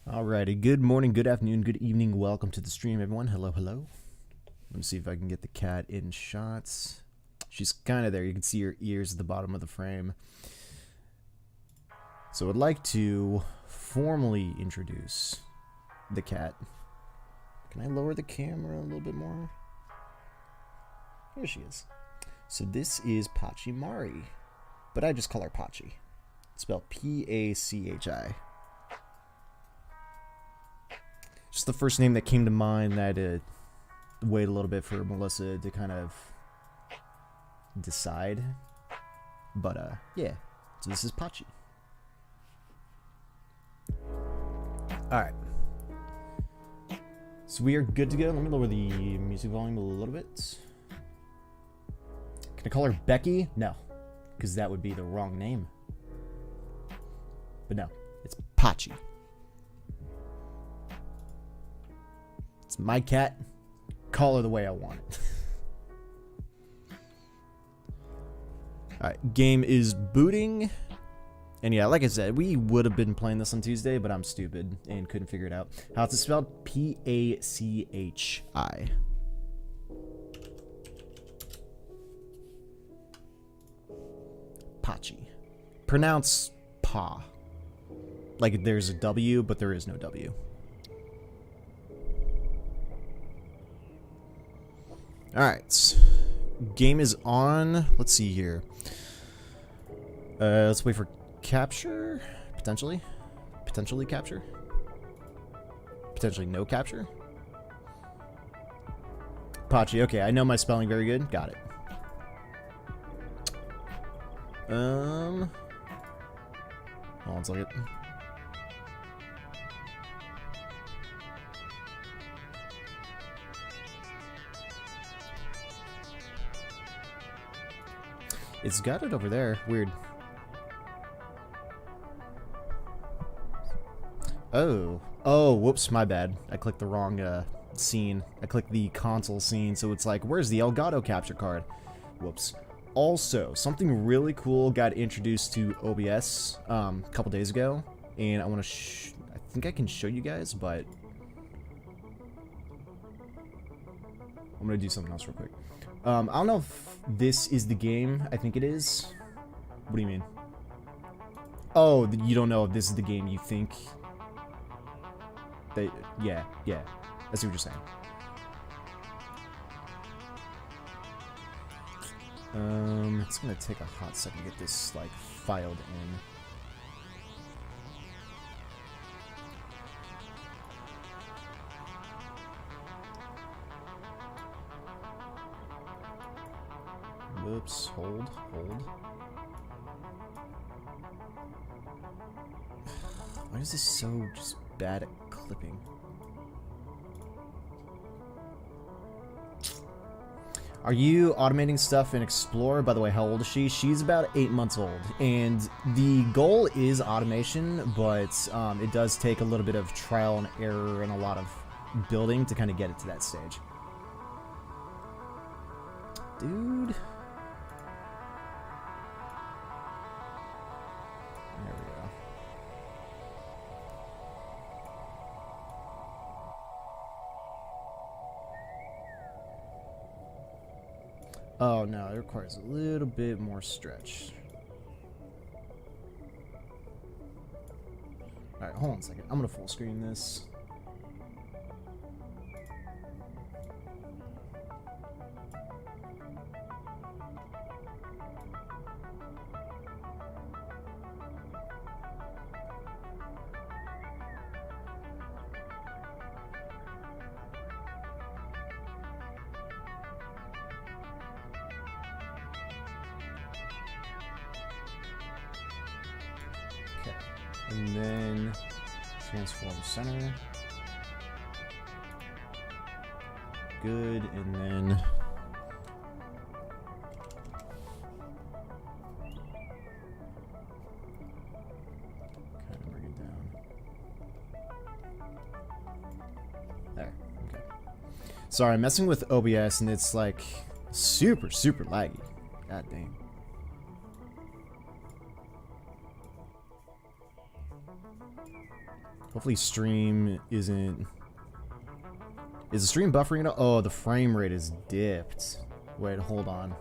Alrighty, good morning, good afternoon, good evening. Welcome to the stream, everyone. Hello, hello. Let me see if I can get the cat in shots. She's kind of there. You can see her ears at the bottom of the frame. So I'd like to formally introduce the cat. Can I lower the camera a little bit more? Here she is. So this is Pachimari, but I just call her Pachi. It's spelled P-A-C-H-I. Just the first name that came to mind. I had to wait a little bit for Melissa to kind of decide. But, yeah. So this is Pachi. Alright. So we are good to go. Let me lower the music volume a little bit. Can I call her Becky? No. Because that would be the wrong name. But no. It's Pachi. It's my cat. Call her the way I want it. Alright, game is booting. And yeah, like I said, we would have been playing this on Tuesday, but I'm stupid and couldn't figure it out. How's it spelled? P-A-C-H-I. Pachi. Pronounce Pa. Like there's a W, but there is no W. Alright. Game is on. Let's see here. Let's wait for capture? Potentially? Potentially capture? Potentially no capture? Pachi, okay, I know my spelling very good. Got it. Hold on a second. It's got it over there. Weird. Oh, whoops, my bad. I clicked the wrong scene. I clicked the console scene, so it's like, where's the Elgato capture card? Whoops. Also, something really cool got introduced to OBS a couple days ago, and I want to I think I can show you guys, but I'm going to do something else real quick. I don't know if this is the game. I think it is. What do you mean? Oh, you don't know if this is the game you think. Yeah. I see what you're saying. It's gonna take a hot second to get this, like, filed in. Whoops, hold. Why is this so just bad at clipping? Are you automating stuff in Explorer? By the way, how old is she? She's about 8 months old, and the goal is automation, but it does take a little bit of trial and error and a lot of building to kind of get it to that stage. Dude. There we go. Oh no, it requires a little bit more stretch. Alright, hold on a second. I'm gonna full screen this. And then transform center. Good, and then kind of bring it down. There, okay. Sorry, I'm messing with OBS and it's like super laggy. God dang. Hopefully stream isn't... Is the stream buffering? Oh, the frame rate is dipped. Wait, hold on.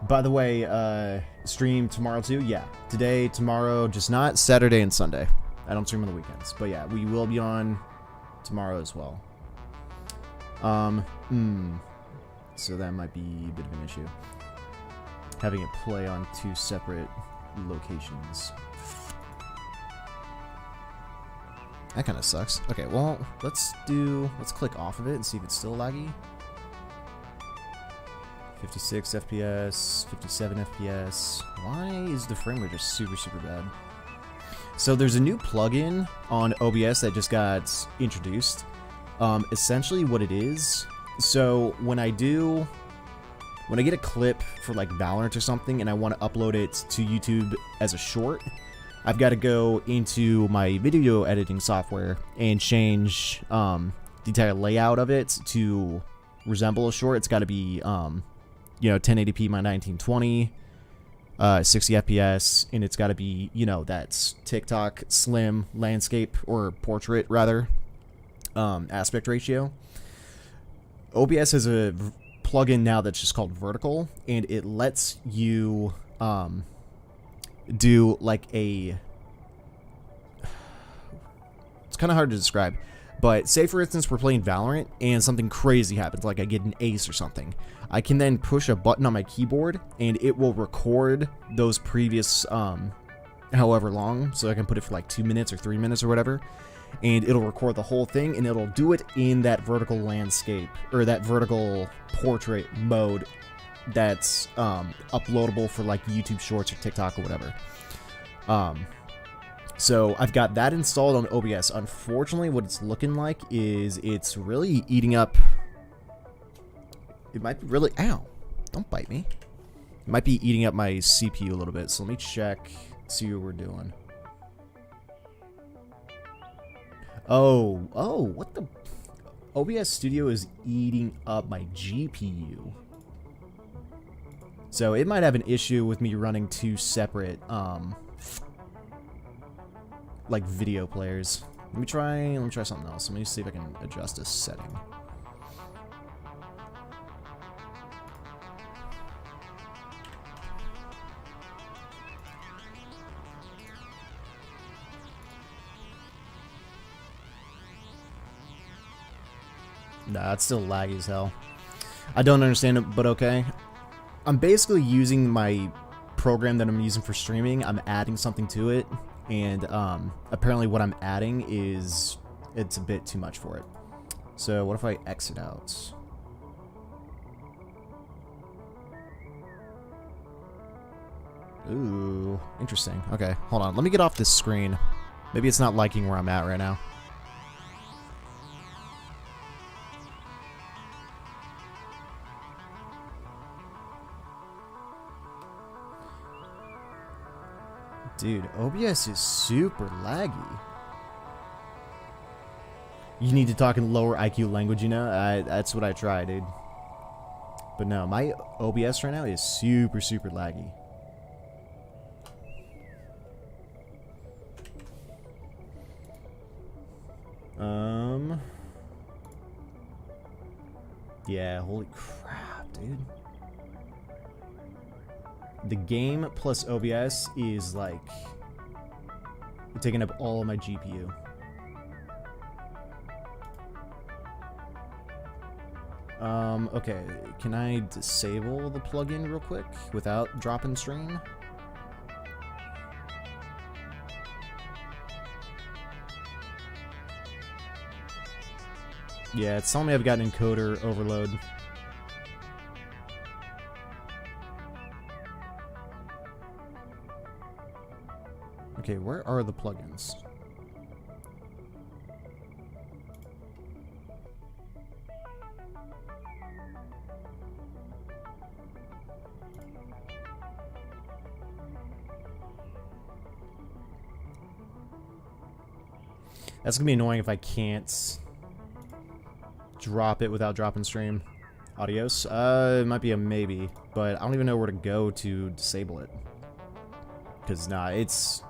By the way, stream tomorrow too? Yeah. Today, tomorrow, just not Saturday and Sunday. I don't stream on the weekends. But yeah, we will be on tomorrow as well. So that might be a bit of an issue. Having it play on 2 separate locations. That kind of sucks. Okay, well, let's click off of it and see if it's still laggy. 56 FPS, 57 FPS. Why is the frame rate just super, super bad? So there's a new plugin on OBS that just got introduced. Essentially what it is, so when I get a clip for like Valorant or something and I want to upload it to YouTube as a short, I've got to go into my video editing software and change the entire layout of it to resemble a short. It's got to be, 1080p by 1920, 60 FPS, and it's got to be, that's TikTok slim landscape or portrait rather aspect ratio. OBS has a plugin now that's just called vertical, and it lets you do like a... It's kind of hard to describe, but say for instance we're playing Valorant and something crazy happens, like I get an ace or something. I can then push a button on my keyboard and it will record those previous however long, so I can put it for like 2 minutes or 3 minutes or whatever, and it'll record the whole thing and it'll do it in that vertical landscape or that vertical portrait mode that's uploadable for like YouTube Shorts or TikTok or whatever. So I've got that installed on OBS. Unfortunately, what it's looking like is it's really eating up... It might be really... Ow! Don't bite me. It might be eating up my CPU a little bit, so let me check, see what we're doing. Oh, what the... OBS Studio is eating up my GPU. So it might have an issue with me running 2 separate, like video players. Let me try something else. Let me see if I can adjust a setting. Nah, it's still laggy as hell. I don't understand it, but okay. I'm basically using my program that I'm using for streaming. I'm adding something to it, and apparently what I'm adding is... it's a bit too much for it. So what if I exit out? Ooh, interesting. Okay, hold on. Let me get off this screen. Maybe it's not liking where I'm at right now. Dude, OBS is super laggy. You need to talk in lower IQ language, you know? That's what I try, dude. But no, my OBS right now is super, super laggy. Yeah, holy crap, dude. The game plus OBS is like taking up all of my GPU. Okay, can I disable the plugin real quick without dropping stream? Yeah, it's telling me I've got an encoder overload. Okay, where are the plugins? That's gonna be annoying if I can't drop it without dropping stream. Adios. It might be a maybe, but I don't even know where to go to disable it. Because, nah, it's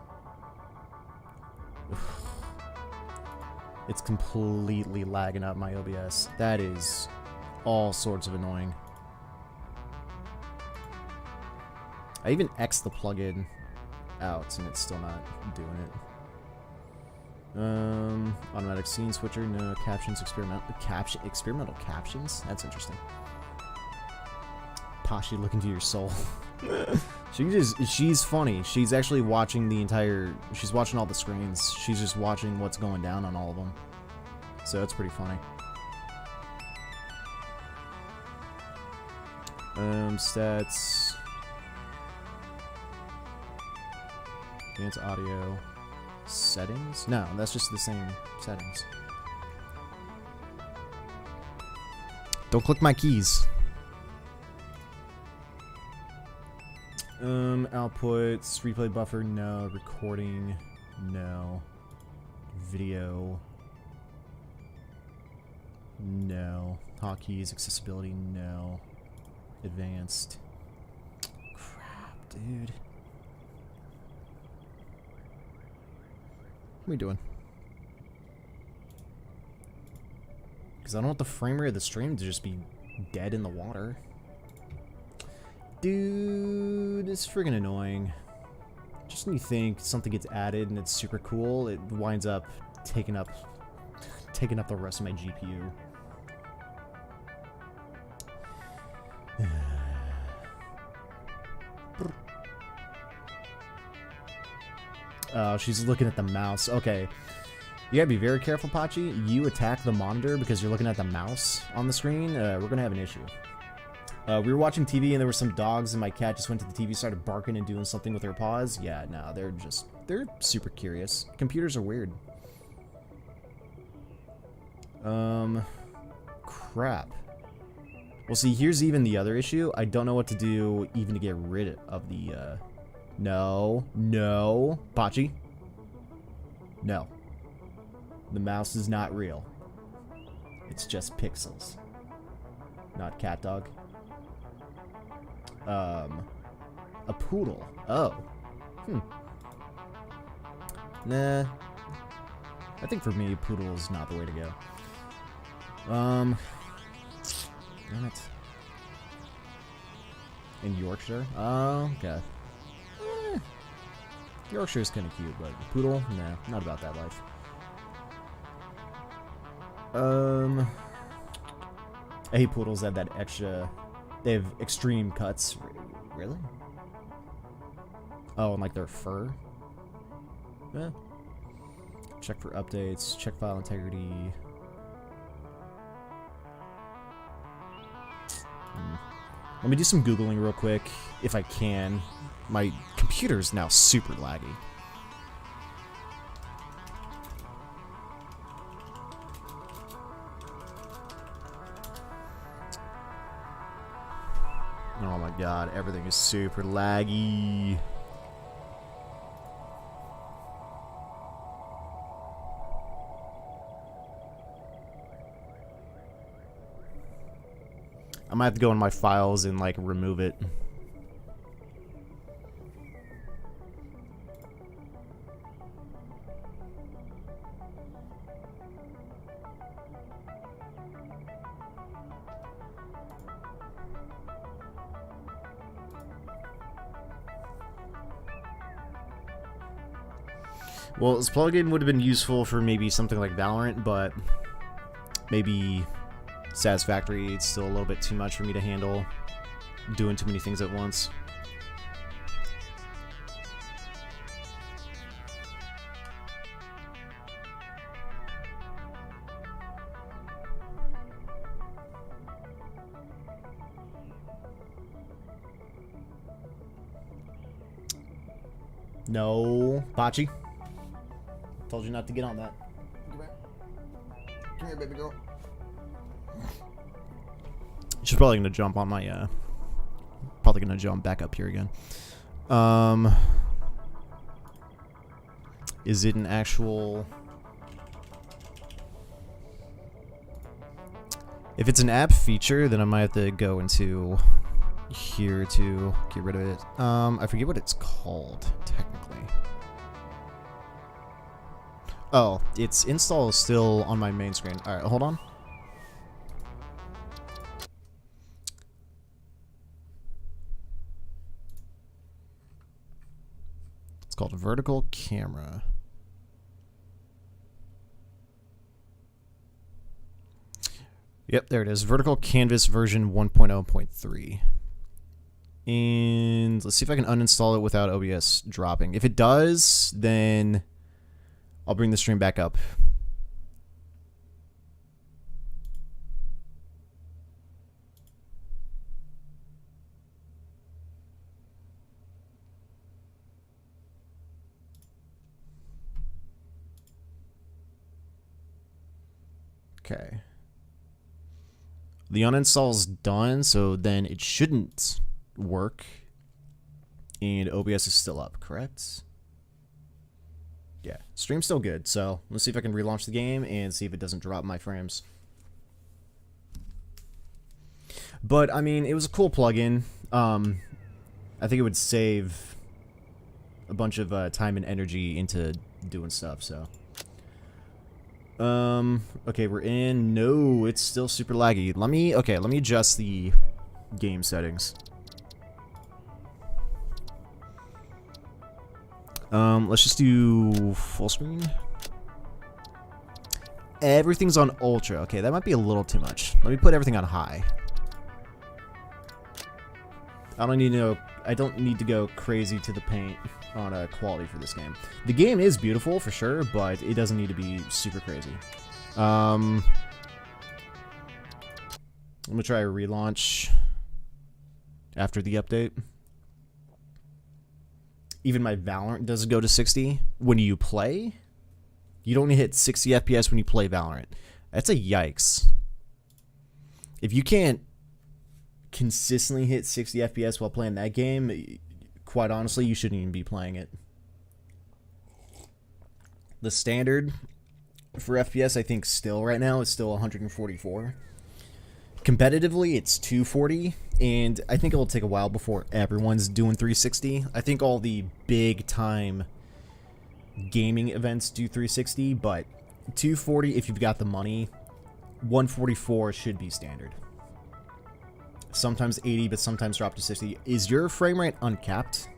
completely lagging up my OBS. That is all sorts of annoying. I even X'd the plugin out, and it's still not doing it. Automatic scene switcher, no captions, experimental captions? That's interesting. Pashi, look into your soul. She's funny. She's actually watching she's watching all the screens. She's just watching what's going down on all of them. So it's pretty funny. Stats. Advanced audio. Settings? No, that's just the same settings. Don't click my keys. Outputs, replay buffer, no. Recording, no. Video, no. Hotkeys, accessibility, no. Advanced. Crap, dude. What are we doing? Because I don't want the frame rate of the stream to just be dead in the water. Dude, it's friggin' annoying. Just when you think something gets added and it's super cool, it winds up taking up the rest of my GPU. Oh, she's looking at the mouse. Okay. You gotta be very careful, Pachi. You attack the monitor because you're looking at the mouse on the screen. We're gonna have an issue. We were watching TV and there were some dogs and my cat just went to the TV, started barking and doing something with her paws. Yeah, no, they're super curious. Computers are weird. Crap. Well, see, here's even the other issue. I don't know what to do even to get rid of the, No. Pachi. No. The mouse is not real. It's just pixels. Not cat dog. A poodle. Oh. Nah. I think for me, poodle is not the way to go. Damn it. In Yorkshire? Oh, okay. Yorkshire is kind of cute, but poodle? Nah, not about that life. I hate poodles that have that extra... They have extreme cuts. Really? Oh, and like their fur? Yeah. Check for updates. Check file integrity. Let me do some Googling real quick, if I can. My computer's now super laggy. Oh my god, everything is super laggy. I might have to go in my files and like remove it. Well, this plugin would have been useful for maybe something like Valorant, but maybe Satisfactory, it's still a little bit too much for me to handle, doing too many things at once. No, Pachi. Told you not to get on that. Come here, baby girl. She's probably gonna jump on my, probably gonna jump back up here again. Is it an actual... If it's an app feature, then I might have to go into here to get rid of it. I forget what it's called, technically. Oh, its install is still on my main screen. Alright, hold on. It's called vertical camera. Yep, there it is. Vertical canvas version 1.0.3. And let's see if I can uninstall it without OBS dropping. If it does, then I'll bring the stream back up. Okay. The uninstall's done, so then it shouldn't work. And OBS is still up, correct? Yeah, stream's still good, so let's see if I can relaunch the game and see if it doesn't drop my frames. But, I mean, it was a cool plugin. I think it would save a bunch of time and energy into doing stuff, so. Okay, we're in. No, it's still super laggy. Let me adjust the game settings. Let's just do full screen. Everything's on ultra. Okay, that might be a little too much. Let me put everything on high. I don't need to go crazy to the paint on quality for this game. The game is beautiful for sure, but it doesn't need to be super crazy. I'm gonna try a relaunch after the update. Even my Valorant doesn't go to 60 when you play. You don't hit 60 FPS when you play Valorant. That's a yikes. If you can't consistently hit 60 FPS while playing that game, quite honestly, you shouldn't even be playing it. The standard for FPS, I think, still right now is still 144. Competitively, it's 240, and I think it'll take a while before everyone's doing 360. I think all the big-time gaming events do 360, but 240, if you've got the money, 144 should be standard. Sometimes 80, but sometimes drop to 60. Is your frame rate uncapped?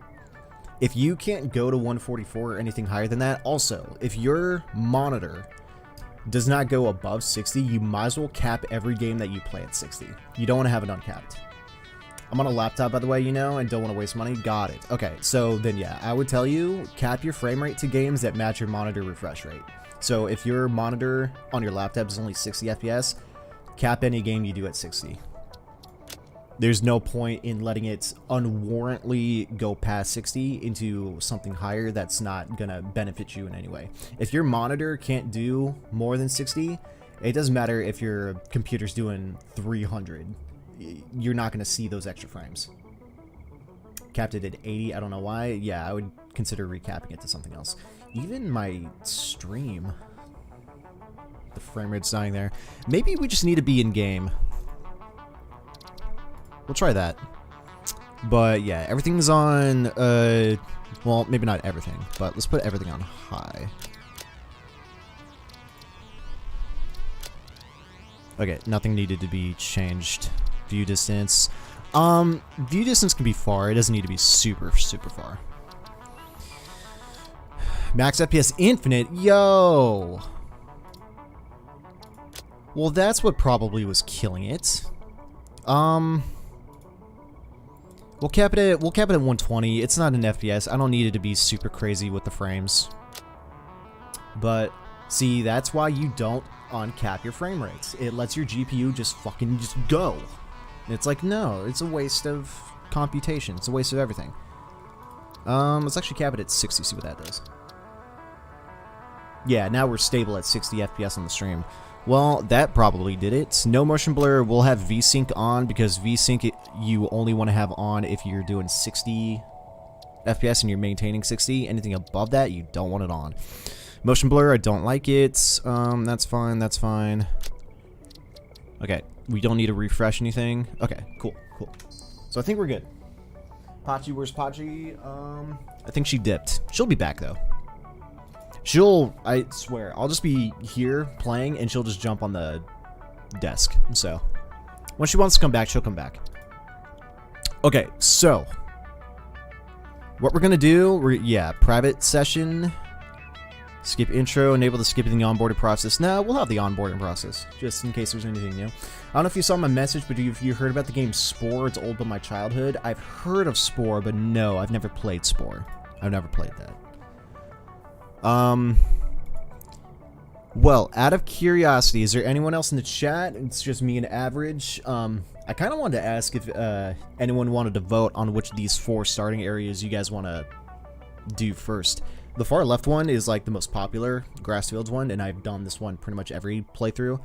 If you can't go to 144 or anything higher than that, also, if your monitor does not go above 60, you might as well cap every game that you play at 60. You don't want to have it uncapped. I'm on a laptop, by the way, you know, and don't want to waste money. Got it. Okay, so then yeah, I would tell you, cap your frame rate to games that match your monitor refresh rate. So if your monitor on your laptop is only 60 FPS, cap any game you do at 60. There's no point in letting it unwarrantedly go past 60 into something higher that's not going to benefit you in any way. If your monitor can't do more than 60, it doesn't matter if your computer's doing 300. You're not going to see those extra frames. Capped it at 80, I don't know why. Yeah, I would consider recapping it to something else. Even my stream, the frame rate's dying there. Maybe we just need to be in game. We'll try that. But yeah, everything's on, well, maybe not everything, but let's put everything on high. Okay, nothing needed to be changed. View distance. View distance can be far. It doesn't need to be super, super far. Max FPS infinite. Yo! Well, that's what probably was killing it. We'll cap it at 120. It's not an FPS. I don't need it to be super crazy with the frames. But see, that's why you don't uncap your frame rates. It lets your GPU just fucking just go. And it's like, no, it's a waste of computation. It's a waste of everything. Let's actually cap it at 60, see what that does. Yeah, now we're stable at 60 FPS on the stream. Well, that probably did it. No motion blur. We'll have VSync on because VSync you only want to have on if you're doing 60 FPS and you're maintaining 60. Anything above that, you don't want it on. Motion blur, I don't like it. That's fine, that's fine. Okay, we don't need to refresh anything. Okay, cool, cool. So I think we're good. Pachi, where's Pachi? I think she dipped. She'll be back, though. I swear, I'll just be here playing, and she'll just jump on the desk. So, when she wants to come back, she'll come back. Okay, so, what we're gonna do, private session, skip intro, enable the skipping the onboarding process. No, we'll have the onboarding process, just in case there's anything new. I don't know if you saw my message, but have you heard about the game Spore? It's old but my childhood. I've heard of Spore, but no, I've never played Spore. I've never played that. Well, out of curiosity, is there anyone else in the chat? It's just me and Average. I kind of wanted to ask if anyone wanted to vote on which of these 4 starting areas you guys want to do first. The far left one is like the most popular Grassfields one, and I've done this one pretty much every playthrough.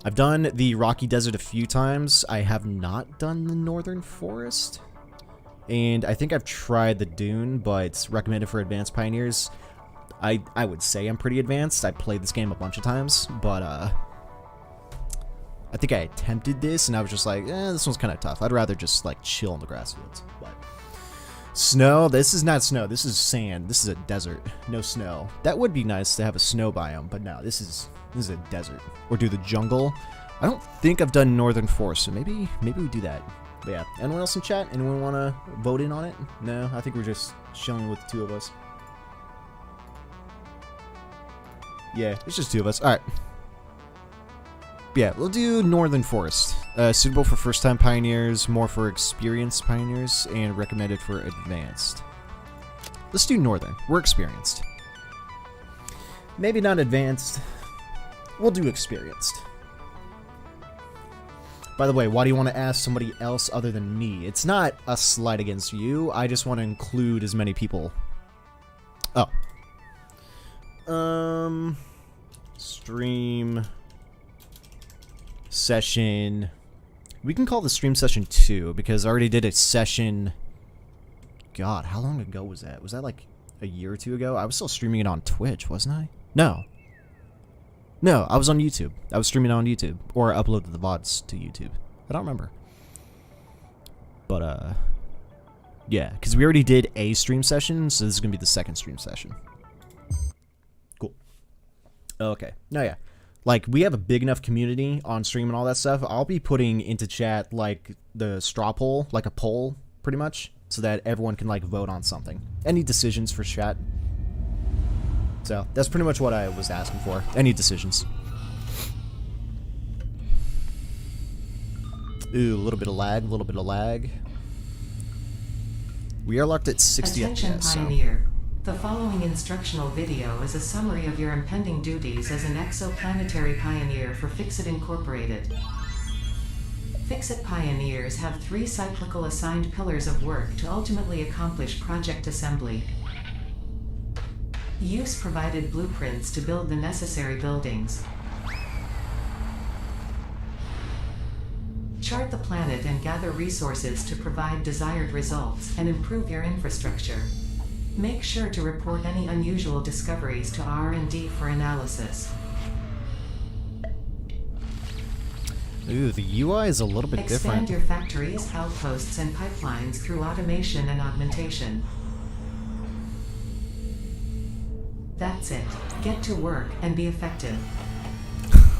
I've done the Rocky Desert a few times. I have not done the Northern Forest. And I think I've tried the Dune, but it's recommended for advanced pioneers. I would say I'm pretty advanced. I played this game a bunch of times, but I think I attempted this, and I was just like, this one's kind of tough. I'd rather just like chill in the grass fields. But snow? This is not snow. This is sand. This is a desert. No snow. That would be nice to have a snow biome, but no, this is a desert. Or do the jungle. I don't think I've done Northern Forest, so maybe we do that. But yeah, anyone else in chat? Anyone want to vote in on it? No, I think we're just chilling with the 2 of us. Yeah, it's just 2 of us. Alright. Yeah, we'll do Northern Forest. Suitable for first-time pioneers, more for experienced pioneers, and recommended for advanced. Let's do Northern. We're experienced. Maybe not advanced. We'll do experienced. By the way, why do you want to ask somebody else other than me? It's not a slight against you. I just want to include as many people. Oh. Stream session. We can call the stream session 2 because I already did a session. God, how long ago was that? Was that like a year or 2 ago? I was still streaming it on Twitch, wasn't I? No. No, I was on YouTube. I was streaming on YouTube. Or I uploaded the VODs to YouTube. I don't remember. But, yeah, because we already did a stream session, so this is going to be the second stream session. Cool. Okay. No, yeah. Like, we have a big enough community on stream and all that stuff. I'll be putting into chat, like, the straw poll, like a poll, pretty much, so that everyone can, like, vote on something. Any decisions for chat? So, that's pretty much what I was asking for. Any decisions. Ooh, a little bit of lag, a little bit of lag. We are locked at 60 Attention FPS, Pioneer. The following instructional video is a summary of your impending duties as an exoplanetary pioneer for Fixit Incorporated. Fixit Pioneers have 3 cyclical assigned pillars of work to ultimately accomplish project assembly. Use provided blueprints to build the necessary buildings. Chart the planet and gather resources to provide desired results and improve your infrastructure. Make sure to report any unusual discoveries to R&D for analysis. Ooh, the UI is a little bit different. Expand your factories, outposts, and pipelines through automation and augmentation. That's it. Get to work and be effective.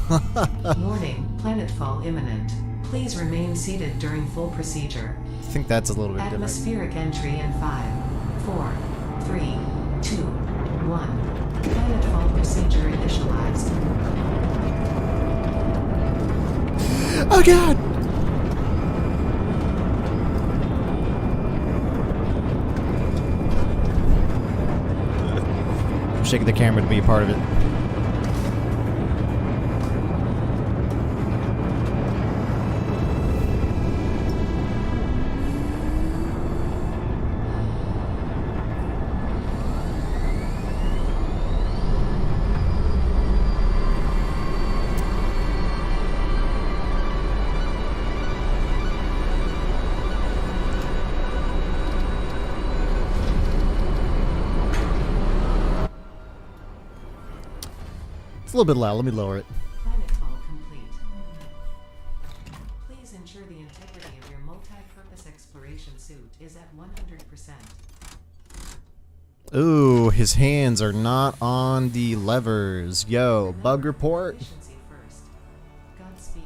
Warning, planetfall imminent. Please remain seated during full procedure. I think that's a little bit different. Atmospheric entry in 5, 4, 3, 2, 1. Planetfall procedure initialized. Oh god! I'm shaking the camera to be a part of it. It's a little bit loud. Let me lower it. Planetfall complete. Please ensure the integrity of your multi Ooh, his hands are not on the levers. Yo, bug report. Efficiency first. Godspeed.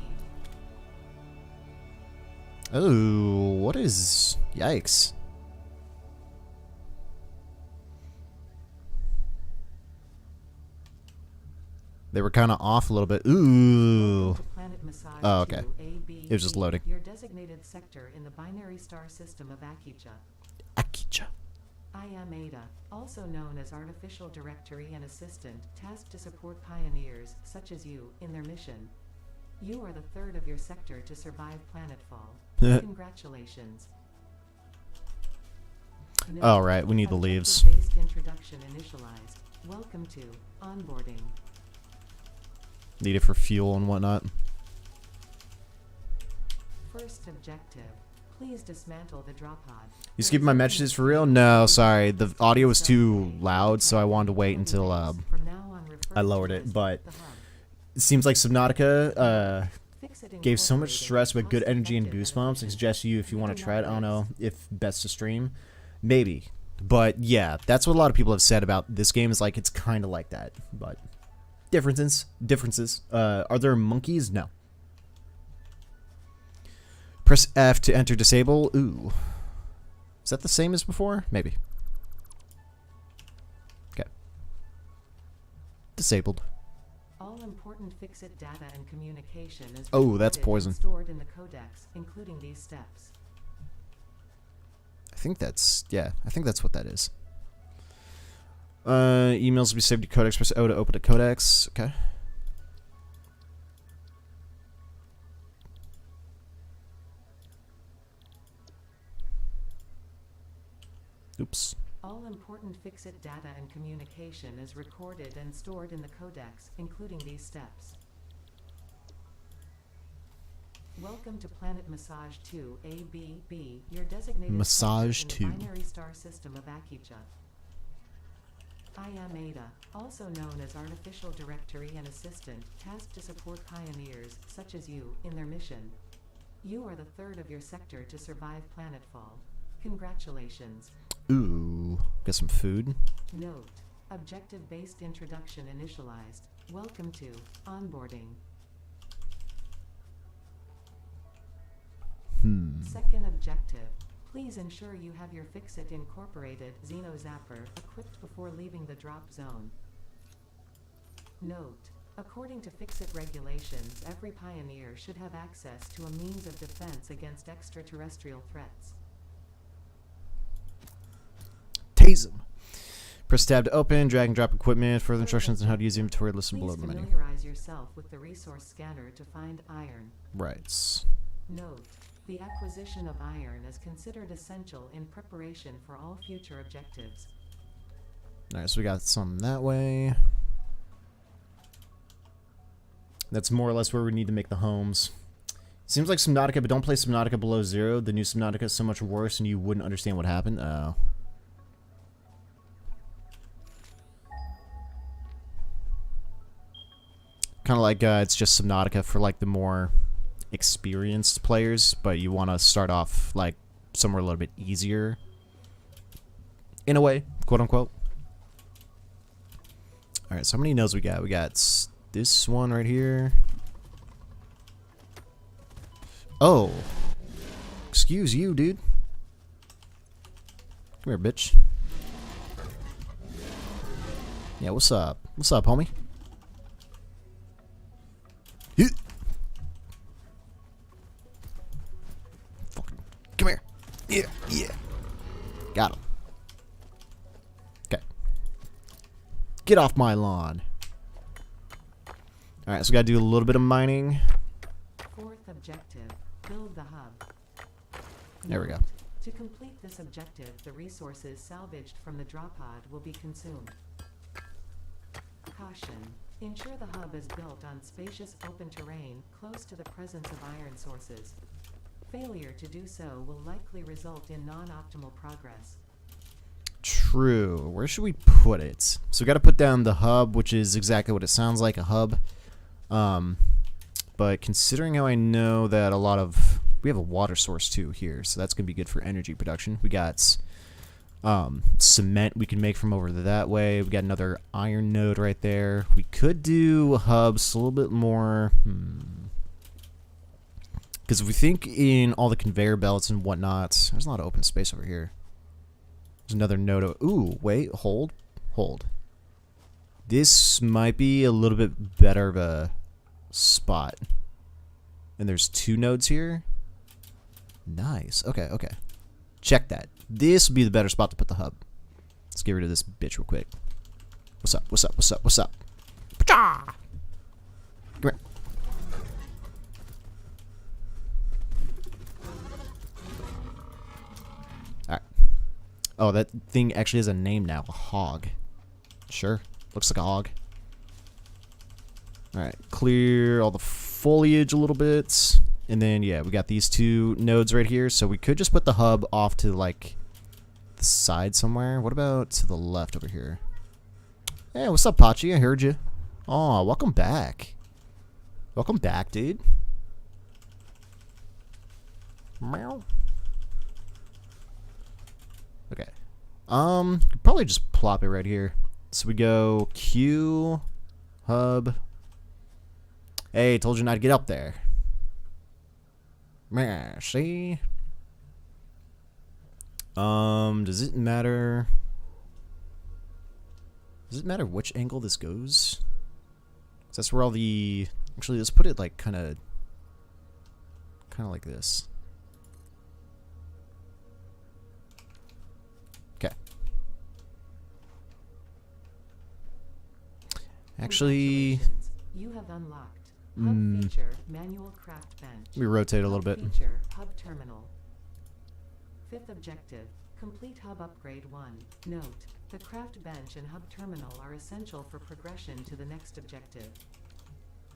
Ooh, what is... Yikes. They were kind of off a little bit. Ooh. Planet Massage Oh, okay. 2, AB, It was just loading. Your designated sector in the binary star system of Akicha. Akicha. I am Ada, also known as Artificial Directory and Assistant, tasked to support pioneers, such as you, in their mission. You are the third of your sector to survive planetfall. Congratulations. All right, we need the leaves. Objective-based introduction initialized. Welcome to onboarding. Need it for fuel and whatnot. First objective. Please dismantle the drop pod. You skipping my messages for real? No, sorry. The audio was too loud, so I wanted to wait until I lowered it. But it seems like Subnautica gave so much stress with good energy and boost bumps. I suggest you, if you want to try it, I don't know if best to stream. Maybe. But yeah, that's what a lot of people have said about this game, is like it's kind of like that. But differences. Are there monkeys? No. Press F to enter disable. Ooh. Is that the same as before? Maybe. Okay. Disabled. All important fix-it data and communication is Oh, that's recorded and poison. stored in the codex, including these steps. I think that's, yeah, I think that's what that is. Emails will be saved to codex. Press O to open the codex. Okay. Oops. All important fix-it data and communication is recorded and stored in the codex, including these steps. Welcome to Planet Massage 2, ABB, your designated Massage sector in 2. the binary star system of Akicha. I am Ada, also known as Artificial Directory and Assistant, tasked to support pioneers, such as you, in their mission. You are the third of your sector to survive planetfall. Congratulations. Ooh. Got some food. Note: objective-based introduction initialized. Welcome to onboarding. Second objective. Please ensure you have your Fix-It Incorporated Xenozapper equipped before leaving the drop zone. Note: according to Fix-It regulations, every pioneer should have access to a means of defense against extraterrestrial threats. Tase him. Press tab to open, drag and drop equipment. Further instructions on how to use inventory listed below Please the menu. familiarize yourself with the resource scanner to find iron. Right. Note: the acquisition of iron is considered essential in preparation for all future objectives. Alright, so we got some that way. That's more or less where we need to make the homes. Seems like Subnautica, but don't play Subnautica below 0. The new Subnautica is so much worse and you wouldn't understand what happened. Oh. Kind of like it's just Subnautica for like the more experienced players, but you want to start off like somewhere a little bit easier in a way, quote unquote. All right, so how many nodes we got? We got this one right here. Oh, excuse you, dude. Come here, bitch. Yeah, what's up? What's up, homie? Fucking come here. Yeah, yeah. Got him. Okay. Get off my lawn. Alright, so we gotta do a little bit of mining. Fourth objective: build the hub. There we go. Note: to complete this objective, the resources salvaged from the drop pod will be consumed. Caution: ensure the hub is built on spacious open terrain close to the presence of iron sources. Failure to do so will likely result in non-optimal progress. True. Where should we put it? So we got to put down the hub, which is exactly what it sounds like, a hub. But considering how I know that we have a water source too here, so that's going to be good for energy production. We got cement we can make from over that way. We got another iron node right there. We could do hubs a little bit more. Because if we think in all the conveyor belts and whatnot, there's a lot of open space over here. There's another node. Ooh, wait, hold. This might be a little bit better of a spot. And there's 2 nodes here. Nice. Okay. Check that. This would be the better spot to put the hub. Let's get rid of this bitch real quick. What's up? Come here. Alright. Oh, that thing actually has a name now. A hog. Sure. Looks like a hog. Alright. Clear all the foliage a little bit. And then, yeah, we got these 2 nodes right here. So we could just put the hub off to, like, the side somewhere. What about to the left over here? Hey, what's up, Pachi? I heard you. Aw, welcome back. Welcome back, dude. Meow. Okay. Could probably just plop it right here. So we go Q, hub. Hey, told you not to get up there. See? Does it matter? Does it matter which angle this goes? 'Cause that's where all the... Actually, let's put it like kind of like this. Okay. Actually... You have unlocked hub feature, manual craft bench. Let me rotate a little bit. Feature, hub terminal. 5th objective, complete hub upgrade 1. Note, the craft bench and hub terminal are essential for progression to the next objective.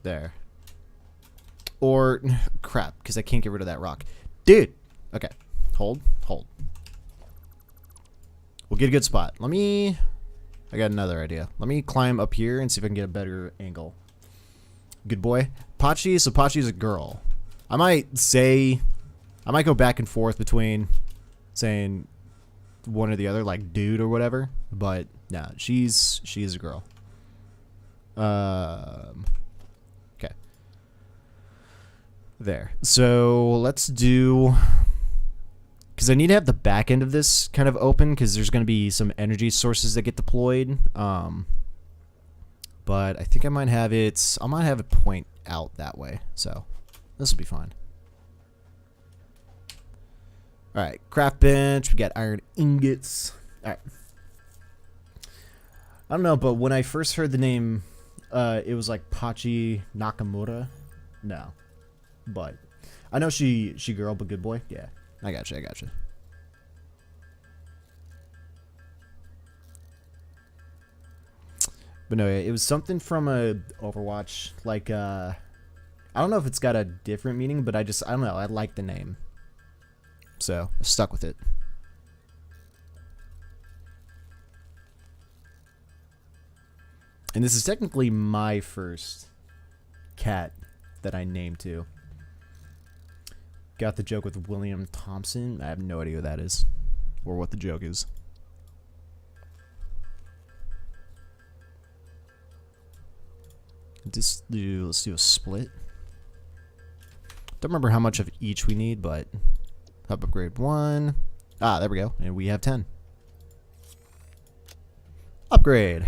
There. Or, crap, because I can't get rid of that rock. Dude! Okay. Hold. We'll get a good spot. I got another idea. Let me climb up here and see if I can get a better angle. Good boy. Pachi, so Pachi's a girl. I might go back and forth between saying one or the other, like dude or whatever, but nah, she's a girl. Okay. There. So let's do, because I need to have the back end of this kind of open because there's going to be some energy sources that get deployed. But I think I might have it point out that way. So this will be fine. Alright, craft bench. We got iron ingots. Alright. I don't know, but when I first heard the name, it was like Pachi Nakamura. No. But I know she girl, but good boy. Yeah. I gotcha. But no, it was something from a Overwatch, like, I don't know if it's got a different meaning, but I don't know, I like the name. So, I stuck with it. And this is technically my first cat that I named too. Got the joke with William Thompson. I have no idea who that is, or what the joke is. Let's do a split. Don't remember how much of each we need, but hub upgrade 1. Ah, there we go. And we have 10. Upgrade.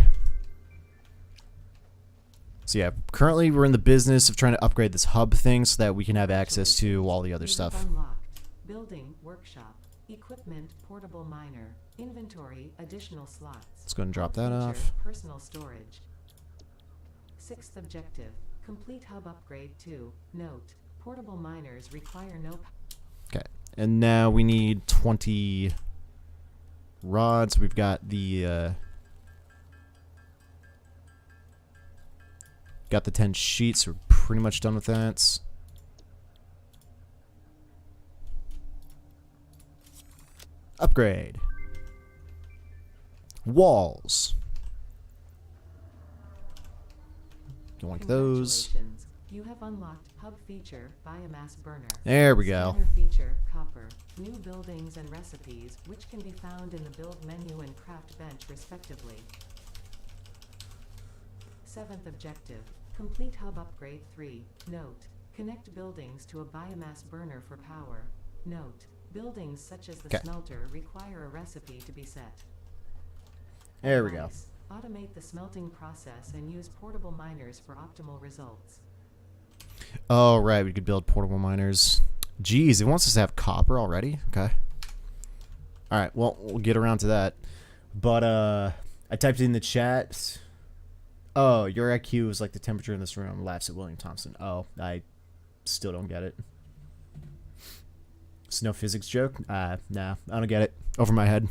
So yeah, currently we're in the business of trying to upgrade this hub thing so that we can have access to all the other stuff. Unlocked. Building, workshop, equipment, portable miner, inventory, additional slots. Let's go and drop that Feature, off. Personal storage. 6th objective, complete hub upgrade 2. Note, portable miners require no... Okay, and now we need 20 rods. We've got the 10 sheets. We're pretty much done with that. Upgrade. Walls. Like those. Congratulations. You have unlocked Hub feature, Biomass Burner. There we go. Scanner feature, Copper. New buildings and recipes, which can be found in the build menu and craft bench respectively. 7th objective. Complete Hub Upgrade 3. Note. Connect buildings to a biomass burner for power. Note. Buildings such as the smelter require a recipe to be set. There we go. Automate the smelting process and use portable miners for optimal results. Oh, right. We could build portable miners. Jeez, it wants us to have copper already? Okay. Alright, well, we'll get around to that. But, I typed in the chat. Oh, your IQ is like the temperature in this room. Laughs at William Thompson. Oh, I still don't get it. It's no physics joke? Nah, I don't get it. Over my head.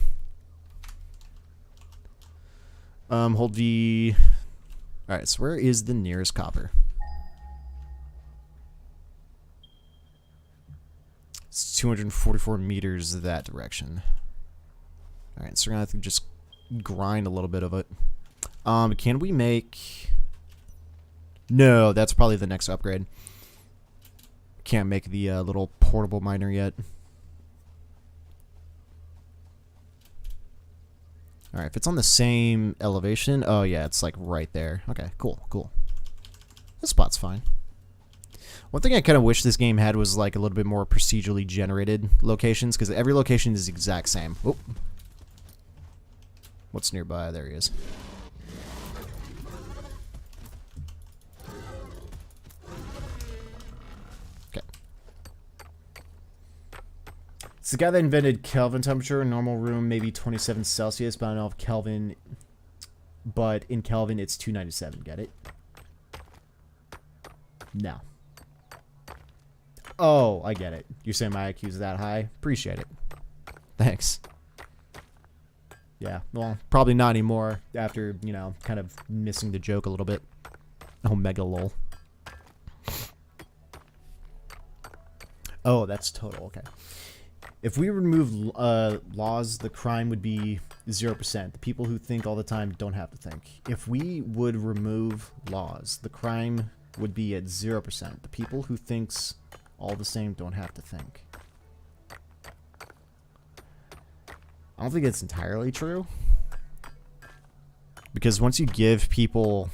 Hold V. Alright, so where is the nearest copper? It's 244 meters that direction. Alright, so we're gonna have to just grind a little bit of it. Can we make... No, that's probably the next upgrade. Can't make the little portable miner yet. Alright, if it's on the same elevation... Oh, yeah, it's like right there. Okay, cool. This spot's fine. One thing I kind of wish this game had was like a little bit more procedurally generated locations, because every location is the exact same. Oh. What's nearby? There he is. Okay. It's the guy that invented Kelvin temperature. Normal room maybe 27 Celsius, but I don't know if Kelvin... But in Kelvin it's 297. Get it? No. Oh, I get it. You're saying my IQ is that high? Appreciate it. Thanks. Yeah, well, probably not anymore after, you know, kind of missing the joke a little bit. Oh, mega lol. Oh, that's total. Okay. If we remove laws, the crime would be 0%. The people who think all the time don't have to think. If we would remove laws, the crime would be at 0%. The people who thinks all the same don't have to think. I don't think it's entirely true. Because once you give people,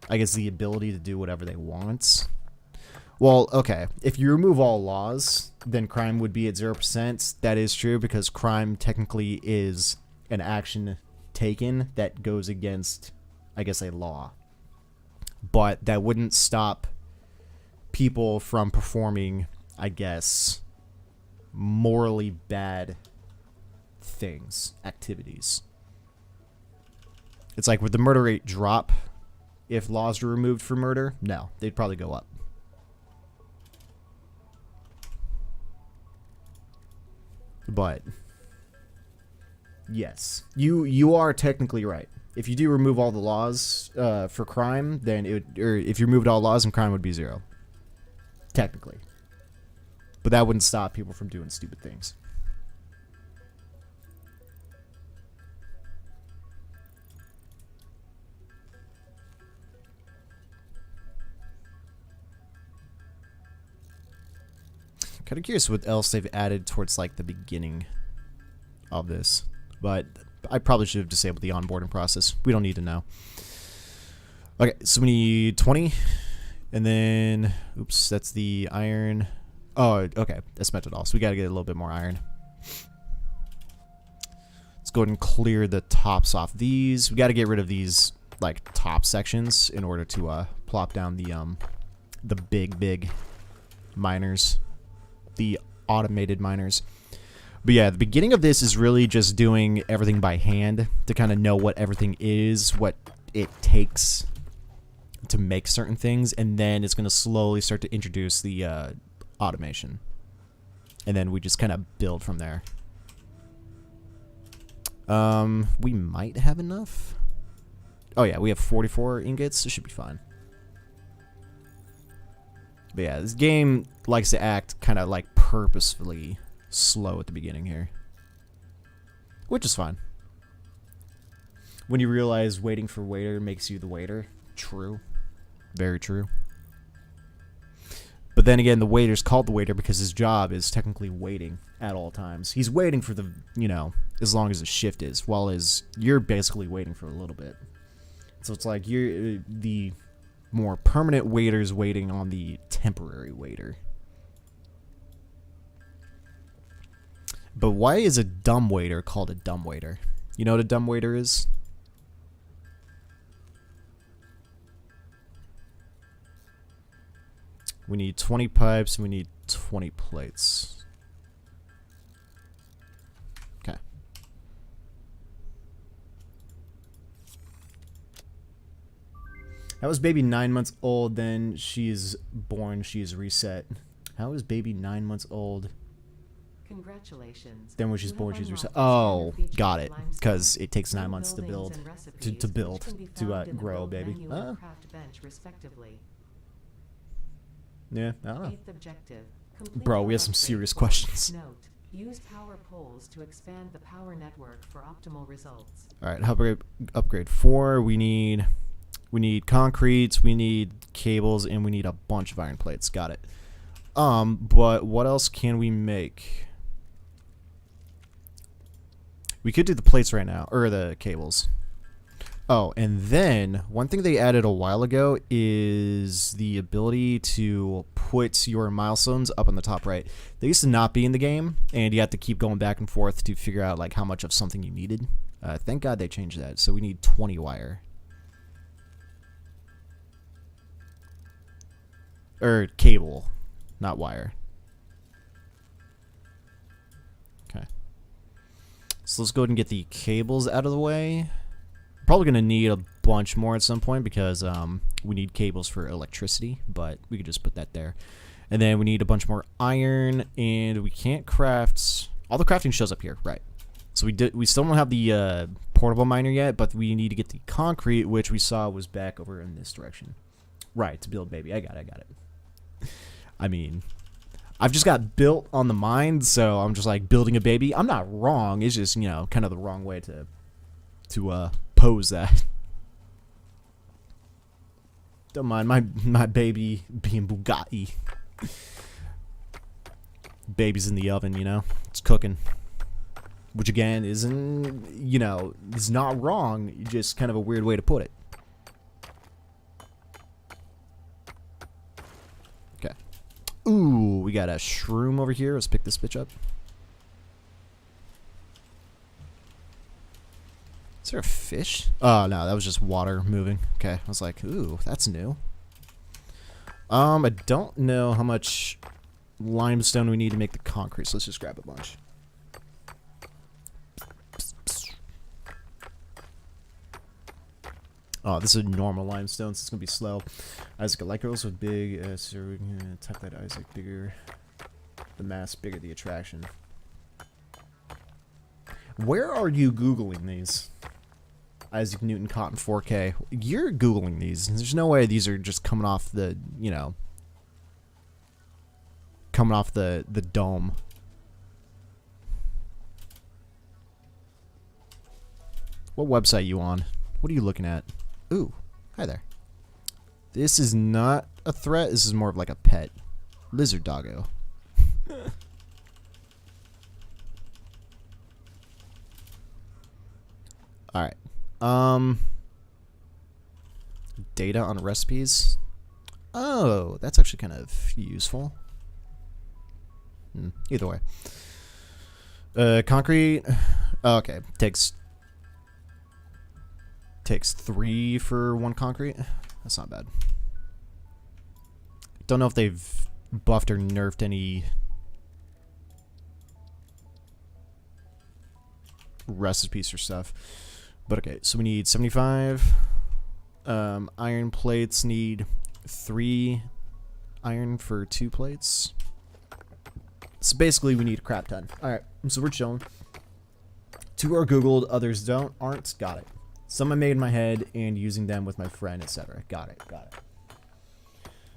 I guess, the ability to do whatever they want... Well, okay, if you remove all laws, then crime would be at 0%. That is true, because crime technically is an action taken that goes against, I guess, a law. But that wouldn't stop people from performing, I guess, morally bad things, activities. It's like, would the murder rate drop if laws were removed for murder? No, they'd probably go up. But yes, you are technically right. If you do remove all the laws for crime, then it would, or if you removed all laws, and crime would be 0. Technically. But that wouldn't stop people from doing stupid things. Kind of curious what else they've added towards like the beginning of this, but I probably should have disabled the onboarding process. We don't need to know. Okay, so we need 20, and then oops, that's the iron. Oh, okay, that's meant it all. So we got to get a little bit more iron. Let's go ahead and clear the tops off these. We got to get rid of these like top sections in order to plop down the big miners. The automated miners. But yeah, the beginning of this is really just doing everything by hand to kind of know what everything is, what it takes to make certain things, and then it's going to slowly start to introduce the automation. And then we just kind of build from there. We might have enough. Oh yeah, we have 44 ingots. It should be fine. But yeah, this game likes to act kind of like purposefully slow at the beginning here. Which is fine. When you realize waiting for waiter makes you the waiter. True. Very true. But then again, the waiter's called the waiter because his job is technically waiting at all times. He's waiting for the, you know, as long as his shift is, while you're basically waiting for a little bit. So it's like you're the more permanent waiter's waiting on the temporary waiter. But why is a dumb waiter called a dumb waiter? You know what a dumb waiter is? We need 20 pipes and we need 20 plates. Okay. How is baby 9 months old? Then she's born. She's reset. How is baby 9 months old? Congratulations. Then when she's born, she's reset. Oh, got it. Because it takes 9 months to build, to grow, baby. Yeah, I don't know. Bro, we have some serious questions. Note, use power poles to expand the power network for optimal results. All right, upgrade 4. We need concretes, we need cables, and we need a bunch of iron plates. Got it. But what else can we make? We could do the plates right now, or the cables. Oh, and then one thing they added a while ago is the ability to put your milestones up on the top right. They used to not be in the game, and you have to keep going back and forth to figure out like how much of something you needed. Thank God they changed that. So we need 20 wire. Or cable, not wire. Okay. So let's go ahead and get the cables out of the way. Probably going to need a bunch more at some point because we need cables for electricity, but we could just put that there. And then we need a bunch more iron, and we can't craft. All the crafting shows up here, right? So we still don't have the portable miner yet, but we need to get the concrete, which we saw was back over in this direction. Right, to build baby. I got it. I mean, I've just got built on the mind, so I'm just like building a baby. I'm not wrong. It's just, you know, kind of the wrong way to pose that. Don't mind my baby being Bugatti. Baby's in the oven, you know. It's cooking. Which again isn't, you know, is not wrong. Just kind of a weird way to put it. Okay. Ooh, we got a shroom over here. Let's pick this bitch up. Is there a fish? Oh, no, that was just water moving. Okay, I was like, ooh, that's new. I don't know how much limestone we need to make the concrete, so let's just grab a bunch. Oh, this is normal limestone, so it's going to be slow. Isaac Electros with big, so we're going to type that Isaac bigger. The mass bigger the attraction. Where are you Googling these? Isaac Newton Cotton 4K. You're Googling these. There's no way these are just coming off the, you know, coming off the dome. What website are you on? What are you looking at? Ooh, hi there. This is not a threat. This is more of like a pet. Lizard doggo. Alright. Data on recipes. Oh, that's actually kind of useful. Either way. Concrete. Okay, takes 3 for 1 concrete. That's not bad. Don't know if they've buffed or nerfed any recipes or stuff. But okay, so we need 75. Iron plates need 3 iron for 2 plates. So basically we need a crap ton. Alright, so we're chilling. 2 are Googled, others aren't. Got it. Some I made in my head and using them with my friend, etc. Got it.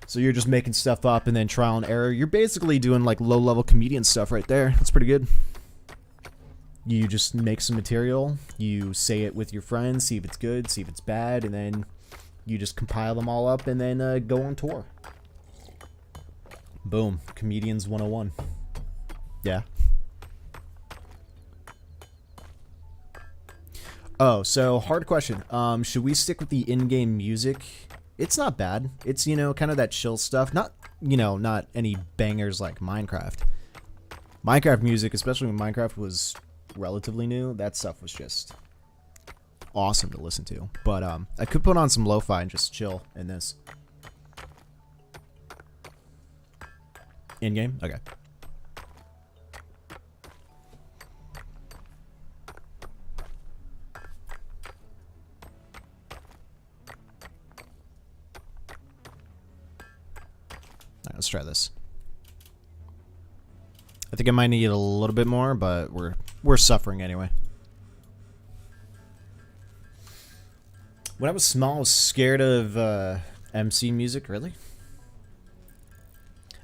So you're just making stuff up and then trial and error. You're basically doing like low-level comedian stuff right there. That's pretty good. You just make some material, you say it with your friends, see if it's good, see if it's bad, and then you just compile them all up and then go on tour. Boom. Comedians 101. Yeah. Oh, so hard question. Should we stick with the in-game music? It's not bad. It's, you know, kind of that chill stuff. Not, you know, not any bangers like Minecraft. Minecraft music, especially when Minecraft was relatively new, that stuff was just awesome to listen to. But I could put on some lo-fi and just chill in this. In-game? Okay. Alright, let's try this. I think I might need a little bit more, but we're suffering anyway. When I was small, I was scared of MC music, really?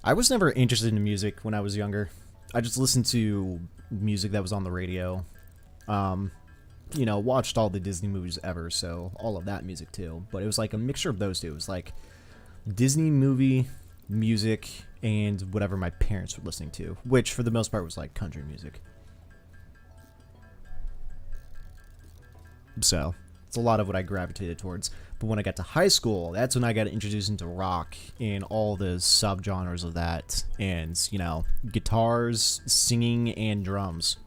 I was never interested in music when I was younger. I just listened to music that was on the radio. You know, watched all the Disney movies ever, so all of that music too. But it was like a mixture of those two. It was like Disney movie music and whatever my parents were listening to, which for the most part was like country music. So it's a lot of what I gravitated towards. But when I got to high school, that's when I got introduced into rock and all the subgenres of that, and, you know, guitars, singing, and drums.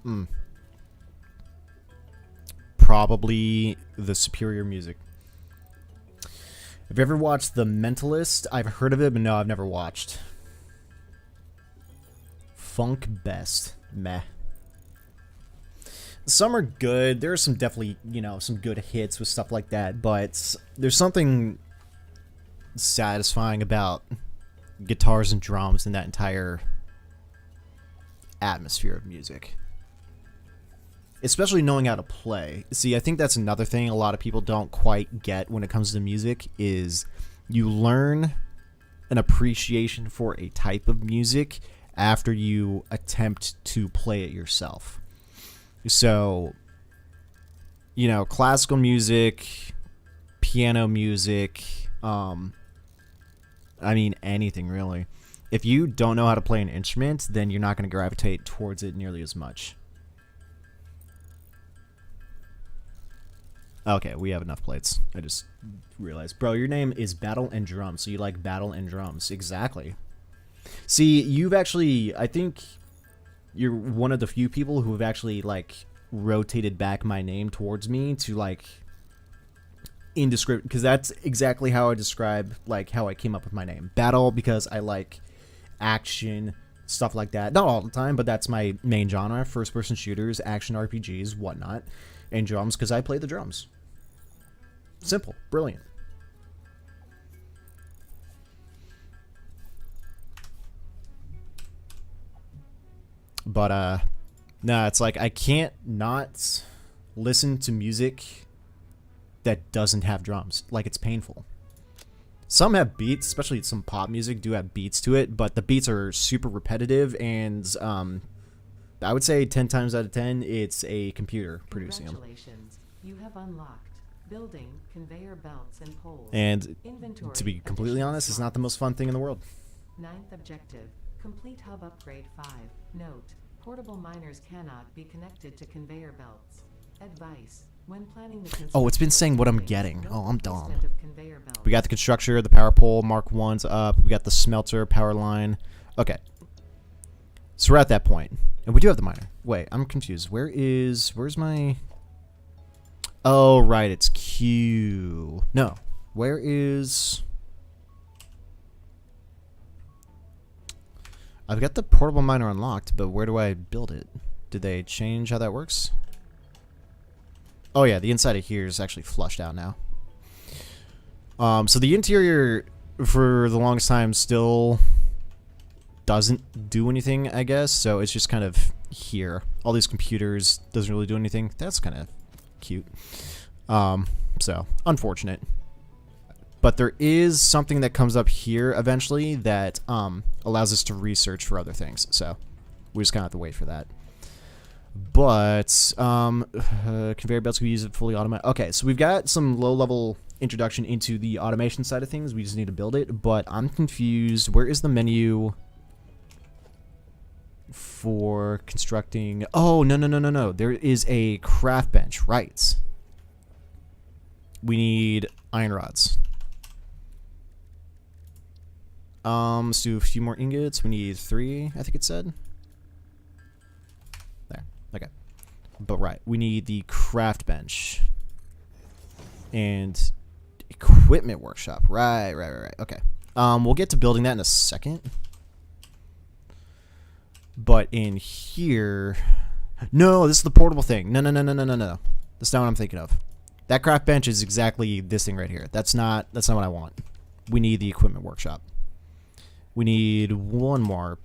Probably the superior music. Have you ever watched The Mentalist? I've heard of it, but no, I've never watched. Funk best. Meh. Some are good. There are some definitely, you know, some good hits with stuff like that, but there's something satisfying about guitars and drums and that entire atmosphere of music. Especially knowing how to play. See, I think that's another thing a lot of people don't quite get when it comes to music, is you learn an appreciation for a type of music after you attempt to play it yourself. So, you know, classical music, piano music, I mean, anything really. If you don't know how to play an instrument, then you're not going to gravitate towards it nearly as much. Okay, we have enough plates. I just realized. Bro, your name is Battle and Drums, so you like battle and drums. Exactly. See, you've actually, I think you're one of the few people who have actually, like, rotated back my name towards me to, like, indescript, because that's exactly how I describe, like, how I came up with my name. Battle, because I like action, stuff like that. Not all the time, but that's my main genre. First-person shooters, action RPGs, whatnot. And drums, because I play the drums. Simple. Brilliant. But, no, it's like I can't not listen to music that doesn't have drums. Like, it's painful. Some have beats, especially some pop music do have beats to it, but the beats are super repetitive, and I would say 10 times out of 10, it's a computer producing them. Congratulations. You have unlocked building, conveyor belts, and poles. And Inventory, to be completely honest, it's not the most fun thing in the world. Ninth objective. Complete hub upgrade 5. Note. Portable miners cannot be connected to conveyor belts. Advice. When planning the Oh, it's been saying what I'm buildings, getting. note Oh, I'm the dumb. placement of conveyor belts. We got the constructor, the power pole, Mark 1's up. We got the smelter, power line. Okay. So we're at that point. And we do have the miner. Wait, I'm confused. Where's my... Oh, right, it's Q. No. Where is... I've got the portable miner unlocked, but where do I build it? Did they change how that works? Oh yeah, the inside of here is actually flushed out now. So the interior, for the longest time, still doesn't do anything, I guess. So it's just kind of here. All these computers doesn't really do anything. That's kind of cute. So unfortunate. But there is something that comes up here eventually that allows us to research for other things. So we just kind of have to wait for that. But conveyor belts we use it fully automated. Okay, so we've got some low-level introduction into the automation side of things. We just need to build it. But I'm confused. Where is the menu for constructing. Oh, no, no, no, no, no. There is a craft bench, right? We need iron rods. Let's do a few more ingots. We need 3, I think it said. There. Okay. But right, we need the craft bench. And equipment workshop. Right. Okay. We'll get to building that in a second. But in here... No, this is the portable thing. No. That's not what I'm thinking of. That craft bench is exactly this thing right here. That's not what I want. We need the equipment workshop. We need one more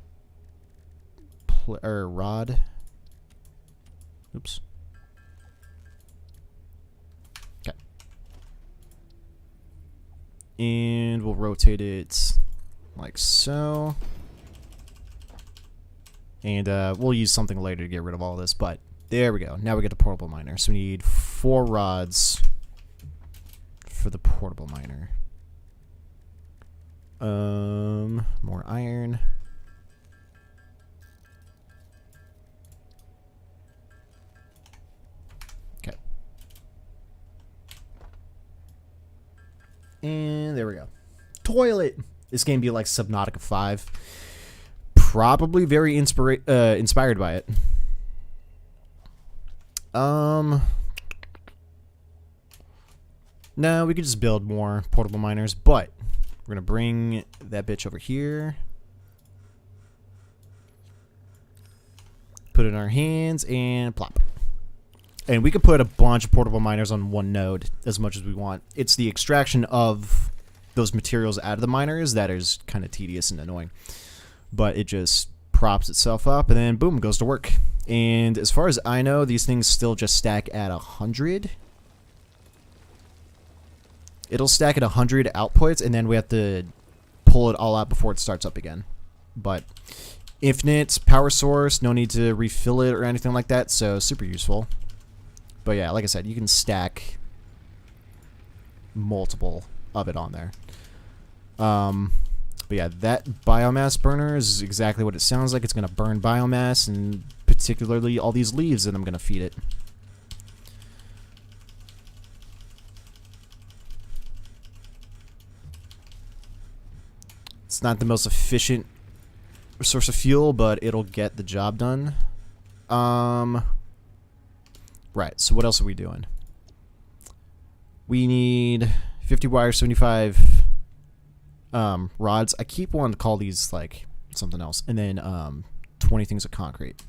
rod. Oops. Okay. And we'll rotate it like so. And we'll use something later to get rid of all this, but there we go. Now we get the portable miner. So we need 4 rods for the portable miner. More iron. Okay. And there we go. Toilet! This game be like Subnautica 5. Probably very inspired by it. No, we could just build more portable miners, but we're gonna bring that bitch over here. Put it in our hands and plop. And we could put a bunch of portable miners on one node as much as we want. It's the extraction of those materials out of the miners that is kind of tedious and annoying. But it just props itself up and then boom, goes to work. And as far as I know, these things still just stack at 100. It'll stack at 100 outputs, and then we have to pull it all out before it starts up again. But infinite power source, no need to refill it or anything like that, so super useful. But yeah, like I said, you can stack multiple of it on there. But yeah, that biomass burner is exactly what it sounds like. It's going to burn biomass, and particularly all these leaves that I'm going to feed it. It's not the most efficient source of fuel, but it'll get the job done. Right, so what else are we doing? We need 50 wire, 75 rods. I keep wanting to call these like something else. And then 20 things of concrete,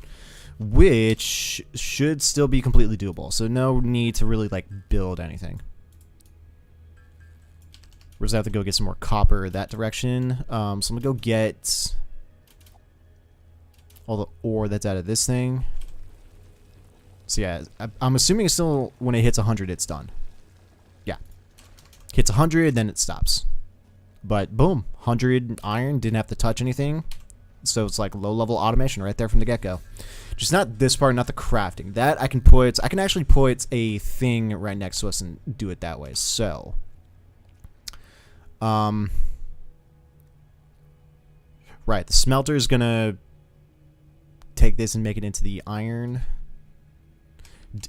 which should still be completely doable. So no need to really like build anything. We're just have to go get some more copper that direction. So I'm gonna go get all the ore that's out of this thing. So yeah, I'm assuming it's still when it hits 100, it's done. Yeah, hits 100, then it stops. But boom, 100 iron, didn't have to touch anything. So it's like low-level automation right there from the get-go. Just not this part, not the crafting. That I can actually put a thing right next to us and do it that way. So right, the smelter is gonna take this and make it into the iron.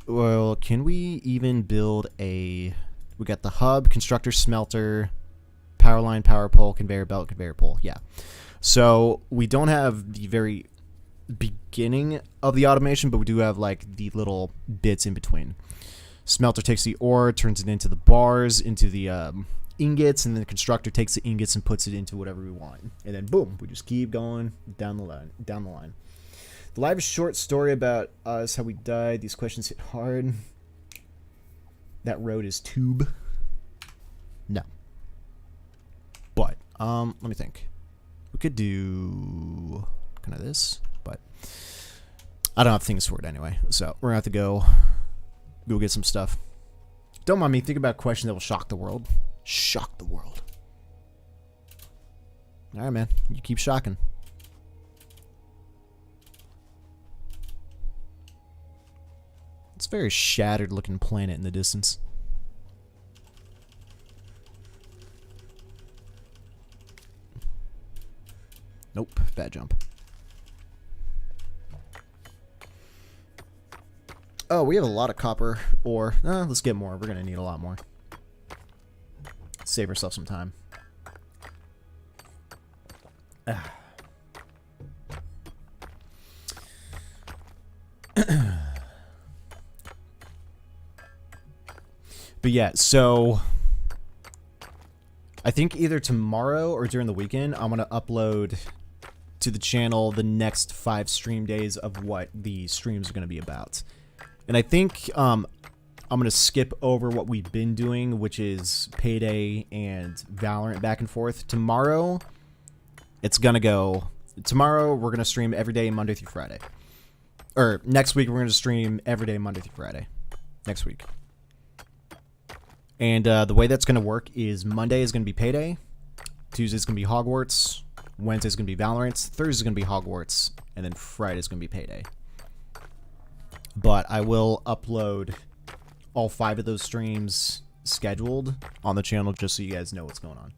Well, can we even build a... We got the hub, constructor, smelter, power line, power pole, conveyor belt, conveyor pole. Yeah. So we don't have the very beginning of the automation, but we do have like the little bits in between. Smelter takes the ore, turns it into the bars, into the ingots, and then the constructor takes the ingots and puts it into whatever we want. And then boom, we just keep going down the line. The live short story about us, how we died. These questions hit hard. That road is tube. No. But let me think. We could do kind of this, but I don't have things for it anyway. So we're gonna have to go get some stuff. Don't mind me. Think about a question that will shock the world. Shock the world. All right, man. You keep shocking. It's a very shattered looking planet in the distance. Nope, bad jump. Oh, we have a lot of copper ore. Let's get more. We're going to need a lot more. Save ourselves some time. But yeah, so I think either tomorrow or during the weekend, I'm going to upload to the channel the next 5 stream days of what the streams are going to be about. And I think I'm going to skip over what we've been doing, which is Payday and Valorant back and forth. Tomorrow, it's going to go... Tomorrow, we're going to stream every day, Monday through Friday. Or next week, we're going to stream every day, Monday through Friday. Next week. And the way that's going to work is Monday is going to be Payday. Tuesday's going to be Hogwarts. Wednesday's going to be Valorant. Thursday's going to be Hogwarts. And then Friday's going to be Payday. But I will upload all 5 of those streams scheduled on the channel just so you guys know what's going on.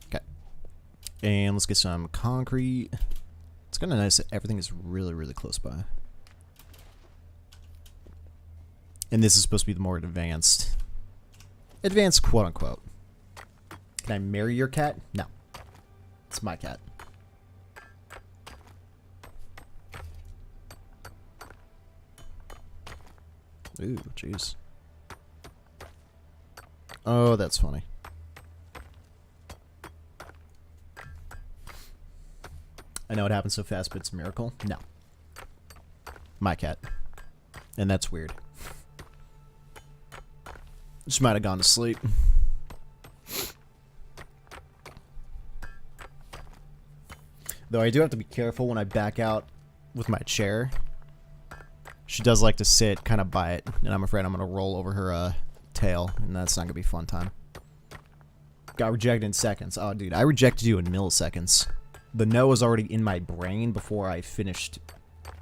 Okay. And let's get some concrete. It's kind of nice that everything is really, really close by. And this is supposed to be the more advanced. Advanced, quote unquote. Can I marry your cat? No. It's my cat. Ooh, jeez. Oh, that's funny. I know it happens so fast, but it's a miracle. No. My cat. And that's weird. She might have gone to sleep. Though I do have to be careful when I back out with my chair. She does like to sit kind of by it, and I'm afraid I'm going to roll over her tail, and that's not going to be a fun time. Got rejected in seconds. Oh, dude, I rejected you in milliseconds. The no was already in my brain before I finished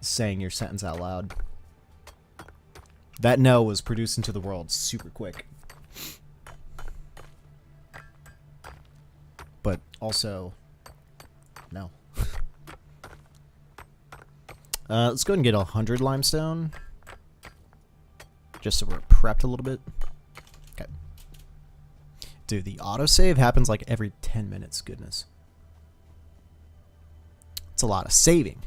saying your sentence out loud. That no was produced into the world super quick. But also, no. Let's go ahead and get 100 limestone. Just so we're prepped a little bit. Okay. Dude, the autosave happens like every 10 minutes. Goodness. It's a lot of saving.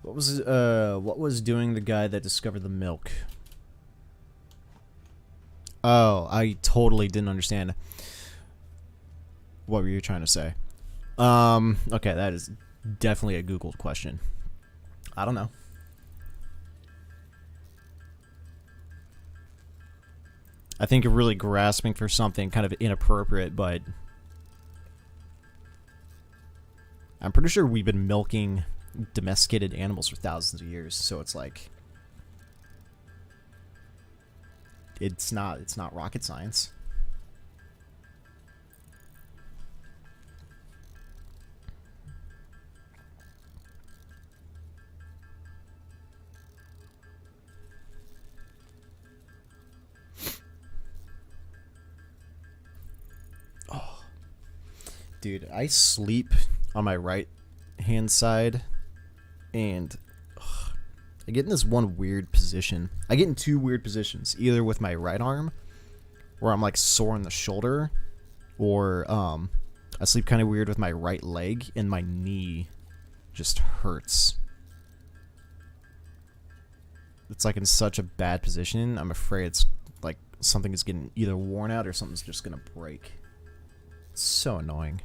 What was doing the guy that discovered the milk? Oh, I totally didn't understand. What were you trying to say? Okay, that is definitely a Googled question. I don't know. I think you're really grasping for something kind of inappropriate, but I'm pretty sure we've been milking domesticated animals for thousands of years, so it's like it's not rocket science. Oh, dude, I sleep on my right hand side. And I get in this one weird position. I get in 2 weird positions. Either with my right arm, where I'm like sore in the shoulder, or I sleep kind of weird with my right leg, and my knee just hurts. It's like in such a bad position. I'm afraid it's like something is getting either worn out or something's just gonna break. It's so annoying.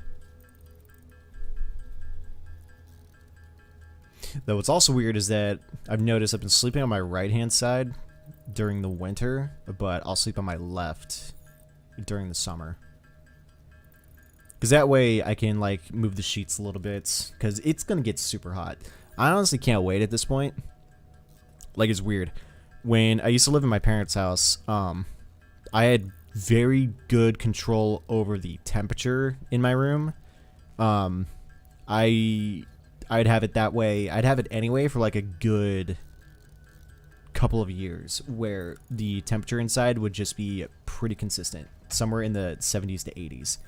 Though what's also weird is that I've noticed I've been sleeping on my right-hand side during the winter, but I'll sleep on my left during the summer. Because that way I can, like, move the sheets a little bit, because it's going to get super hot. I honestly can't wait at this point. Like, it's weird. When I used to live in my parents' house, I had very good control over the temperature in my room. I'd have it that way. I'd have it anyway for like a good couple of years where the temperature inside would just be pretty consistent, somewhere in the 70s to 80s.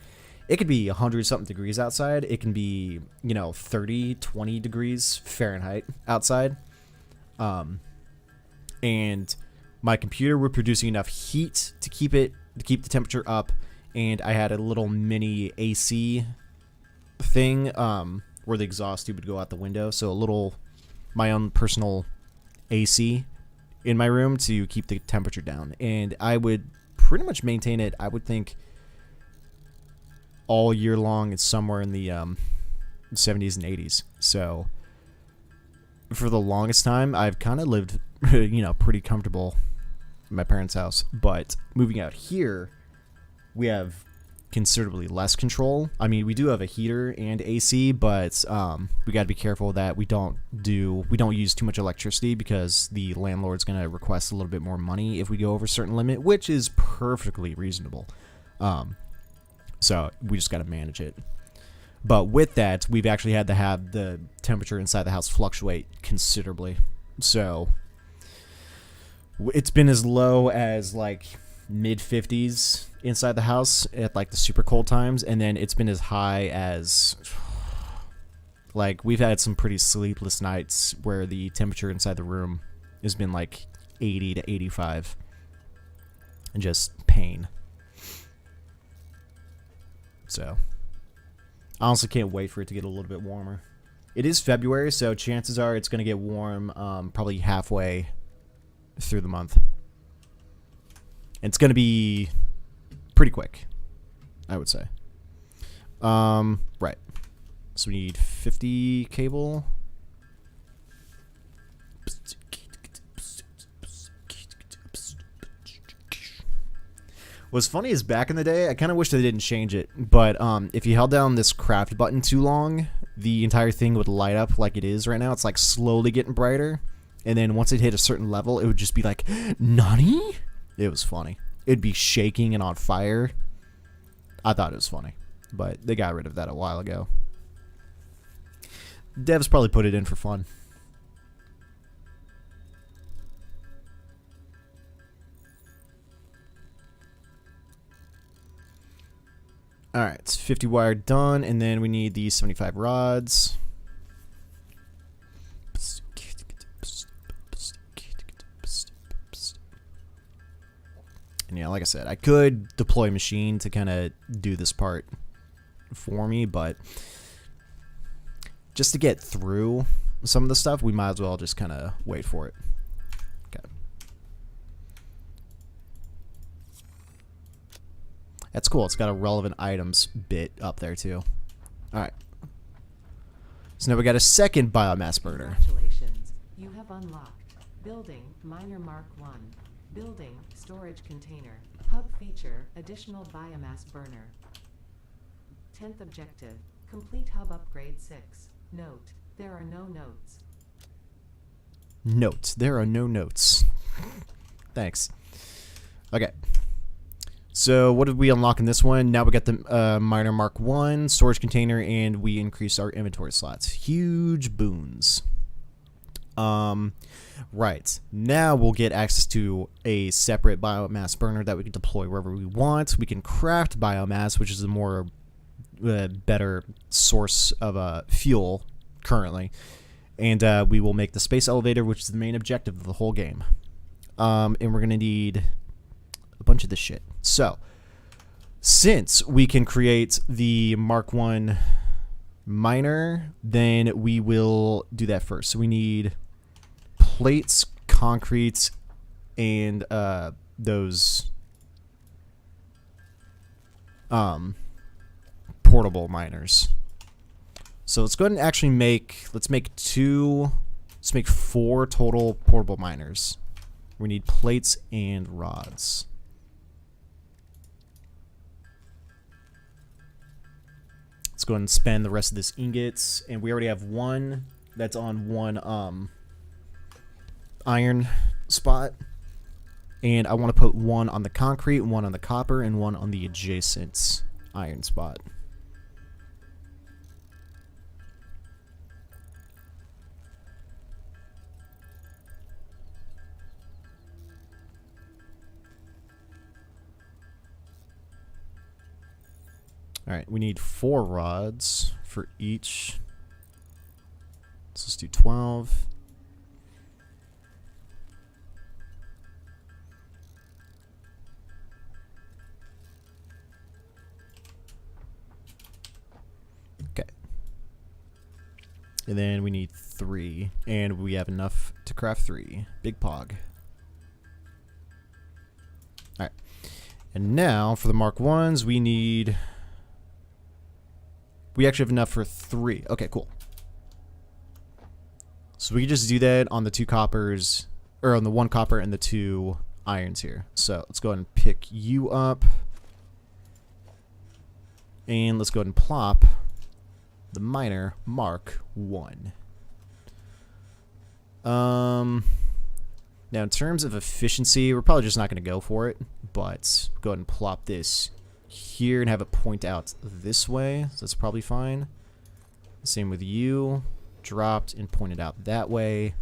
It could be 100 something degrees outside. It can be, 30, 20 degrees Fahrenheit outside. And my computer was producing enough heat to keep the temperature up, and I had a little mini AC thing where the exhaust tube would go out the window, so my own personal AC in my room to keep the temperature down. And I would pretty much maintain it, I would think, all year long. It's somewhere in the 70s and 80s. So for the longest time, I've kind of lived, pretty comfortable in my parents' house. But moving out here, we have considerably less control. I mean, we do have a heater and AC, but we got to be careful that we don't use too much electricity, because the landlord's going to request a little bit more money if we go over a certain limit, which is perfectly reasonable. So we just got to manage it. But with that, we've actually had to have the temperature inside the house fluctuate considerably. So it's been as low as like mid 50s inside the house at like the super cold times, and then it's been as high as, like, we've had some pretty sleepless nights where the temperature inside the room has been like 80 to 85, and just pain. So I honestly can't wait for it to get a little bit warmer. It is February, so chances are it's going to get warm probably halfway through the month. And it's going to be pretty quick, I would say. Right. So we need 50 cable. What's funny is back in the day, I kind of wish they didn't change it, but if you held down this craft button too long, the entire thing would light up like it is right now. It's like slowly getting brighter, and then once it hit a certain level, it would just be like, "Nani?" It was funny. It'd be shaking and on fire. I thought it was funny, but they got rid of that a while ago. Devs probably put it in for fun. Alright, it's 50 wire done, and then we need the 75 rods. And yeah, like I said, I could deploy a machine to kind of do this part for me, but just to get through some of the stuff, we might as well just kind of wait for it. Okay. That's cool. It's got a relevant items bit up there too. All right. So now we got a second biomass burner. Congratulations. You have unlocked Building Miner Mark 1. Building Storage Container. Hub feature Additional Biomass Burner. 10th objective. Complete Hub Upgrade 6. Note. There are no notes. Note. There are no notes. Thanks. Okay. So what did we unlock in this one? Now we got the Miner Mark 1 storage container, and we increase our inventory slots. Huge boons. Right. Now we'll get access to a separate biomass burner that we can deploy wherever we want. We can craft biomass, which is a more better source of fuel currently. And we will make the space elevator, which is the main objective of the whole game. And we're going to need a bunch of this shit. So, since we can create the Mark 1 miner, then we will do that first. So we need plates, concrete, and those portable miners. So let's go ahead and actually make 4 total portable miners. We need plates and rods. Let's go ahead and spend the rest of this ingots, and we already have one that's on one iron spot, and I want to put one on the concrete, one on the copper, and one on the adjacent iron spot. Alright, we need 4 rods for each. So let's do 12. Okay. And then we need 3. And we have enough to craft 3. Big pog. Alright. And now for the Mark 1s, we need... We actually have enough for 3. Okay, cool. So we can just do that on the 2 coppers, or on the 1 copper and the 2 irons here. So let's go ahead and pick you up. And let's go ahead and plop the miner Mark 1. Now in terms of efficiency, we're probably just not going to go for it, but go ahead and plop this here and have it point out this way. So that's probably fine. Same with you. Dropped and pointed out that way.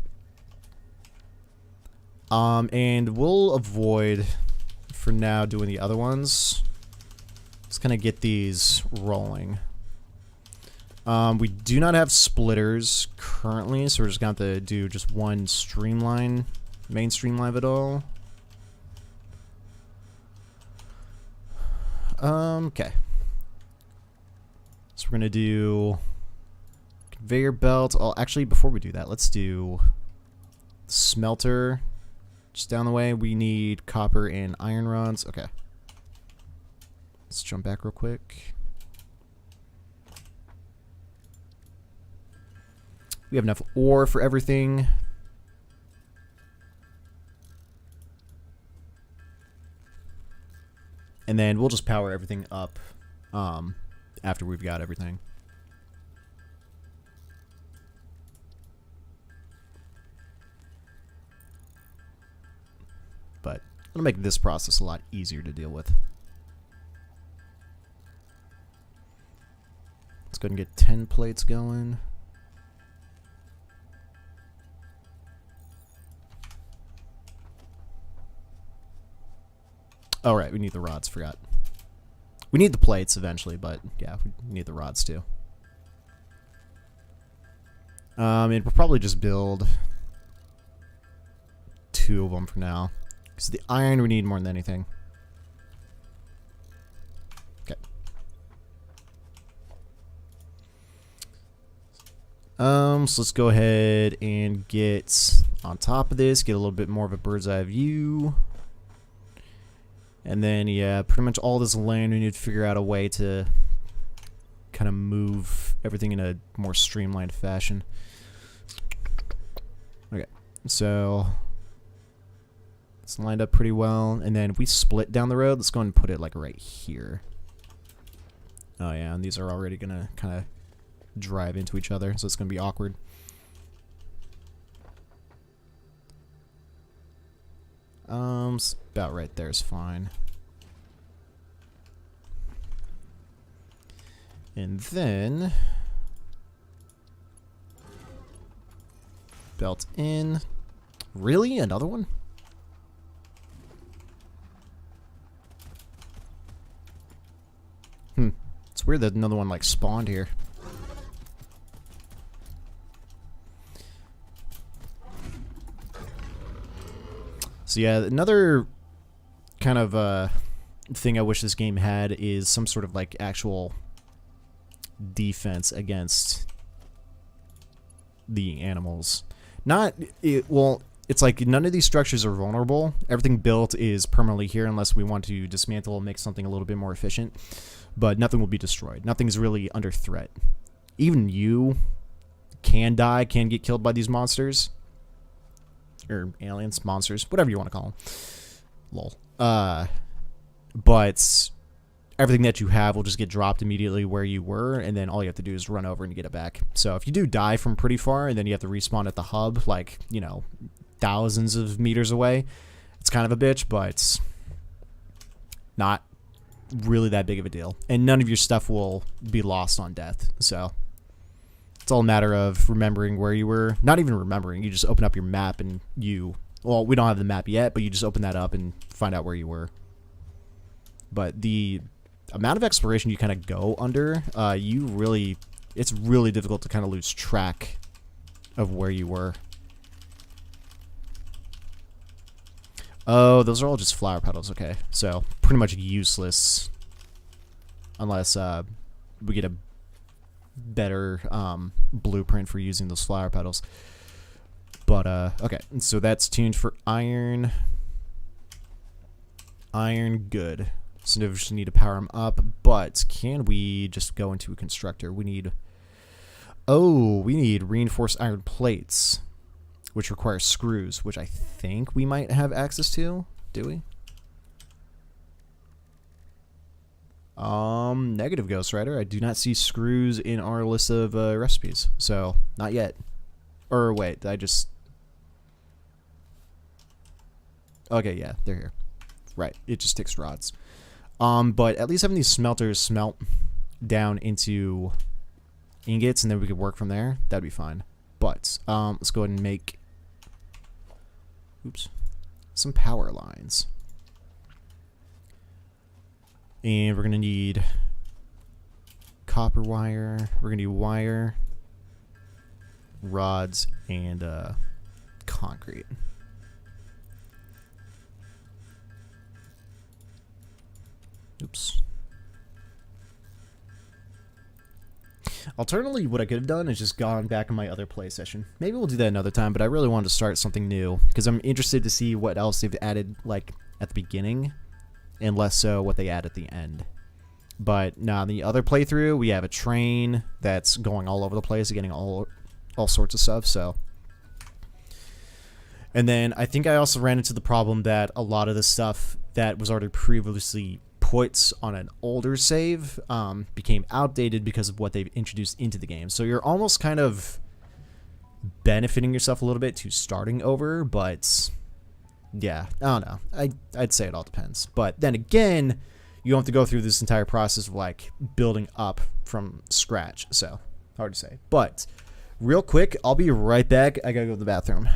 And we'll avoid for now doing the other ones. Let's kind of get these rolling. We do not have splitters currently, so we're just going to have to do just one streamline, main streamline of it all. Okay. So we're going to do conveyor belt. Oh, actually, before we do that, let's do smelter. Just down the way, we need copper and iron rods. Okay. Let's jump back real quick. We have enough ore for everything. And then we'll just power everything up after we've got everything. But it'll make this process a lot easier to deal with. Let's go ahead and get 10 plates going. Oh, right, we need the rods, forgot. We need the plates eventually, but yeah, we need the rods too. And we'll probably just build 2 of them for now. Because the iron we need more than anything. Okay. So let's go ahead and get on top of this, get a little bit more of a bird's eye view. And then, yeah, pretty much all this land, we need to figure out a way to kind of move everything in a more streamlined fashion. Okay, so it's lined up pretty well. And then if we split down the road, let's go and put it like right here. Oh, yeah, and these are already going to kind of drive into each other, so it's going to be awkward. About right there is fine. And then belt in. Really? Another one? It's weird that another one like spawned here. So yeah, another kind of thing I wish this game had is some sort of like actual defense against the animals. Well, it's like none of these structures are vulnerable. Everything built is permanently here unless we want to dismantle and make something a little bit more efficient. But nothing will be destroyed. Nothing's really under threat. Even you can die, can get killed by these monsters. Or aliens, monsters, whatever you want to call them. Lol. But everything that you have will just get dropped immediately where you were, and then all you have to do is run over and get it back. So if you do die from pretty far, and then you have to respawn at the hub, like, you know, thousands of meters away, it's kind of a bitch, but not really that big of a deal. And none of your stuff will be lost on death, so it's all a matter of remembering where you were. Not even remembering. You just open up your map and well, we don't have the map yet, but you just open that up and find out where you were. But the amount of exploration you kind of go under, it's really difficult to kind of lose track of where you were. Oh, those are all just flower petals. Okay, so pretty much useless unless we get a better blueprint for using those flower petals. But okay, so that's tuned for iron. Iron, good. So we just need to power them up. But can we just go into a constructor? We need reinforced iron plates, which require screws, which I think we might have access to. Do we? Negative, Ghost Rider. I do not see screws in our list of recipes, so not yet. Or wait, I just... Okay, yeah, they're here. Right, it just takes rods. But at least having these smelters smelt down into ingots, and then we could work from there. That'd be fine. But let's go ahead and make some power lines. And we're gonna need copper wire. We're gonna need wire, rods, and concrete. Oops. Alternatively, what I could have done is just gone back in my other play session. Maybe we'll do that another time, but I really wanted to start something new because I'm interested to see what else they've added, like at the beginning, and less so what they add at the end. But now the other playthrough, we have a train that's going all over the place, getting all sorts of stuff. So, and then I think I also ran into the problem that a lot of the stuff that was already previously put on an older save became outdated because of what they've introduced into the game. So you're almost kind of benefiting yourself a little bit to starting over, but yeah, I don't know. I'd say it all depends. But then again, you don't have to go through this entire process of like building up from scratch. So hard to say. But real quick, I'll be right back. I gotta go to the bathroom.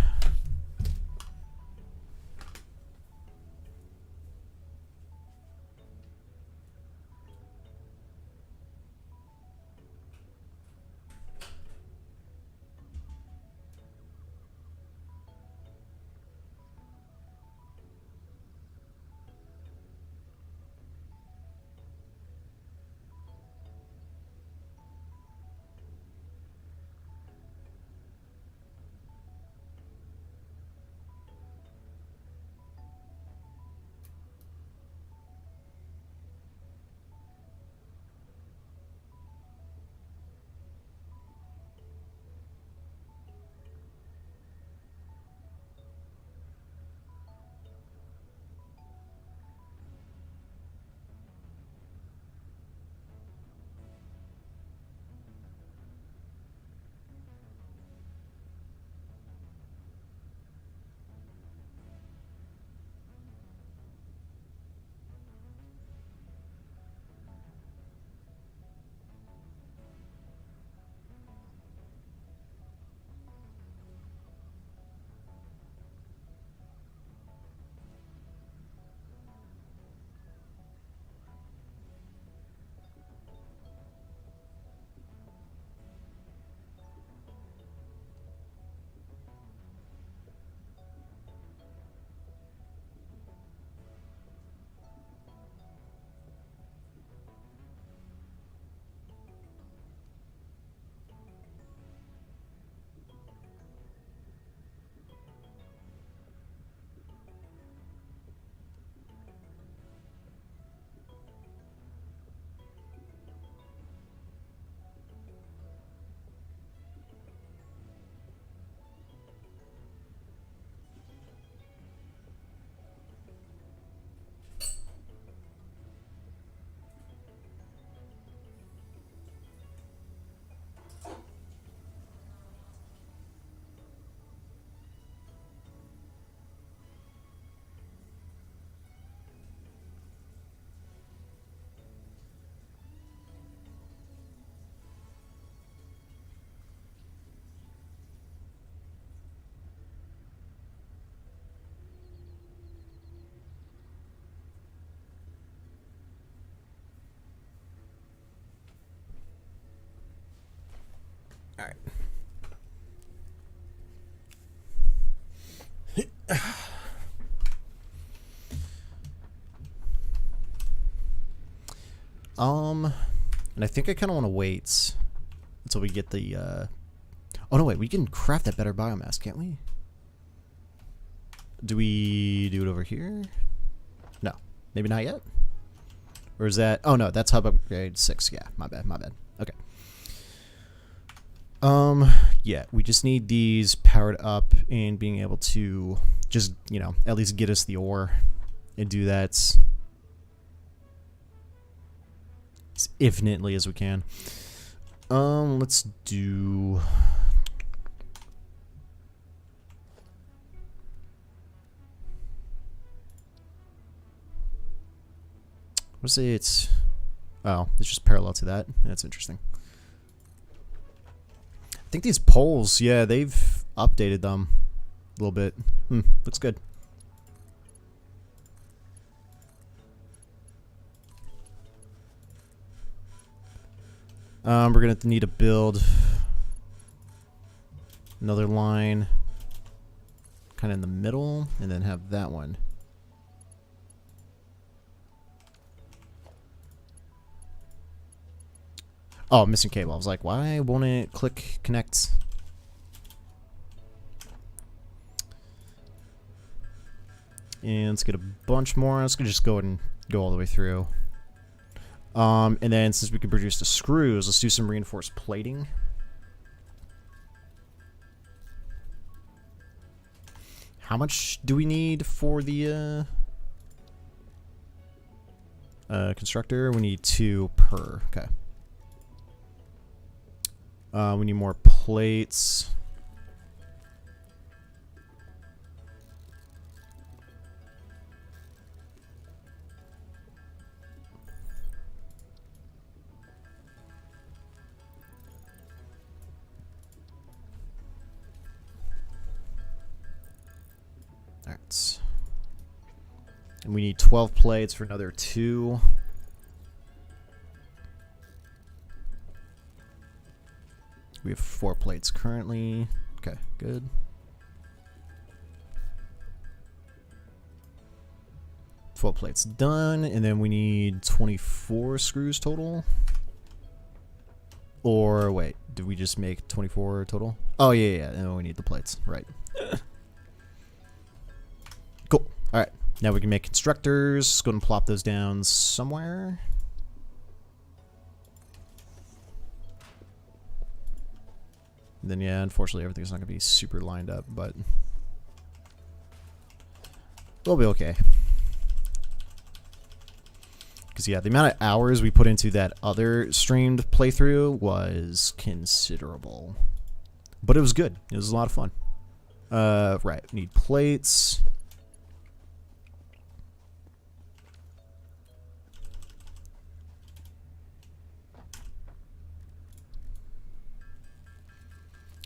And I think I kind of want to wait until we get the, oh no, wait, we can craft that better biomass, can't we? Do we do it over here? No, maybe not yet. Or is that, oh no, that's hub upgrade 6, yeah, my bad, okay. Yeah, we just need these powered up and being able to just, you know, at least get us the ore and do that as infinitely as we can. Let's do... Let's say it's... Oh, it's just parallel to that. That's interesting. I think these poles, yeah, they've updated them a little bit. Looks good. We're gonna need to build another line kind of in the middle, and then have that one. Oh, missing cable. I was like, why won't it click connect? And let's get a bunch more. Let's just go ahead and go all the way through. And then since we can produce the screws, let's do some reinforced plating. How much do we need for the constructor? We need 2 per. Okay. We need more plates. Alright. And we need 12 plates for another 2. We have 4 plates currently. Okay, good. Twelve plates done, and then we need 24 screws total. Or wait, did we just make 24 total? Oh yeah, and we need the plates, right? Cool. All right, now we can make constructors. Let's go ahead and plop those down somewhere. And then yeah, unfortunately everything's not gonna be super lined up, but we'll be okay. Because yeah, the amount of hours we put into that other streamed playthrough was considerable, but it was good. It was a lot of fun. Right, we need plates.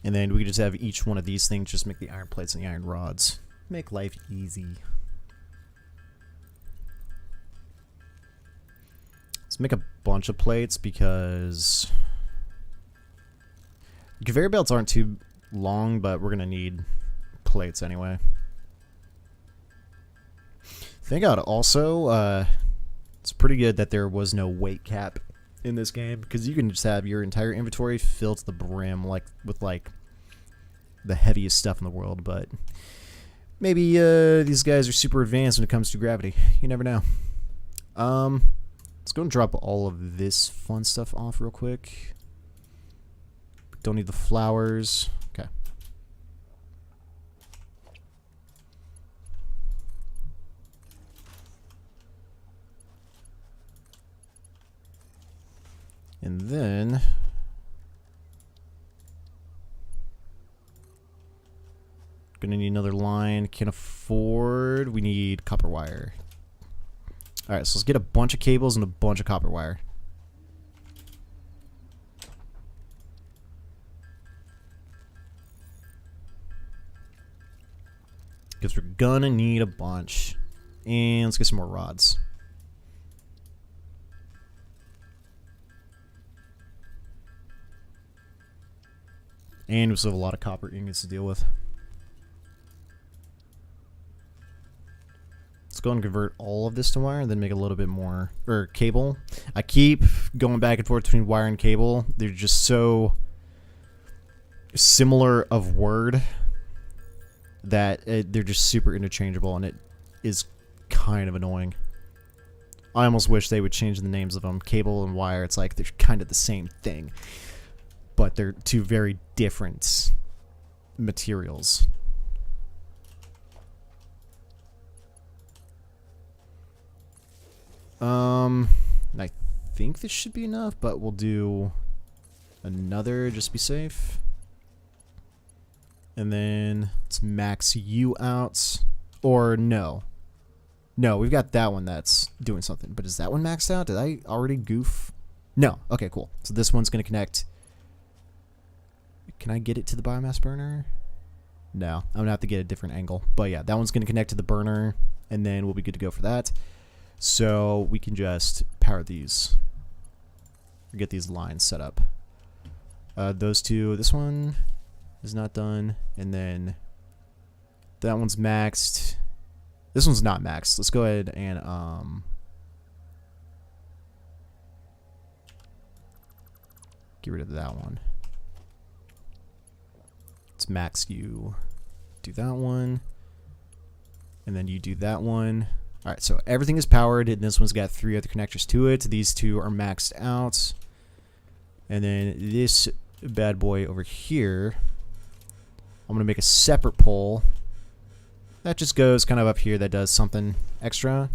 And then we could just have each one of these things just make the iron plates and the iron rods. Make life easy. Let's make a bunch of plates because conveyor belts aren't too long, but we're going to need plates anyway. Thank God also, it's pretty good that there was no weight cap in this game, because you can just have your entire inventory filled to the brim with the heaviest stuff in the world. But maybe these guys are super advanced when it comes to gravity. You never know. Let's go and drop all of this fun stuff off real quick. Don't need the flowers. Okay. And then gonna need another line. Can't afford. We need copper wire. Alright, so let's get a bunch of cables and a bunch of copper wire. Because we're gonna need a bunch. And let's get some more rods. And we still have a lot of copper ingots to deal with. go and convert all of this to wire and then make a little bit more, or cable. I keep going back and forth between wire and cable. They're just so similar of word that they're just super interchangeable, and it is kind of annoying. I almost wish they would change the names of them. Cable and wire, it's like they're kind of the same thing, but they're two very different materials. I think this should be enough, but we'll do another just to be safe. And then let's max you out. Or no. No, we've got that one that's doing something. But is that one maxed out? Did I already goof? No. Okay, cool. So this one's going to connect. Can I get it to the biomass burner? No. I'm going to have to get a different angle. But yeah, that one's going to connect to the burner. And then we'll be good to go for that. So we can just power these. Or get these lines set up. Those two. This one is not done. And then that one's maxed. This one's not maxed. Let's go ahead and get rid of that one. Let's max you. Do that one. And then you do that one. Alright, so everything is powered, and this one's got 3 other connectors to it. These two are maxed out. And then this bad boy over here, I'm going to make a separate pole. That just goes kind of up here. That does something extra.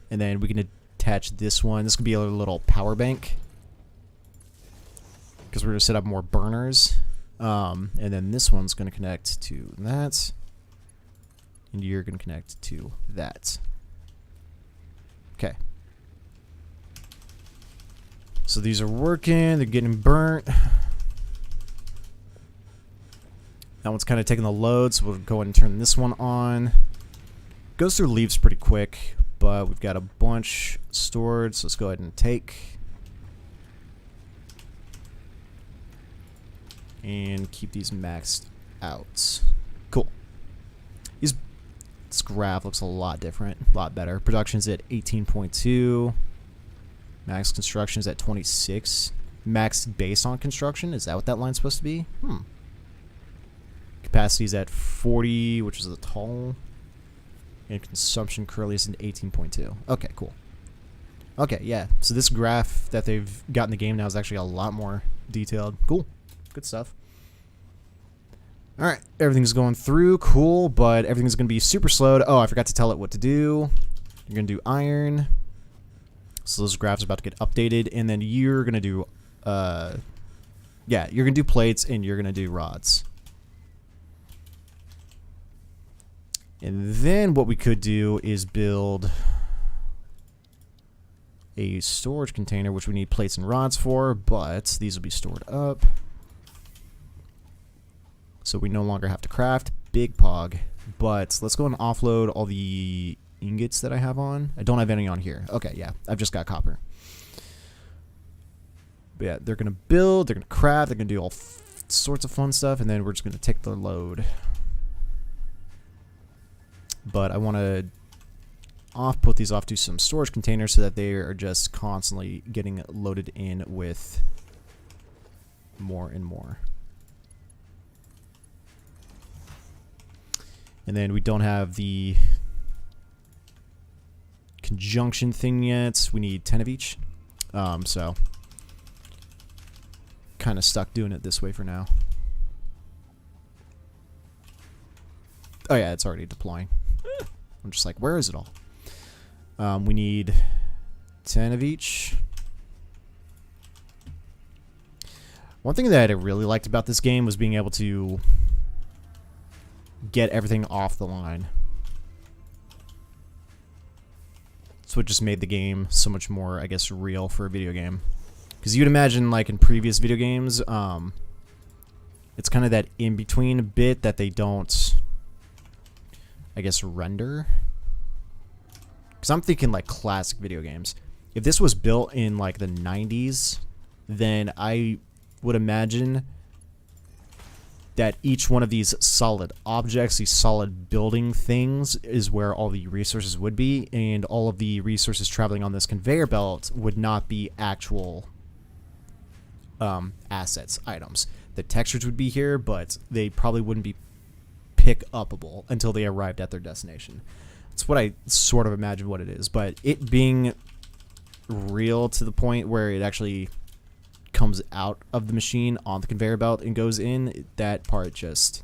And then we can attach this one. This could be a little power bank, because we're going to set up more burners. And then this one's going to connect to that. And you're going to connect to that. Okay. So these are working. They're getting burnt. That one's kind of taking the load, so we'll go ahead and turn this one on. Goes through leaves pretty quick, but we've got a bunch stored, so let's go ahead and take. And keep these maxed out. Cool. This graph looks a lot different, a lot better. Production's at 18.2. Max construction's at 26. Max base on construction, is that what that line's supposed to be? Capacity's at 40, which is the tall. And consumption currently is at 18.2. Okay, cool. Okay, yeah. So this graph that they've got in the game now is actually a lot more detailed. Cool. Good stuff. Alright, everything's going through. Cool, but everything's going to be super slowed. Oh, I forgot to tell it what to do. You're going to do iron. So those graphs are about to get updated. And then you're going to do... yeah, you're going to do plates and you're going to do rods. And then what we could do is build a storage container, which we need plates and rods for, but these will be stored up. So we no longer have to craft. Big pog. But let's go and offload all the ingots that I have on. I don't have any on here. Okay, yeah. I've just got copper. But yeah, they're going to build, they're going to craft, they're going to do all sorts of fun stuff, and then we're just going to take the load. But I want to put these off to some storage containers so that they are just constantly getting loaded in with more and more. And then we don't have the conjunction thing yet. We need 10 of each. So kind of stuck doing it this way for now. Oh yeah, it's already deploying. I'm just like, where is it all? We need 10 of each. One thing that I really liked about this game was being able to get everything off the line. That's what just made the game so much more, I guess, real for a video game. Because you'd imagine, like in previous video games, it's kind of that in-between bit that they don't, I guess, render. Because I'm thinking like classic video games. If this was built in like the 90s, then I would imagine that each one of these solid objects, these solid building things, is where all the resources would be, and all of the resources traveling on this conveyor belt would not be actual assets, items. The textures would be here, but they probably wouldn't be pick-upable until they arrived at their destination. That's what I sort of imagine what it is, but it being real to the point where it actually comes out of the machine on the conveyor belt and goes in, that part just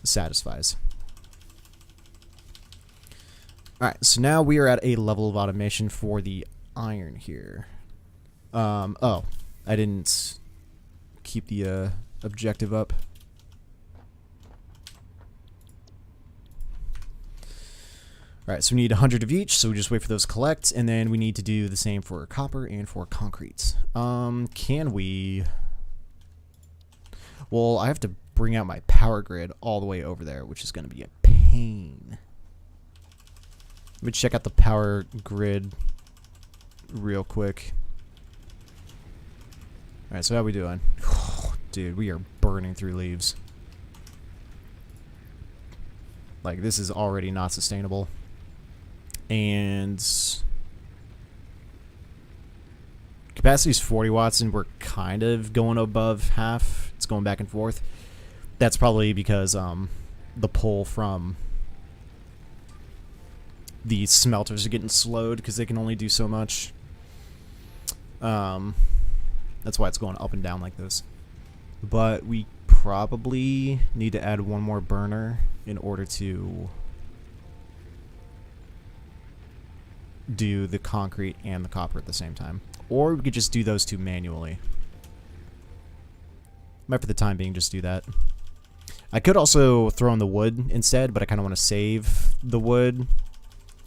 satisfies. Alright, so now we are at a level of automation for the iron here. Oh, I didn't keep the objective up. Alright, so we need 100 of each, so we just wait for those to collect, and then we need to do the same for copper and for concrete. Can we... Well, I have to bring out my power grid all the way over there, which is going to be a pain. Let me check out the power grid real quick. Alright, so how are we doing? Dude, we are burning through leaves. Like, this is already not sustainable. And capacity is 40 watts, and we're kind of going above half. It's going back and forth. That's probably because the pull from the smelters are getting slowed because they can only do so much. That's why it's going up and down like this. But we probably need to add one more burner in order to do the concrete and the copper at the same time. Or we could just do those two manually. Might for the time being just do that. I could also throw in the wood instead, but I kind of want to save the wood.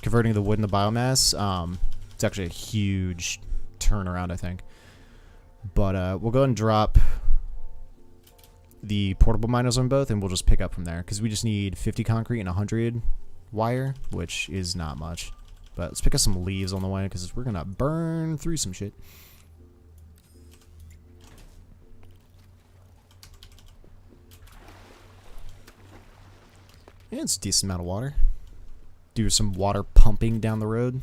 Converting the wood into biomass, it's actually a huge turnaround, I think. But we'll go ahead and drop the portable miners on both, and we'll just pick up from there, because we just need 50 concrete and 100 wire, which is not much. But let's pick up some leaves on the way, because we're going to burn through some shit. And it's a decent amount of water. Do some water pumping down the road.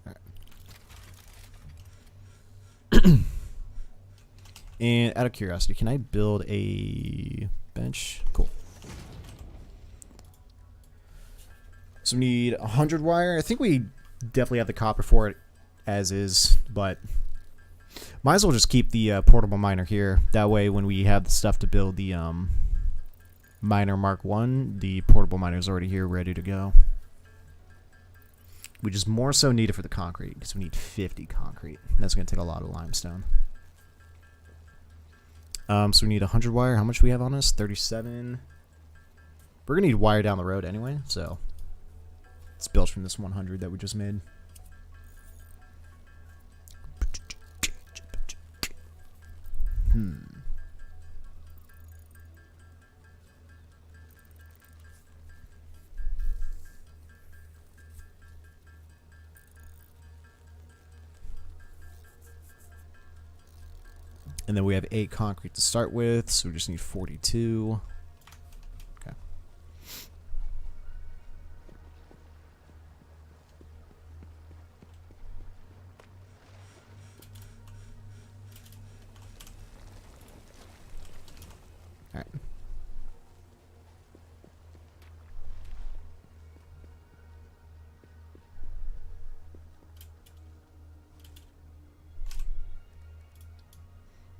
Alright. And out of curiosity, can I build a bench? Cool. So we need 100 wire. I think we definitely have the copper for it as is, but might as well just keep the portable miner here. That way when we have the stuff to build the miner Mark 1, the portable miner is already here ready to go. We just more so need it for the concrete, because we need 50 concrete. That's going to take a lot of limestone. So we need 100 wire. How much do we have on us? 37. We're going to need wire down the road anyway, so it's built from this 100 that we just made. And then we have 8 concrete to start with, so we just need 42. Okay. Alright.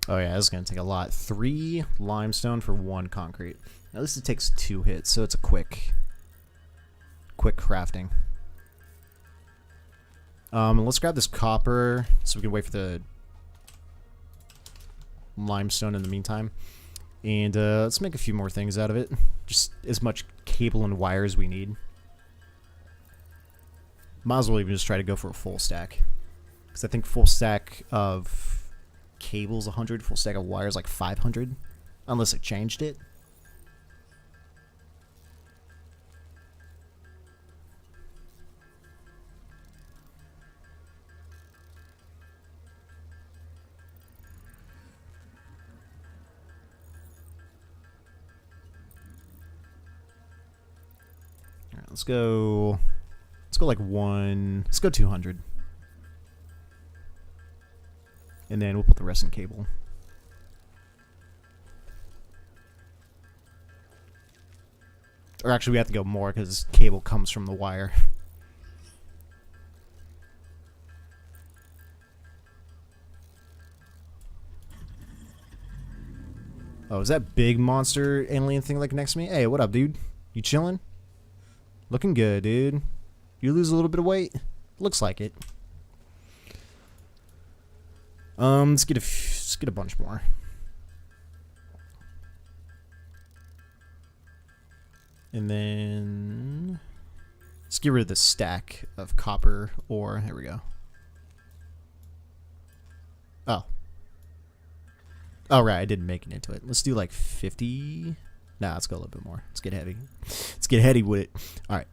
Oh yeah, this is going to take a lot. 3 limestone for 1 concrete. Now this takes 2 hits, so it's a quick crafting. Let's grab this copper so we can wait for the limestone in the meantime. And let's make a few more things out of it. Just as much cable and wire as we need. Might as well even just try to go for a full stack. Because I think full stack of cables 100, full stack of wires like 500, unless it changed it. let's go like let's go 200. And then we'll put the rest in cable. Or actually, we have to go more because cable comes from the wire. Oh, is that big monster alien thing like next to me? Hey, what up, dude? You chilling? Looking good, dude. You lose a little bit of weight? Looks like it. Let's get a bunch more. And then let's get rid of the stack of copper ore. There we go. Oh. Oh, right. I didn't make it into it. Let's do like 50. Nah, let's go a little bit more. Let's get heavy. Let's get heady with it. All right.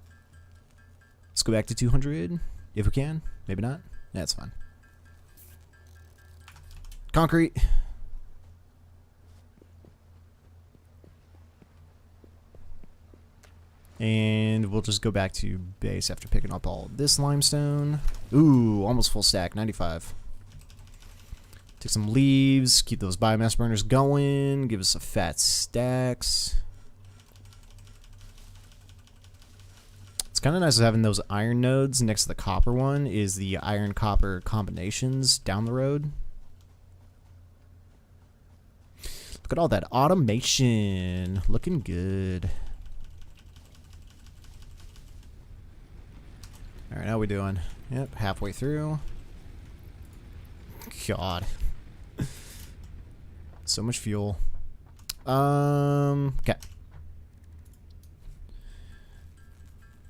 Let's go back to 200 if we can. Maybe not. That's fine. Concrete. And we'll just go back to base after picking up all this limestone. Ooh, almost full stack, 95. Take some leaves, keep those biomass burners going, give us a fat stacks. It's kind of nice having those iron nodes next to the copper one is the iron copper combinations down the road. Look at all that automation. Looking good. Alright, how we doing? Yep, halfway through. God. So much fuel. Okay.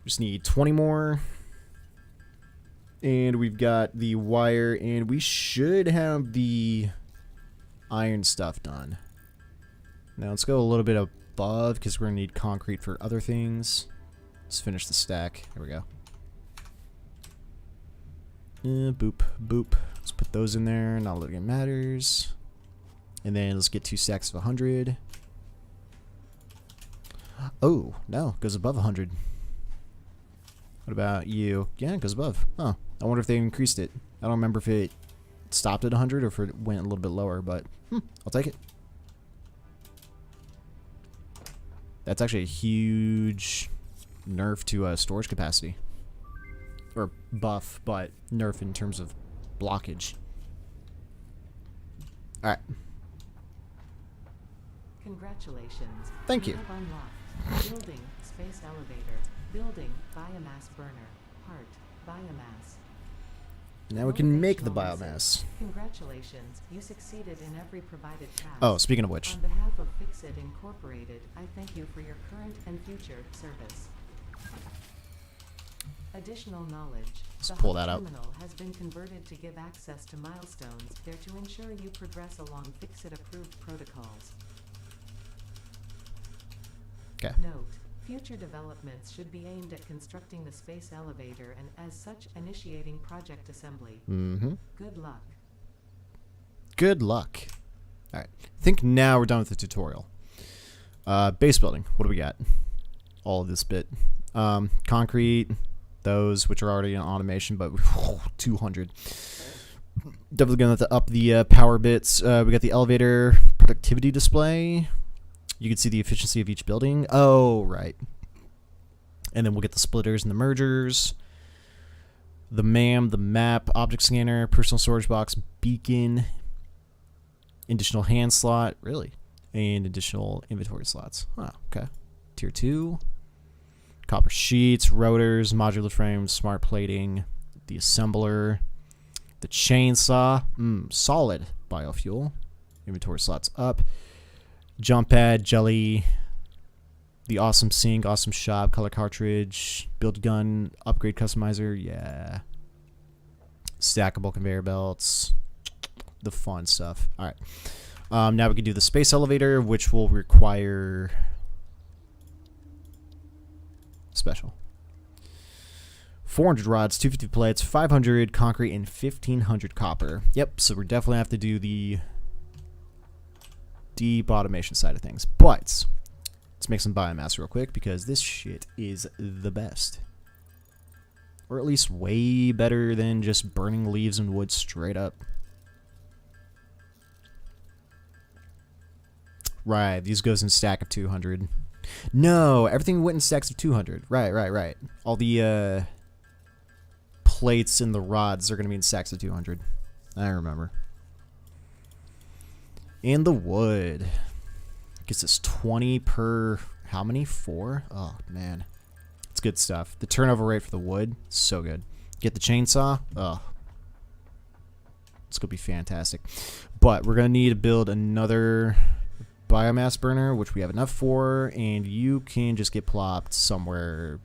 Just need 20 more. And we've got the wire, and we should have the iron stuff done. Now let's go a little bit above, because we're going to need concrete for other things. Let's finish the stack. Here we go. Boop, boop. Let's put those in there. Not looking at matters. And then let's get 2 stacks of 100. Oh, no. It goes above 100. What about you? Yeah, it goes above. Oh, I wonder if they increased it. I don't remember if it stopped at 100 or if it went a little bit lower, but I'll take it. That's actually a huge nerf to storage capacity. Or buff, but nerf in terms of blockage. Alright. Congratulations. Thank you. Have unlocked building, space elevator, building, biomass burner, part, biomass. Now we can make the biomass. Congratulations, you succeeded in every provided task. Oh, speaking of which. On behalf of Fixit Incorporated, I thank you for your current and future service. Additional knowledge. Let's pull that out. The terminal has been converted to give access to milestones there to ensure you progress along Fixit-approved protocols. Okay. Note, future developments should be aimed at constructing the space elevator and, as such, initiating project assembly. Mm-hmm. Good luck. Good luck. Alright. I think now we're done with the tutorial. Base building. What do we got? All of this bit. Concrete. Those, which are already in automation, but 200. Definitely going to have to up the power bits. We got the elevator productivity display. You can see the efficiency of each building. Oh, right. And then we'll get the splitters and the mergers. The MAM, the map, object scanner, personal storage box, beacon, additional hand slot, really, and additional inventory slots. Oh, okay. Tier 2. Copper sheets, rotors, modular frames, smart plating, the assembler, the chainsaw, solid biofuel, inventory slots up, jump pad, jelly, the awesome sink, awesome shop, color cartridge, build gun, upgrade customizer, yeah, stackable conveyor belts, the fun stuff. All right, now we can do the space elevator, which will require special. 400 rods, 250 plates, 500 concrete, and 1500 copper. Yep, so we definitely have to do the deep automation side of things. But Let's make some biomass real quick because this shit is the best. Or at least way better than just burning leaves and wood straight up. Right, these goes in stack of 200. No, everything went in stacks of 200. Right. All the plates and the rods are going to be in stacks of 200. I remember. And the wood. Gets us 20 per... How many? 4? Oh, man. It's good stuff. The turnover rate for the wood, so good. Get the chainsaw. Oh. It's going to be fantastic. But we're going to need to build another biomass burner, which we have enough for. And you can just get plopped somewhere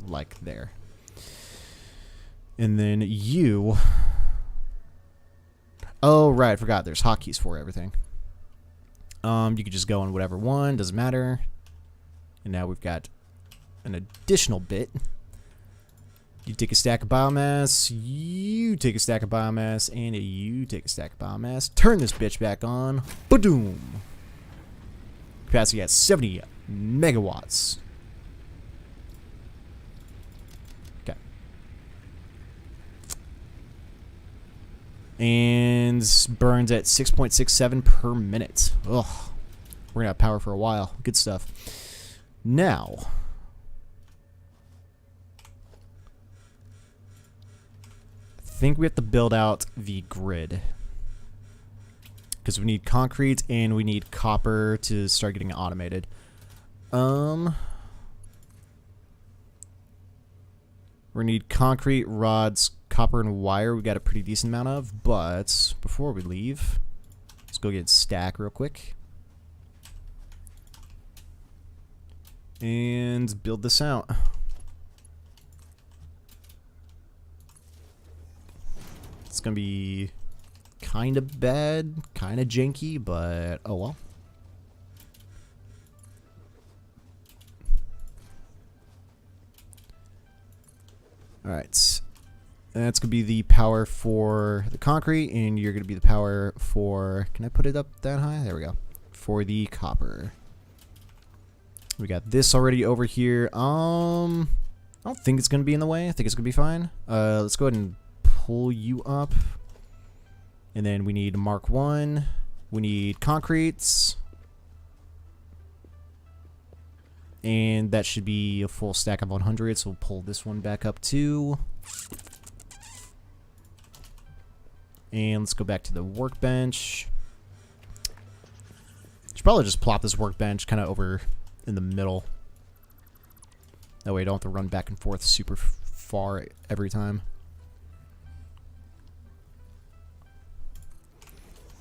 like there. And then you... Oh, right. I forgot. There's hotkeys for everything. You could just go on whatever one. Doesn't matter. And now we've got an additional bit. You take a stack of biomass. You take a stack of biomass. And you take a stack of biomass. Turn this bitch back on. Ba-doom. Capacity at 70 megawatts. Okay. And burns at 6.67 per minute. Ugh. We're going to have power for a while. Good stuff. Now, I think we have to build out the grid. Because we need concrete and we need copper to start getting automated. We need concrete, rods, copper, and wire. We got a pretty decent amount of. But before we leave, let's go get stack real quick. And build this out. It's gonna be kind of bad, kind of janky, but oh well. Alright. That's gonna be the power for the concrete, and you're gonna be the power for... Can I put it up that high? There we go. For the copper. We got this already over here. I don't think it's gonna be in the way. I think it's gonna be fine. Let's go ahead and pull you up. And then we need Mark 1. We need concretes. And that should be a full stack of 100. So we'll pull this one back up too. And let's go back to the workbench. Should probably just plop this workbench kind of over in the middle. That way I don't have to run back and forth super far every time.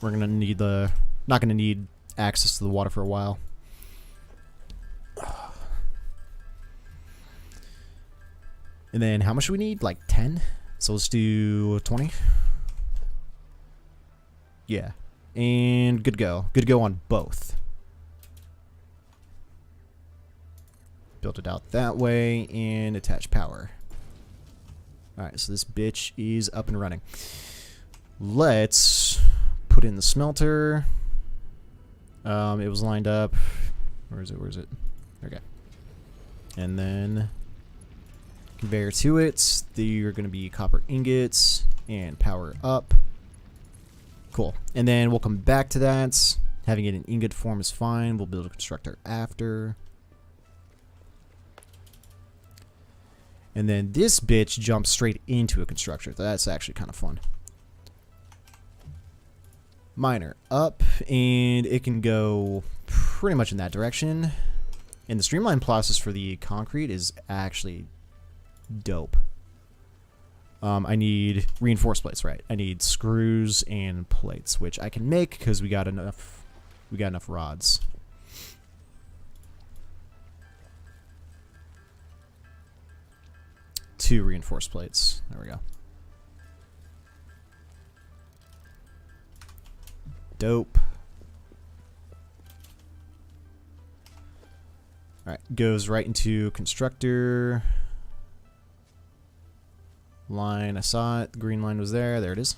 We're gonna need the... Not gonna need access to the water for a while. And then how much do we need? Like 10? So let's do 20. Yeah. And good to go. Good to go on both. Build it out that way and attach power. Alright, so this bitch is up and running. Let's put in the smelter. It was lined up. Where is it? Where is it? Okay. And then conveyor to it. They're going to be copper ingots and power up. Cool. And then we'll come back to that. Having it in ingot form is fine. We'll build a constructor after. And then this bitch jumps straight into a constructor. That's actually kind of fun. Miner up, and it can go pretty much in that direction. And the streamline process for the concrete is actually dope. I need reinforced plates, right? I need screws and plates, which I can make because we got enough. We got enough rods. Two reinforced plates. There we go. Dope. Alright, goes right into constructor. Line, I saw it. The green line was there. There it is.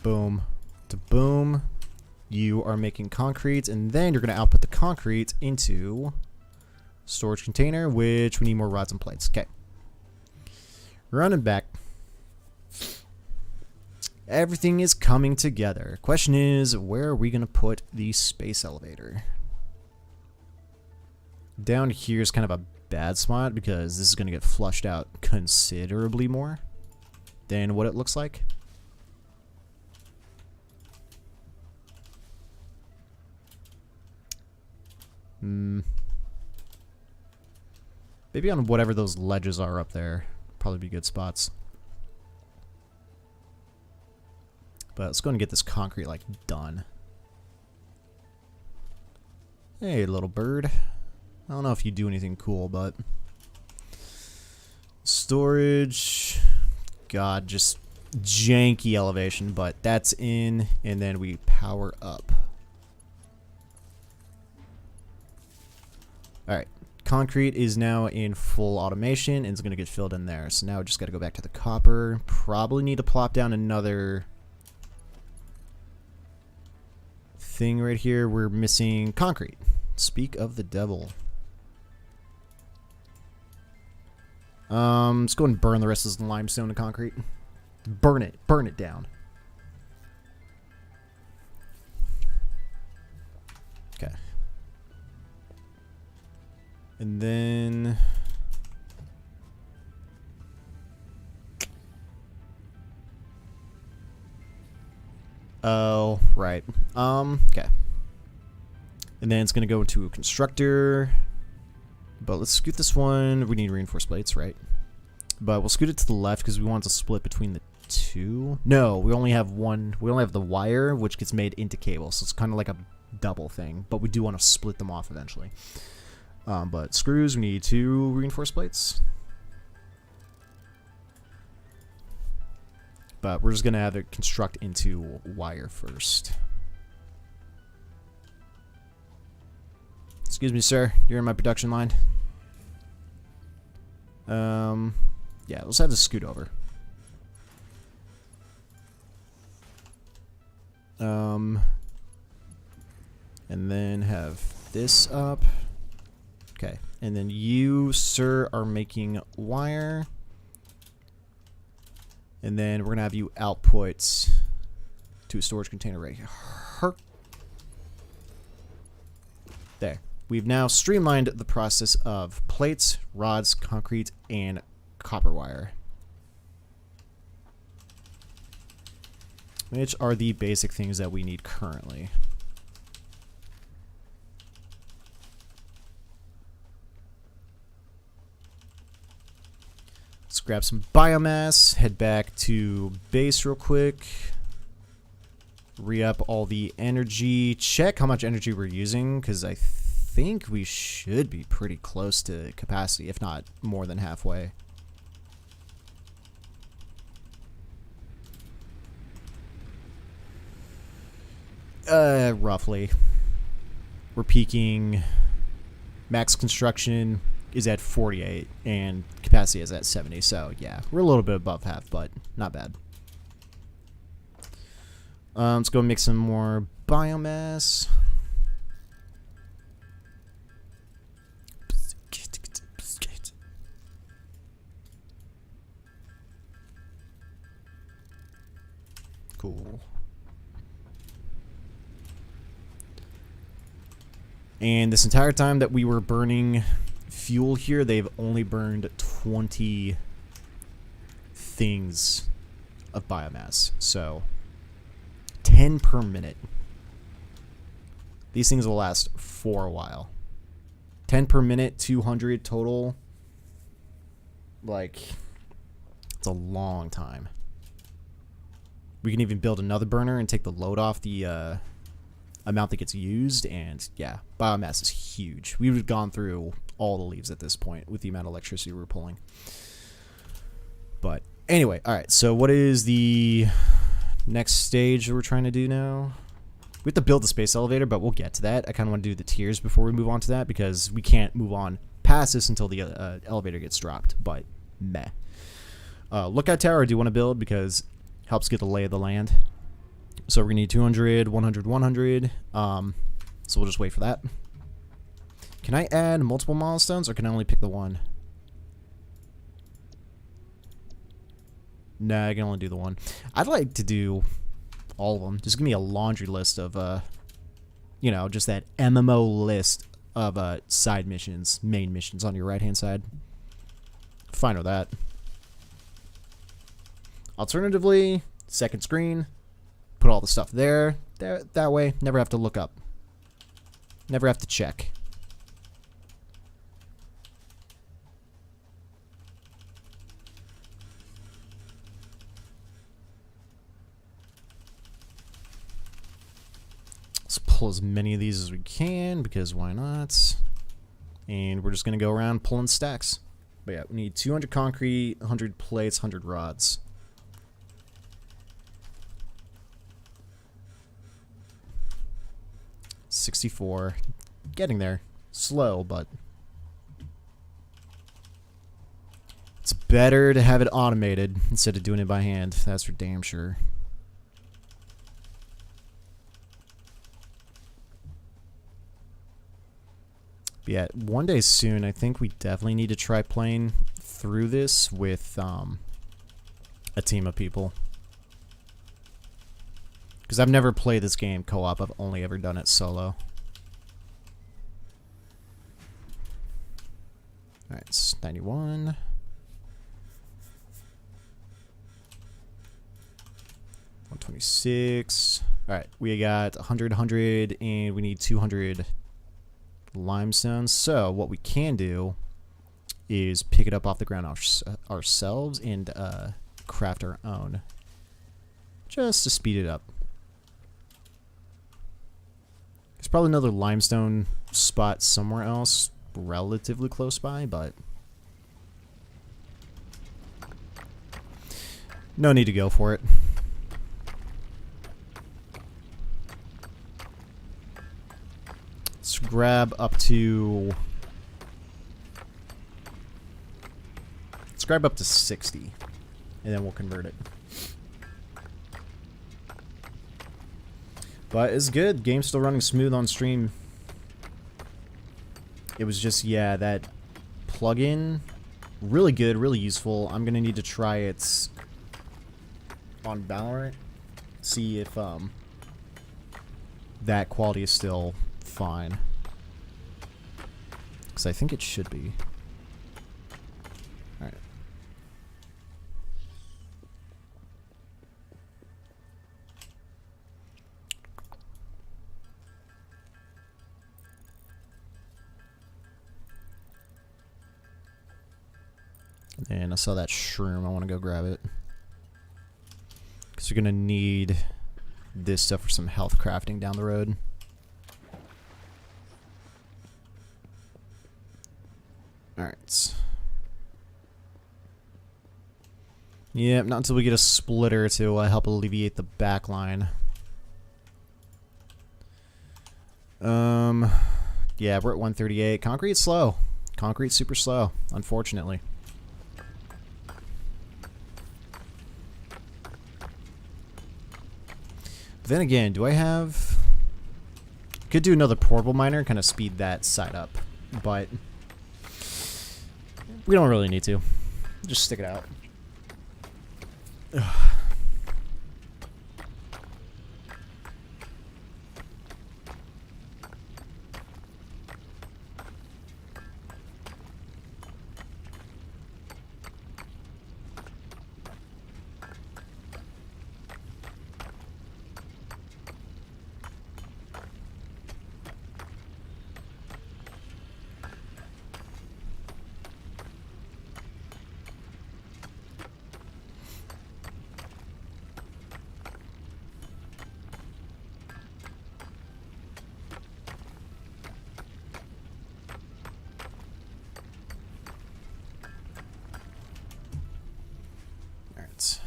Boom. To boom. You are making concrete, and then you're going to output the concrete into storage container, which we need more rods and plates. Okay. Running back. Everything is coming together. Question is, where are we going to put the space elevator? Down here is kind of a bad spot because this is going to get flushed out considerably more than what it looks like. Maybe on whatever those ledges are up there. Probably be good spots. But let's go and get this concrete, like, done. Hey, little bird. I don't know if you do anything cool, but... Storage... God, just janky elevation, but that's in, and then we power up. Alright, concrete is now in full automation, and it's going to get filled in there. So now we just got to go back to the copper. Probably need to plop down another... thing right here. We're missing concrete. Speak of the devil. Let's go and burn the rest of this limestone and concrete. Burn it down. Okay. And then oh, right. Okay. And then it's going to go into a constructor. But let's scoot this one. We need reinforced plates, right? But we'll scoot it to the left because we want to split between the two. No, we only have one. We only have the wire, which gets made into cable. So it's kind of like a double thing. But we do want to split them off eventually. But screws, we need 2 reinforced plates. But we're just going to have it construct into wire first. Excuse me, sir. You're in my production line. Yeah, let's have this scoot over. And then have this up. Okay. And then you, sir, are making wire. And then we're going to have you output to a storage container right here. There. We've now streamlined the process of plates, rods, concrete, and copper wire. Which are the basic things that we need currently. Let's grab some biomass, head back to base real quick. Re-up all the energy. Check how much energy we're using, because I think we should be pretty close to capacity, if not more than halfway. Roughly. We're peaking. Max construction is at 48, and capacity is at 70, so yeah, we're a little bit above half, but not bad. Let's go make some more biomass. Cool. And this entire time that we were burning fuel here, they've only burned 20 things of biomass. So 10 per minute. These things will last for a while. 10 per minute, 200 total. Like, it's a long time. We can even build another burner and take the load off the amount that gets used. And yeah, biomass is huge. We've gone through all the leaves at this point with the amount of electricity we're pulling. But anyway, all right. So what is the next stage that we're trying to do now? We have to build the space elevator, but we'll get to that. I kind of want to do the tiers before we move on to that because we can't move on past this until the elevator gets dropped. But meh. Lookout tower I do want to build because it helps get the lay of the land. So we're gonna need 200, 100, 100. So we'll just wait for that. Can I add multiple milestones, or can I only pick the one? Nah, I can only do the one. I'd like to do all of them. Just give me a laundry list of, you know, just that MMO list of side missions, main missions on your right-hand side. Fine with that. Alternatively, second screen, put all the stuff there. That way, never have to look up. Never have to check. Let's pull as many of these as we can, because why not? And we're just going to go around pulling stacks. But yeah, we need 200 concrete, 100 plates, 100 rods. $64. Getting there. Slow, but it's better to have it automated instead of doing it by hand. That's for damn sure. But yeah, one day soon, I think we definitely need to try playing through this with a team of people. Because I've never played this game co-op. I've only ever done it solo. Alright, it's 91. $126. Alright, we got 100, 100, and we need 200 limestone. So what we can do is pick it up off the ground ourselves and craft our own, just to speed it up. There's probably another limestone spot somewhere else relatively close by, but no need to go for it. Let's grab up to 60, and then we'll convert it. But it's good. Game's still running smooth on stream. It was just, yeah, that plugin, really good, really useful. I'm gonna need to try it on Valorant, see if that quality is still fine, because I think it should be. All right. And I saw that shroom. I want to go grab it, because you're gonna need this stuff for some health crafting down the road. Alright. Yep, not until we get a splitter to help alleviate the back line. Yeah, we're at 138. Concrete's slow. Concrete's super slow, unfortunately. Then again, do I have... Could do another portable miner, kind of speed that side up, but we don't really need to. Just stick it out. Ugh.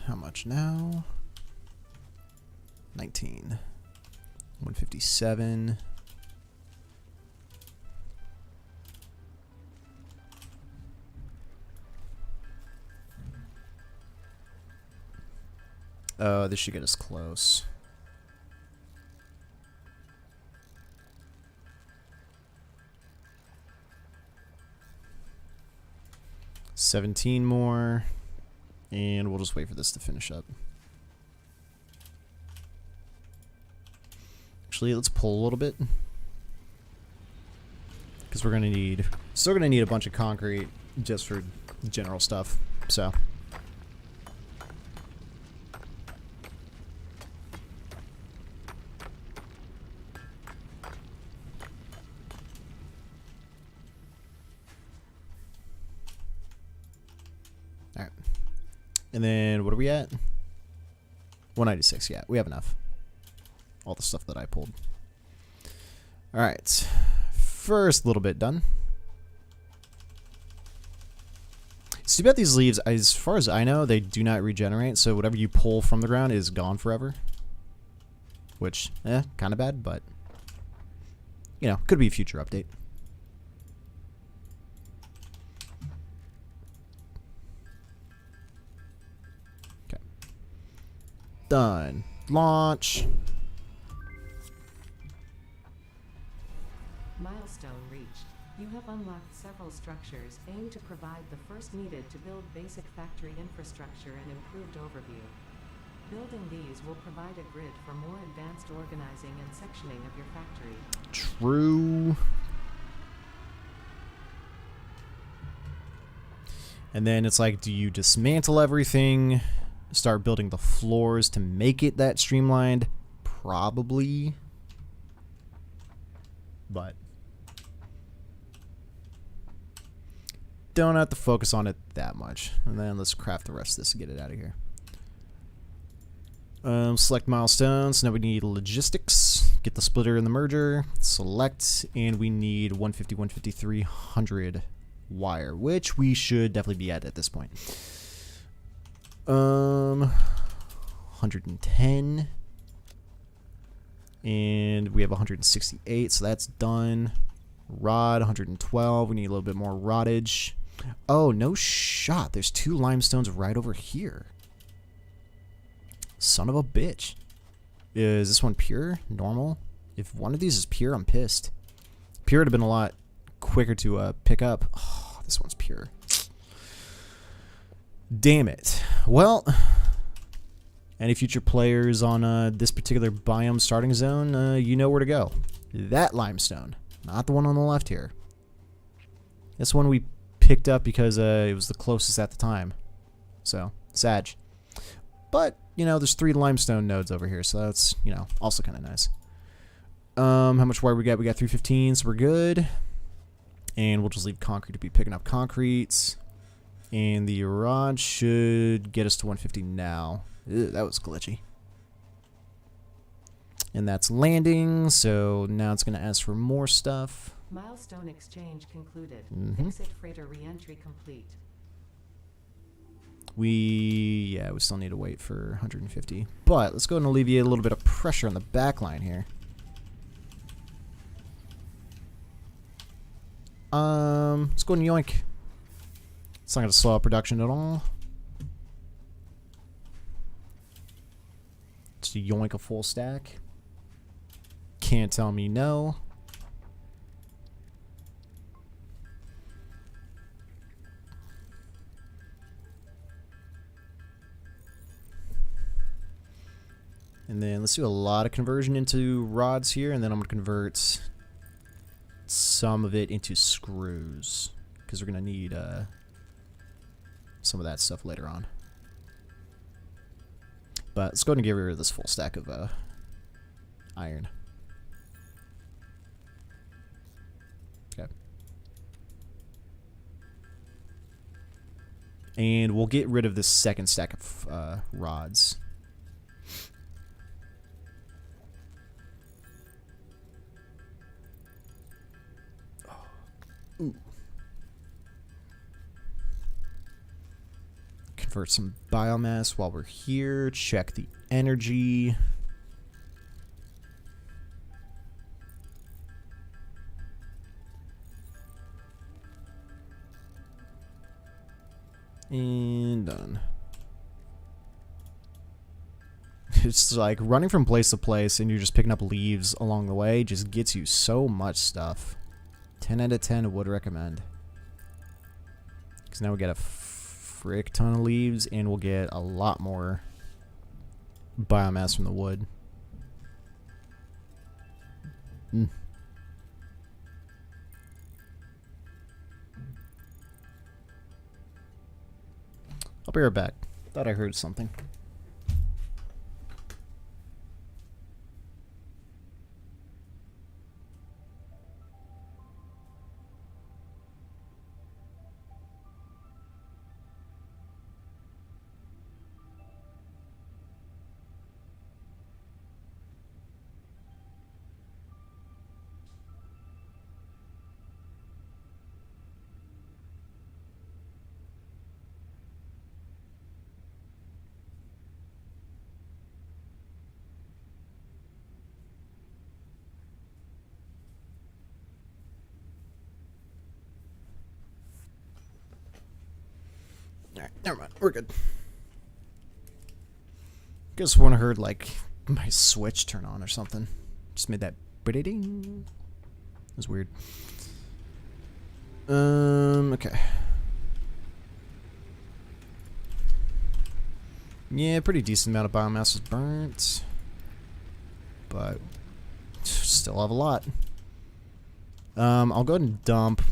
How much now? 19. 157. Oh, this should get us close. 17 more. And we'll just wait for this to finish up. Actually, let's pull a little bit. Because we're going to need... Still going to need a bunch of concrete just for general stuff. So... Alright. And then, what are we at? 196, yeah, we have enough. All the stuff that I pulled. Alright. First little bit done. It's too bad these leaves, as far as I know, they do not regenerate, so whatever you pull from the ground is gone forever. Which, kind of bad, but, you know, could be a future update. Okay. Done. Launch. Milestone reached. You have unlocked several structures aimed to provide the first needed to build basic factory infrastructure and improved overview. Building these will provide a grid for more advanced organizing and sectioning of your factory. True. And then it's like, do you dismantle everything? Start building the floors to make it that streamlined? Probably. But don't have to focus on it that much. And then let's craft the rest of this and get it out of here. Select milestones. Now we need logistics. Get the splitter and the merger. Select, and we need 150, 150, 300 wire, which we should definitely be at this point. 110. And we have 168, so that's done. Rod, 112. We need a little bit more rottage. Oh, no shot. There's 2 limestones right over here. Son of a bitch. Is this one pure? Normal? If one of these is pure, I'm pissed. Pure would have been a lot quicker to pick up. Oh, this one's pure. Damn it. Well, any future players on this particular biome starting zone, you know where to go. That limestone. Not the one on the left here. This one we picked up because it was the closest at the time. So, Sag. But, you know, there's 3 limestone nodes over here, so that's, you know, also kind of nice. How much wire we got? We got 315, so we're good. And we'll just leave concrete to be picking up concrete. And the rod should get us to 150 now. Ew, that was glitchy. And that's landing, so now it's going to ask for more stuff. Milestone exchange concluded. Mm-hmm. Exit freighter re-entry complete. We still need to wait for 150. But let's go ahead and alleviate a little bit of pressure on the back line here. Let's go ahead and yoink. It's not going to slow up production at all. Just yoink a full stack. Can't tell me no. And then let's do a lot of conversion into rods here, and then I'm going to convert some of it into screws, because we're going to need some of that stuff later on. But let's go ahead and get rid of this full stack of iron. Okay. And we'll get rid of this second stack of rods. Ooh. Convert some biomass while we're here. Check the energy. And done. It's like running from place to place and you're just picking up leaves along the way just gets you so much stuff. 10 out of 10 would recommend. Because now we got a frick ton of leaves, and we'll get a lot more biomass from the wood. I'll be right back. Thought I heard something. Alright, never mind. We're good. Guess when I heard, like, my switch turn on or something. Just made that ding. It was weird. Okay. Yeah, pretty decent amount of biomass was burnt. But still have a lot. I'll go ahead and dump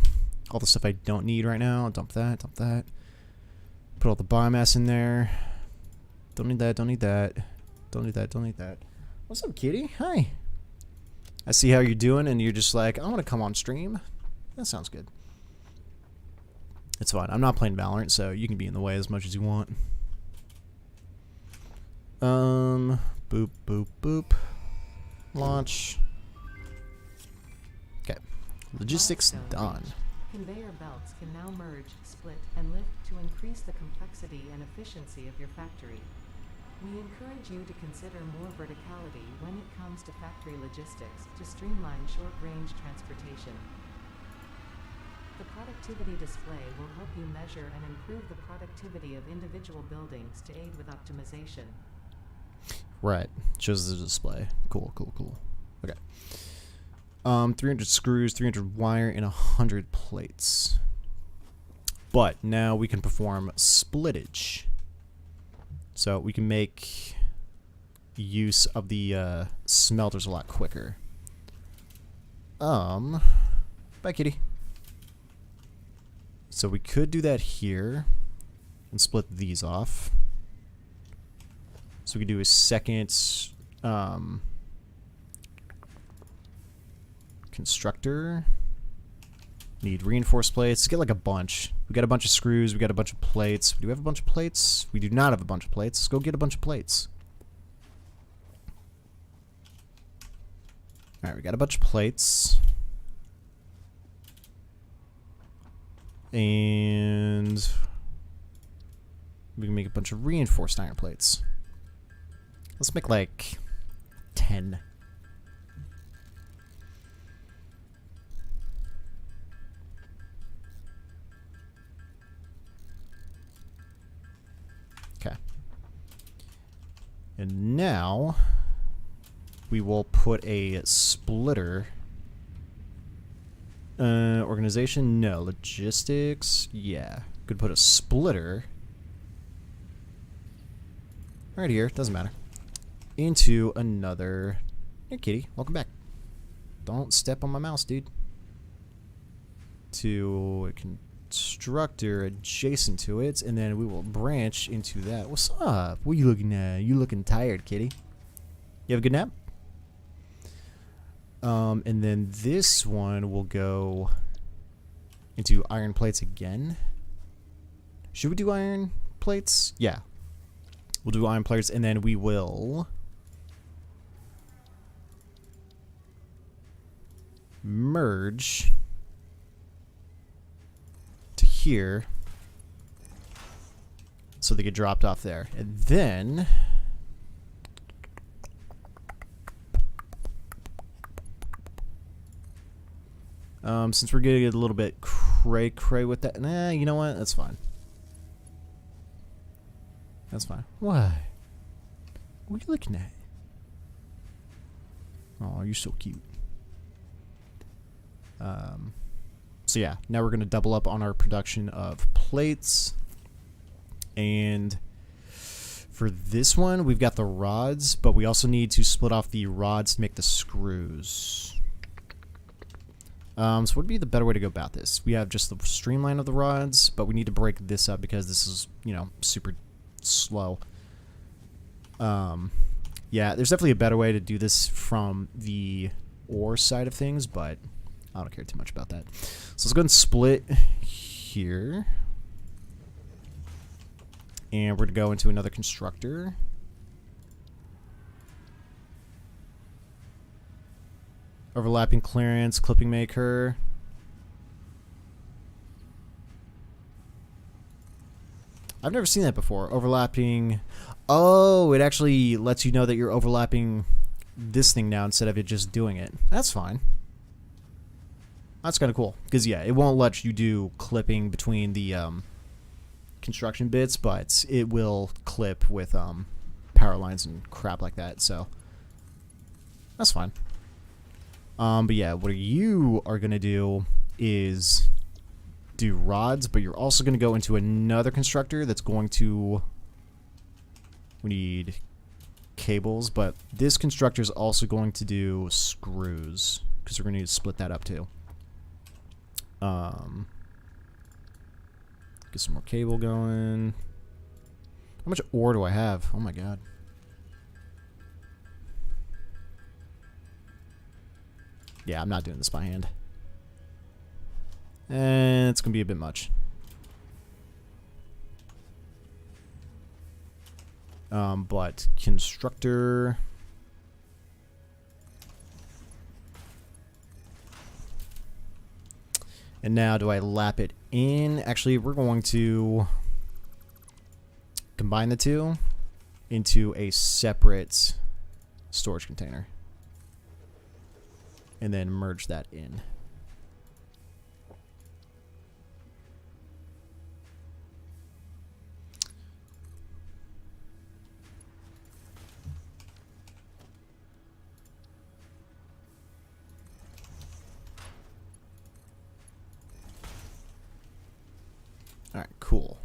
all the stuff I don't need right now. Dump that, dump that. Put all the biomass in there. Don't need that, don't need that. Don't need that, don't need that. What's up, kitty? Hi. I see how you're doing, and you're just like, I want to come on stream. That sounds good. It's fine. I'm not playing Valorant, so you can be in the way as much as you want. Boop, boop, boop. Launch. Okay. Logistics done. Conveyor belts can now merge, split, and lift to increase the complexity and efficiency of your factory. We encourage you to consider more verticality when it comes to factory logistics to streamline short-range transportation. The productivity display will help you measure and improve the productivity of individual buildings to aid with optimization. Right. Shows the display. Cool, cool, cool. Okay. 300 screws, 300 wire, and 100 plates. But now we can perform splittage. So we can make use of the smelters a lot quicker. Bye, kitty. So we could do that here and split these off. So we could do a second constructor. Need reinforced plates. Let's get like a bunch. We got a bunch of screws. We got a bunch of plates. Do we have a bunch of plates? We do not have a bunch of plates. Let's go get a bunch of plates. Alright, we got a bunch of plates. And we can make a bunch of reinforced iron plates. Let's make like 10. Okay. And now we will put a splitter. Organization, no. Logistics, yeah. Could put a splitter right here, doesn't matter. Into another. Hey, kitty, welcome back. Don't step on my mouse, dude. To a constructor adjacent to it, and then we will branch into that. What's up? What are you looking at? You looking tired, kitty? You have a good nap? And then this one will go into iron plates again. Should we do iron plates? Yeah. We'll do iron plates, and then we will merge to here so they get dropped off there. And then since we're gonna get a little bit cray with that, nah, you know what? That's fine. That's fine. Why? What are you looking at? Oh, you're so cute. So yeah, now we're going to double up on our production of plates. And for this one, we've got the rods, but we also need to split off the rods to make the screws. So what would be the better way to go about this? We have just the streamline of the rods, but we need to break this up because this is, you know, super slow. Yeah, there's definitely a better way to do this from the ore side of things, but I don't care too much about that. So let's go ahead and split here. And we're going to go into another constructor. Overlapping clearance, clipping maker. I've never seen that before. Overlapping. Oh, it actually lets you know that you're overlapping this thing now instead of it just doing it. That's fine. That's kind of cool. Because, yeah, it won't let you do clipping between the construction bits, but it will clip with power lines and crap like that. So, that's fine. But yeah, what you are going to do is do rods, but you're also going to go into another constructor that's going to... We need cables, but this constructor is also going to do screws, because we're going to need to split that up too. Get some more cable going. How much ore do I have? Oh my god. Yeah, I'm not doing this by hand. And it's going to be a bit much. But constructor... And now do I lap it in? Actually, we're going to combine the two into a separate storage container. And then merge that in. Alright, cool.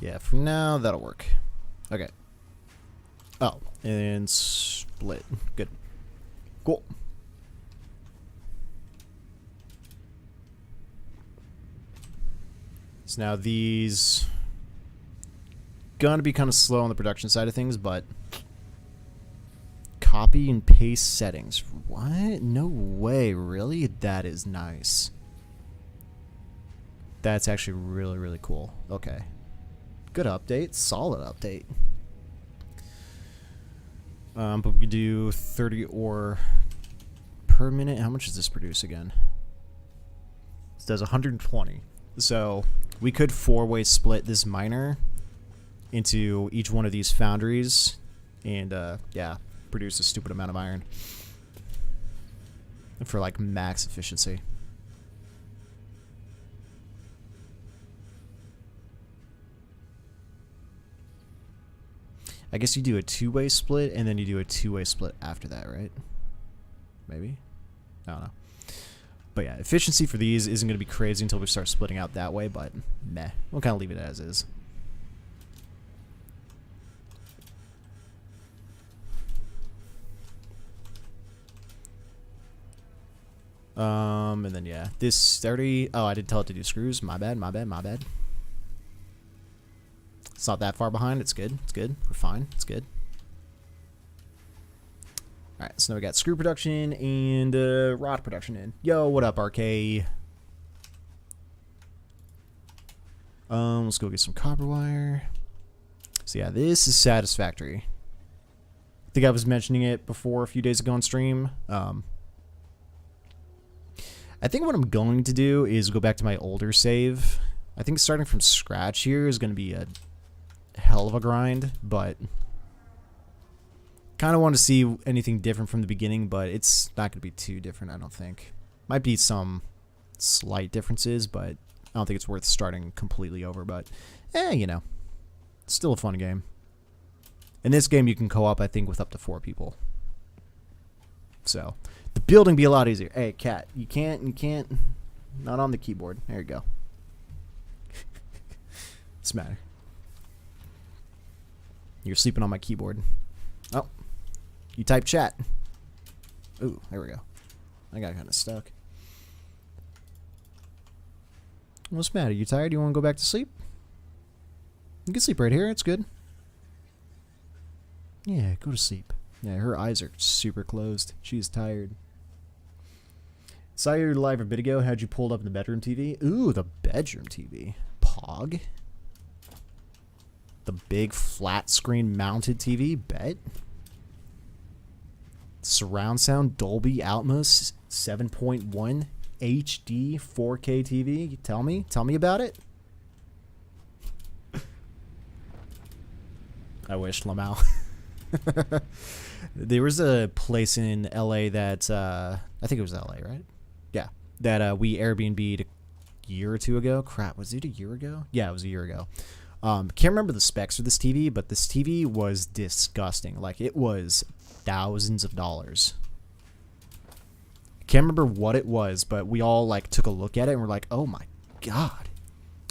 Yeah, for now, that'll work. Okay. Oh, and split. Good. Cool. So now these... gonna be kind of slow on the production side of things, but... Copy and paste settings. What? No way, really? That is nice. That's actually really, really cool. Okay. Good update. Solid update. But we could do 30 ore per minute. How much does this produce again? This does 120. So we could four-way split this miner into each one of these foundries and, yeah, produce a stupid amount of iron for like max efficiency. I guess you do a two-way split and then you do a two-way split after that, right? Maybe? I don't know. But yeah, efficiency for these isn't going to be crazy until we start splitting out that way, but meh. We'll kind of leave it as is. And then yeah, this 30. Oh, I did tell it to do screws. My bad, my bad, my bad. It's not that far behind. It's good. It's good. We're fine. It's good. Alright, so now we got screw production and rod production in. Yo, what up, RK? Let's go get some copper wire. So yeah, this is Satisfactory. I think I was mentioning it before a few days ago on stream. I think what I'm going to do is go back to my older save. I think starting from scratch here is going to be a hell of a grind, but kind of want to see anything different from the beginning, but it's not going to be too different, I don't think. Might be some slight differences, but I don't think it's worth starting completely over, but you know, it's still a fun game. In this game, you can co-op, I think, with up to 4 people. So, the building be a lot easier. Hey, cat, you can't, not on the keyboard. There you go. What's the matter? You're sleeping on my keyboard. Oh, you type chat. Ooh, there we go. I got kind of stuck. What's the matter? You tired? You want to go back to sleep? You can sleep right here. It's good. Yeah, go to sleep. Yeah, her eyes are super closed. She's tired. Saw you live a bit ago. Had you pulled up the bedroom TV? Ooh, the bedroom TV. Pog. The big flat screen mounted TV. Bet. Surround sound Dolby Atmos 7.1 HD 4K TV. Tell me about it. I wish, Lamau. There was a place in LA that I think it was LA, right? Yeah, that we Airbnb'd a year or two ago. Crap, was it a year ago? Yeah, it was a year ago. Can't remember the specs of this TV, but this TV was disgusting. Like, it was thousands of dollars. Can't remember what it was, but we all like took a look at it and we're like, oh my god.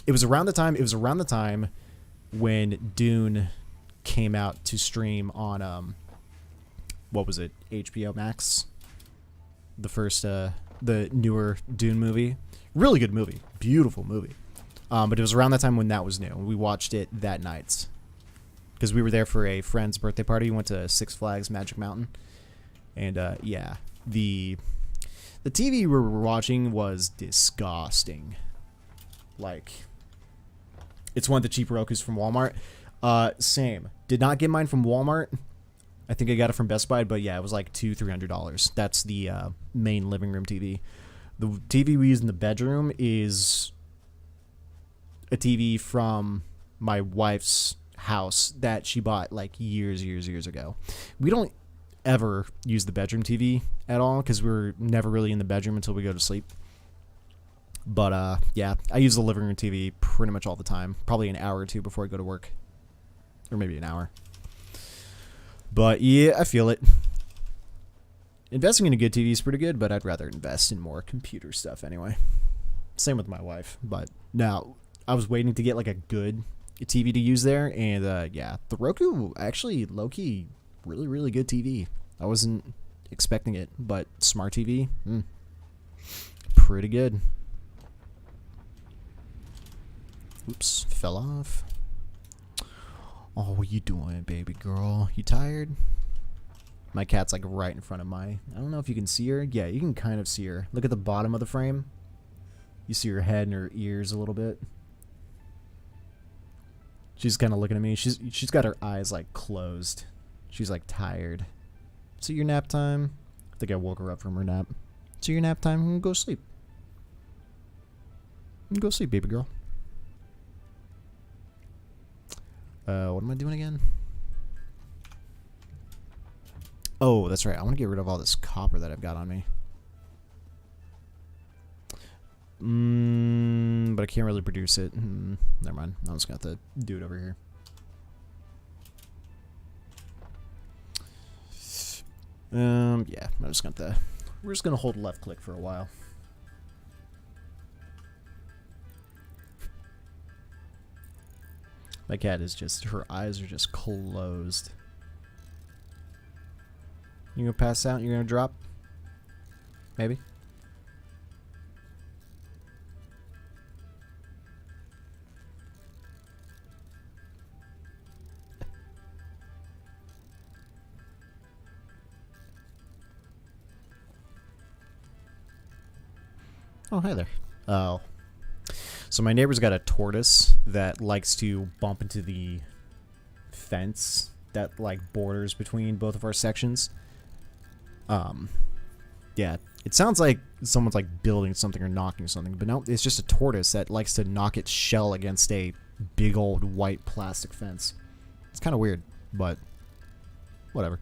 It was around the time when Dune came out to stream on what was it, HBO Max, the first the newer Dune movie. Really good movie, beautiful movie. But it was around that time when that was new. We watched it that night because we were there for a friend's birthday party. We went to Six Flags Magic Mountain, and yeah, the TV we were watching was disgusting. Like, it's one of the cheap Rokus from Walmart. Same. Did not get mine from Walmart. I think I got it from Best Buy, but yeah, it was like $200-300. That's the main living room TV. The TV we use in the bedroom is a TV from my wife's house that she bought like years ago. We don't ever use the bedroom TV at all because we're never really in the bedroom until we go to sleep. But yeah, I use the living room TV pretty much all the time. Probably an hour or two before I go to work. Or maybe an hour. But yeah, I feel it. Investing in a good TV is pretty good, but I'd rather invest in more computer stuff anyway. Same with my wife. But now, I was waiting to get like a good TV to use there, and yeah, the Roku actually low-key really good TV. I wasn't expecting it, but smart TV, pretty good. Oops, fell off. Oh, what you doing, baby girl? You tired? My cat's like right in front of I don't know if you can see her. Yeah, you can kind of see her. Look at the bottom of the frame. You see her head and her ears a little bit. She's kind of looking at me. She's got her eyes like closed. She's like tired. Is it your nap time? I think I woke her up from her nap. Is it your nap time? Go sleep. Go sleep, baby girl. What am I doing again? Oh, that's right. I want to get rid of all this copper that I've got on me. But I can't really produce it. Never mind. I'm just going to have to do it over here. Yeah. I'm just going to... We're just going to hold left click for a while. My cat is just... Her eyes are just closed. You gonna pass out? You're gonna drop? Maybe? Oh, hi there. Oh. So my neighbor's got a tortoise that likes to bump into the fence that like borders between both of our sections. Yeah, it sounds like someone's like building something or knocking something, but no, it's just a tortoise that likes to knock its shell against a big old white plastic fence. It's kind of weird, but whatever.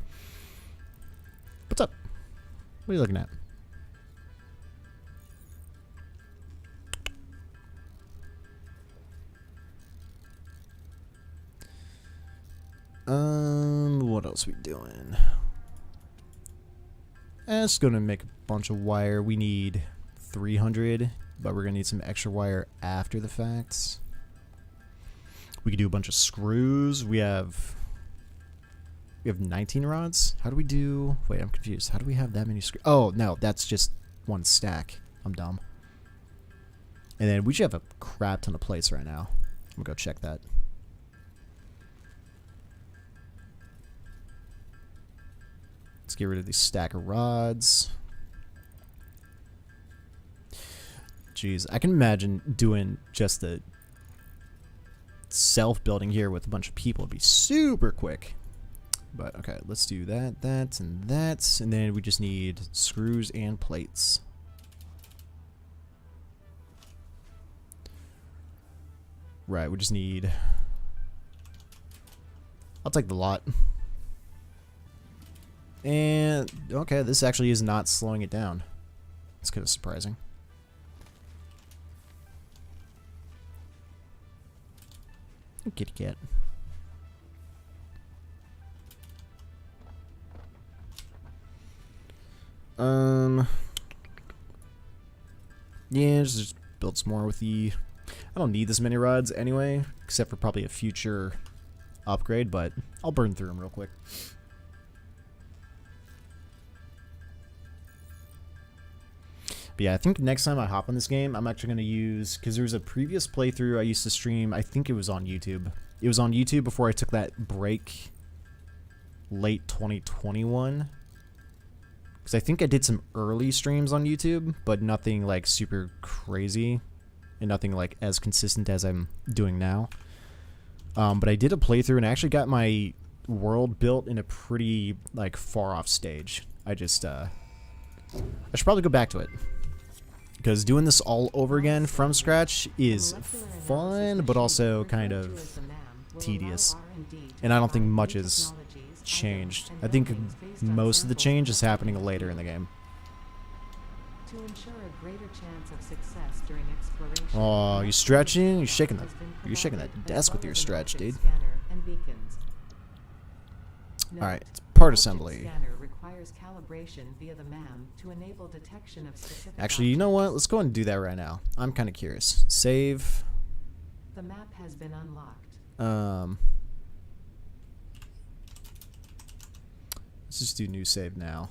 What's up? What are you looking at? else we doing? It's gonna make a bunch of wire. We need 300, but we're gonna need some extra wire after the fact. We could do a bunch of screws. We have 19 rods. How do we do? Wait, I'm confused. How do we have that many screws? Oh no, that's just one stack. I'm dumb. And then we should have a crap ton of plates right now. I'm gonna go check that. Let's get rid of these stack of rods. Jeez, I can imagine doing just the self-building here with a bunch of people. It'd be super quick. But okay, let's do that, and that. And then we just need screws and plates. Right, we just need... I'll take the lot. And, okay, this actually is not slowing it down. It's kind of surprising. Kitty cat. Yeah, just build some more with the... I don't need this many rods anyway, except for probably a future upgrade, but I'll burn through them real quick. But yeah, I think next time I hop on this game, I'm actually going to use... Because there was a previous playthrough I used to stream. I think it was on YouTube. It was on YouTube before I took that break late 2021. Because I think I did some early streams on YouTube, but nothing like super crazy. And nothing like as consistent as I'm doing now. But I did a playthrough and I actually got my world built in a pretty like far off stage. I just... I should probably go back to it. Because doing this all over again from scratch is fun, but also kind of tedious. And I don't think much has changed. I think most of the change is happening later in the game. Oh, you stretching? You're shaking that desk with your stretch, dude. Alright, it's part assembly. Actually, you know what? Let's go ahead and do that right now. I'm kind of curious. Save. The map has been unlocked. Let's just do new save now.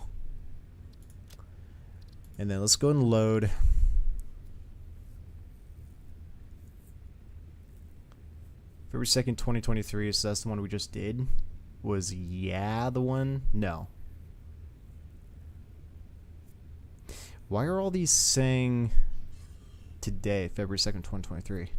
And then let's go ahead and load. February 2nd, 2023, so that's the one we just did. Was the one? No. Why are all these saying today, February 2nd, 2023?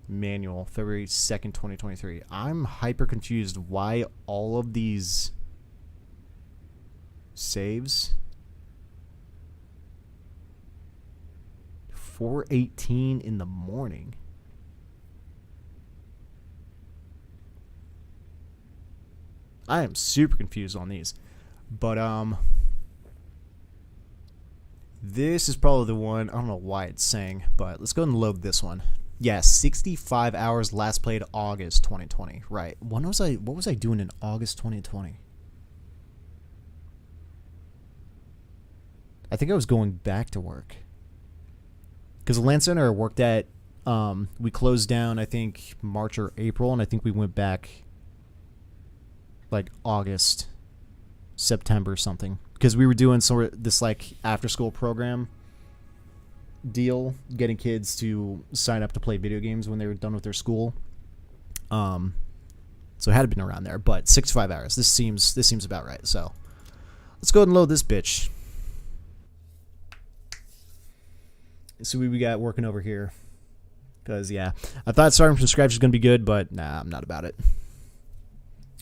Manual, February 2nd, 2023. I'm hyper confused why all of these saves. 4:18 in the morning. I am super confused on these. But, this is probably the one. I don't know why it's saying, but let's go ahead and load this one. Yeah, 65 hours last played August 2020. Right. What was I doing in August 2020? I think I was going back to work. Because the Land Center I worked at, we closed down, I think, March or April, and I think we went back like August, September something, because we were doing sort of this like after school program deal, getting kids to sign up to play video games when they were done with their school. So it had been around there, but 65 hours. This seems about right. So let's go ahead and load this bitch. So we got working over here, because yeah, I thought starting from scratch was gonna be good, but nah, I'm not about it.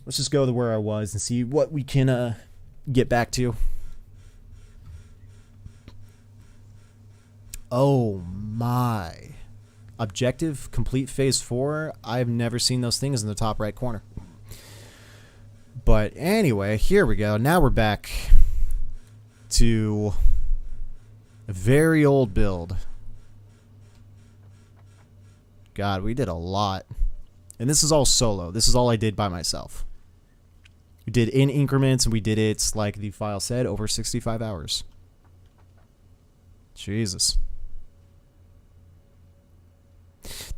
Let's just go to where I was and see what we can get back to. Oh my. Objective complete phase 4. I've never seen those things in the top right corner. But anyway, here we go. Now we're back to a very old build. God, we did a lot. And this is all solo. This is all I did by myself. We did in increments, and we did it, like the file said, over 65 hours. Jesus.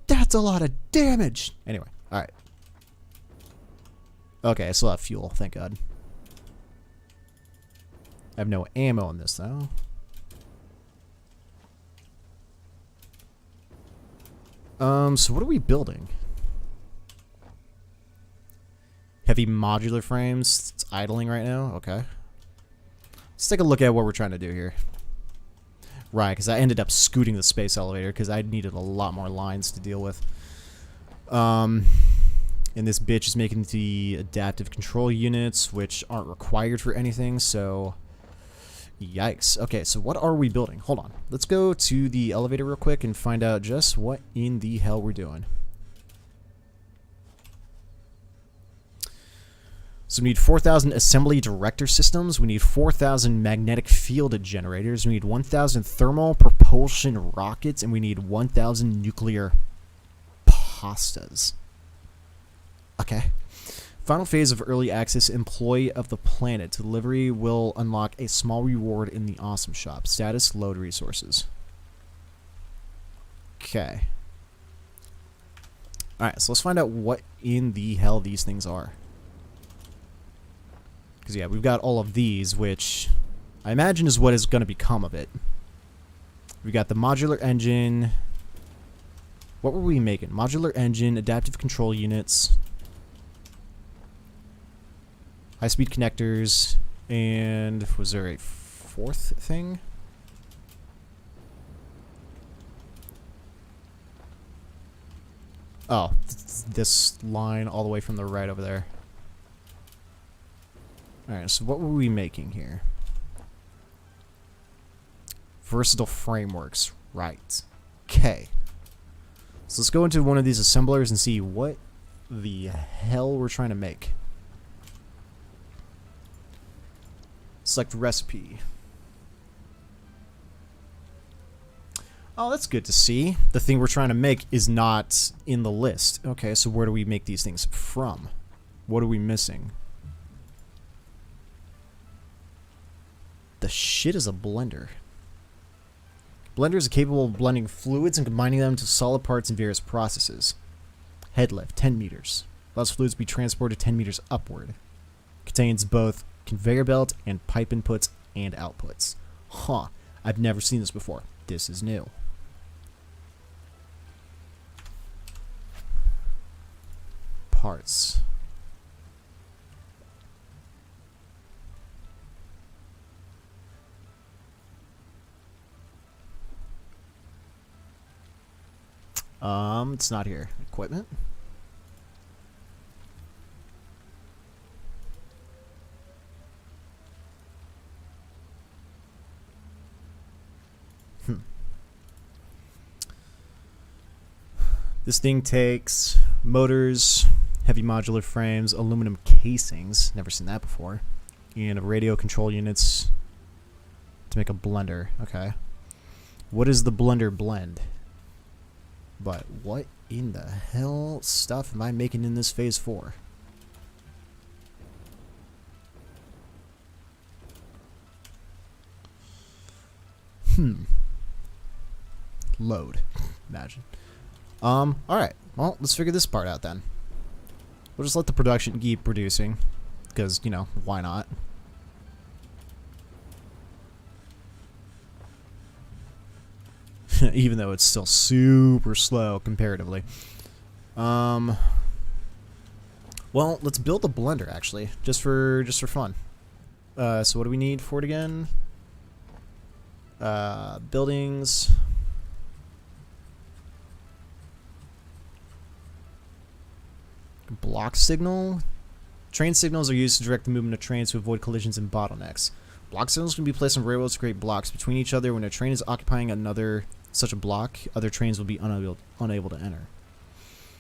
That's a lot of damage! Anyway, alright. Okay, I still have fuel, thank God. I have no ammo in this, though. So what are we building? Heavy modular frames. It's idling right now. Okay. Let's take a look at what we're trying to do here. Right, because I ended up scooting the space elevator because I needed a lot more lines to deal with. And this bitch is making the adaptive control units, which aren't required for anything, so... Yikes. Okay, so what are we building? Hold on. Let's go to the elevator real quick and find out just what in the hell we're doing. So we need 4,000 assembly director systems. We need 4,000 magnetic field generators. We need 1,000 thermal propulsion rockets. And we need 1,000 nuclear pastas. Okay. Final phase of early access employee of the planet. Delivery will unlock a small reward in the awesome shop. Status load resources. Okay. Alright, so let's find out what in the hell these things are. Because, yeah, we've got all of these, which I imagine is what is going to become of it. We got the modular engine. What were we making? Modular engine, adaptive control units, high-speed connectors, and was there a fourth thing? Oh, this line all the way from the right over there. Alright, so what were we making here? Versatile frameworks. Right. Okay. So let's go into one of these assemblers and see what the hell we're trying to make. Select recipe. Oh, that's good to see. The thing we're trying to make is not in the list. Okay, so where do we make these things from? What are we missing? The shit is a blender. Blenders are capable of blending fluids and combining them to solid parts in various processes. Head lift, 10 meters. Allows fluids to be transported 10 meters upward. Contains both conveyor belt and pipe inputs and outputs. Huh. I've never seen this before. This is new. Parts. It's not here. Equipment. This thing takes motors, heavy modular frames, aluminum casings, never seen that before, and radio control units to make a blender. Okay. What is the blender blend? But what in the hell stuff am I making in this phase 4? Load. Imagine. Alright. Well, let's figure this part out then. We'll just let the production keep producing. Because, you know, why not? Even though it's still super slow comparatively. Well, let's build a blender actually, just for fun. So what do we need for it again? Buildings. Block signal. Train signals are used to direct the movement of trains to avoid collisions and bottlenecks. Block signals can be placed on railroads to create blocks between each other. When a train is occupying such a block, other trains will be unable to enter.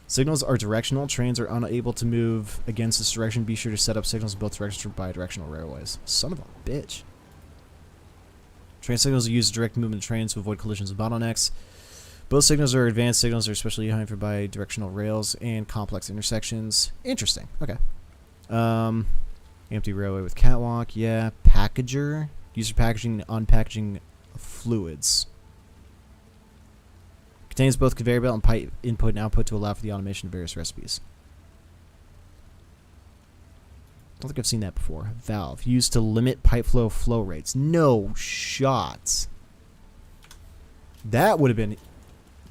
Signals are directional. Trains are unable to move against this direction. Be sure to set up signals in both directions for bi-directional railways. Son of a bitch. Train signals are used to direct the movement of trains to avoid collisions and bottlenecks. Both signals are advanced signals, are especially high for bi-directional rails and complex intersections. Interesting. Okay. Empty railway with catwalk. Yeah. Packager. User packaging and unpackaging of fluids. Contains both conveyor belt and pipe input and output to allow for the automation of various recipes. I don't think I've seen that before. Valve. Used to limit pipe flow rates. No shots. That would have been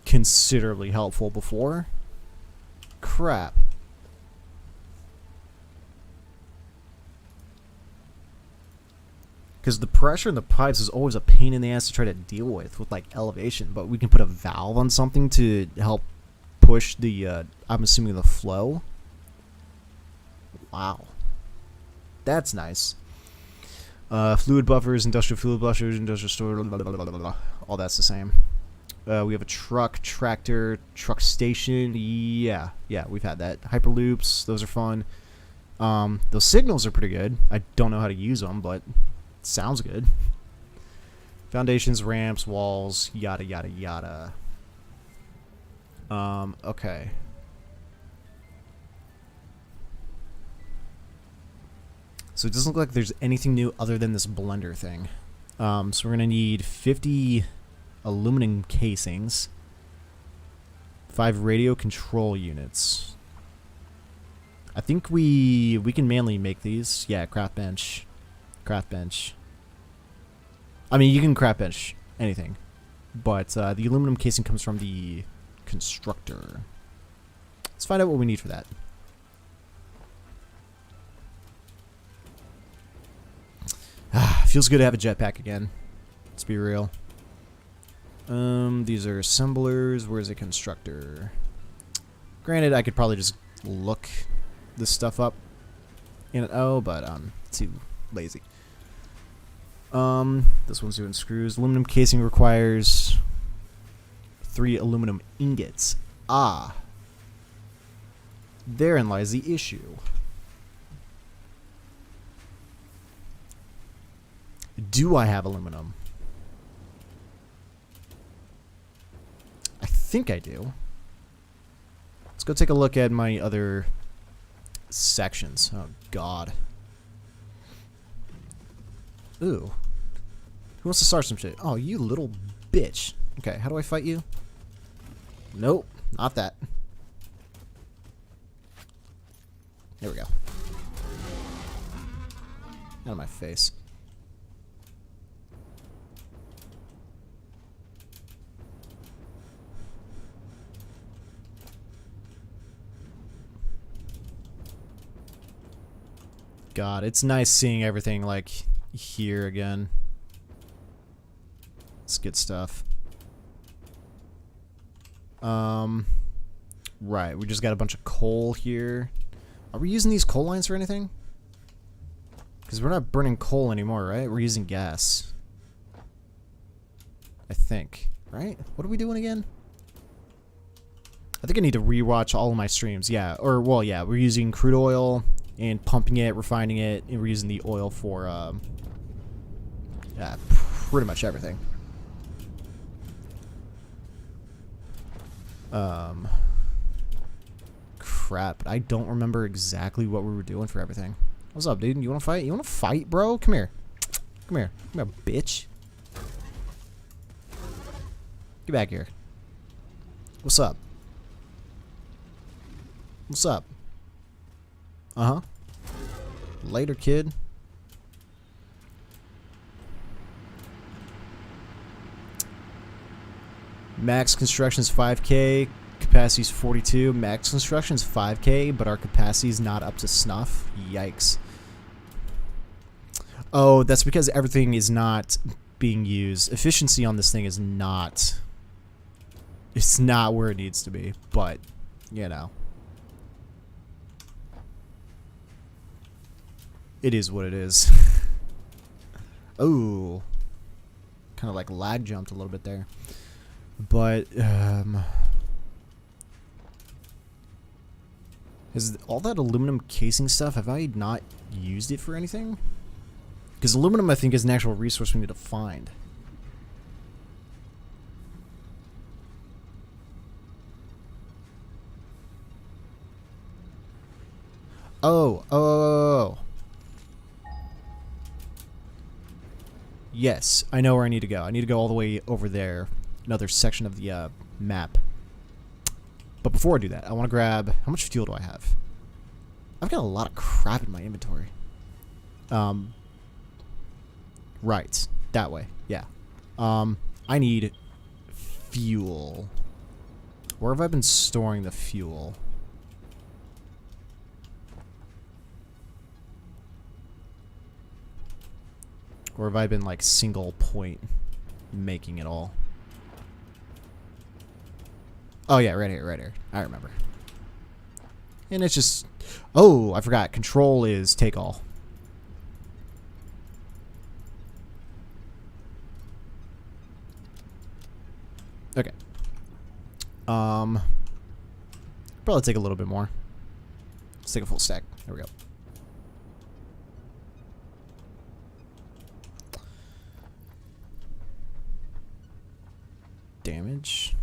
considerably helpful before. Crap. Because the pressure in the pipes is always a pain in the ass to try to deal with like elevation, but we can put a valve on something to help push the, I'm assuming, the flow. Wow. That's nice. Fluid buffers, industrial fluid buffers, industrial store, blah, blah, blah, blah, blah. All that's the same. We have a truck, tractor, truck station. Yeah, we've had that. Hyperloops, those are fun. Those signals are pretty good. I don't know how to use them, but it sounds good. Foundations, ramps, walls, yada, yada, yada. Okay. So it doesn't look like there's anything new other than this blender thing. So we're going to need 50 aluminum casings, 5 radio control units. I think we can manually make these. Yeah, craft bench. Craft bench. I mean, you can craft bench anything. But the aluminum casing comes from the constructor. Let's find out what we need for that. Feels good to have a jetpack again. Let's be real. These are assemblers. Where's a constructor? Granted, I could probably just look this stuff up in it. Oh, but I'm too lazy. This one's doing screws. Aluminum casing requires 3 aluminum ingots. Ah. Therein lies the issue. Do I have aluminum? I think I do. Let's go take a look at my other sections. Oh, God. Ooh. Who wants to start some shit? Oh, you little bitch. Okay, how do I fight you? Nope, not that. There we go. Out of my face. God, it's nice seeing everything like here again. It's good stuff. Right, we just got a bunch of coal here. Are we using these coal lines for anything? Because we're not burning coal anymore, right? We're using gas. I think. Right? What are we doing again? I think I need to rewatch all of my streams. Yeah, or, well, yeah, we're using crude oil and pumping it, refining it, and we're using the oil for, pretty much everything. Crap, I don't remember exactly what we were doing for everything. What's up, dude? You wanna fight? You wanna fight, bro? Come here. Come here. Come here, bitch. Get back here. What's up? What's up? Uh-huh. Later, kid. Max construction's 5K, capacity's 42. Max construction's 5K, but our capacity's not up to snuff. Yikes. Oh, that's because everything is not being used. Efficiency on this thing is not... It's not where it needs to be, but, you know. It is what it is. Oh. Kind of like lag jumped a little bit there. But, is all that aluminum casing stuff, have I not used it for anything? Because aluminum, I think, is an actual resource we need to find. Oh. Yes, I know where I need to go. I need to go all the way over there. Another section of the map. But before I do that, I want to grab... How much fuel do I have? I've got a lot of crap in my inventory. Right. That way. Yeah. I need fuel. Where have I been storing the fuel? Or have I been, like, single point making it all? Oh, yeah, right here. I remember. And it's just... Oh, I forgot. Control is take all. Okay. Probably take a little bit more. Let's take a full stack. There we go. Damage.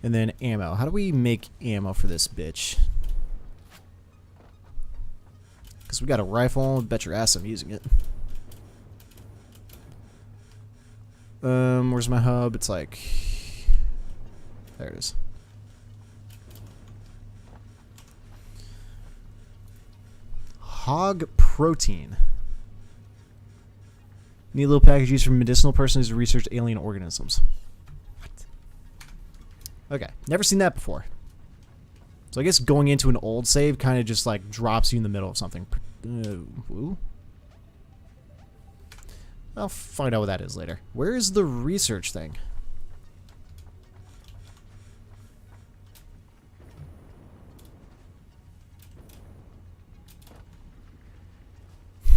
And then ammo. How do we make ammo for this bitch? Because we got a rifle. Bet your ass I'm using it. Where's my hub? It's like... There it is. Hog protein. Need a little package used for medicinal persons to research alien organisms. What? Okay, never seen that before. So I guess going into an old save kind of just like drops you in the middle of something. Ooh. I'll find out what that is later. Where is the research thing?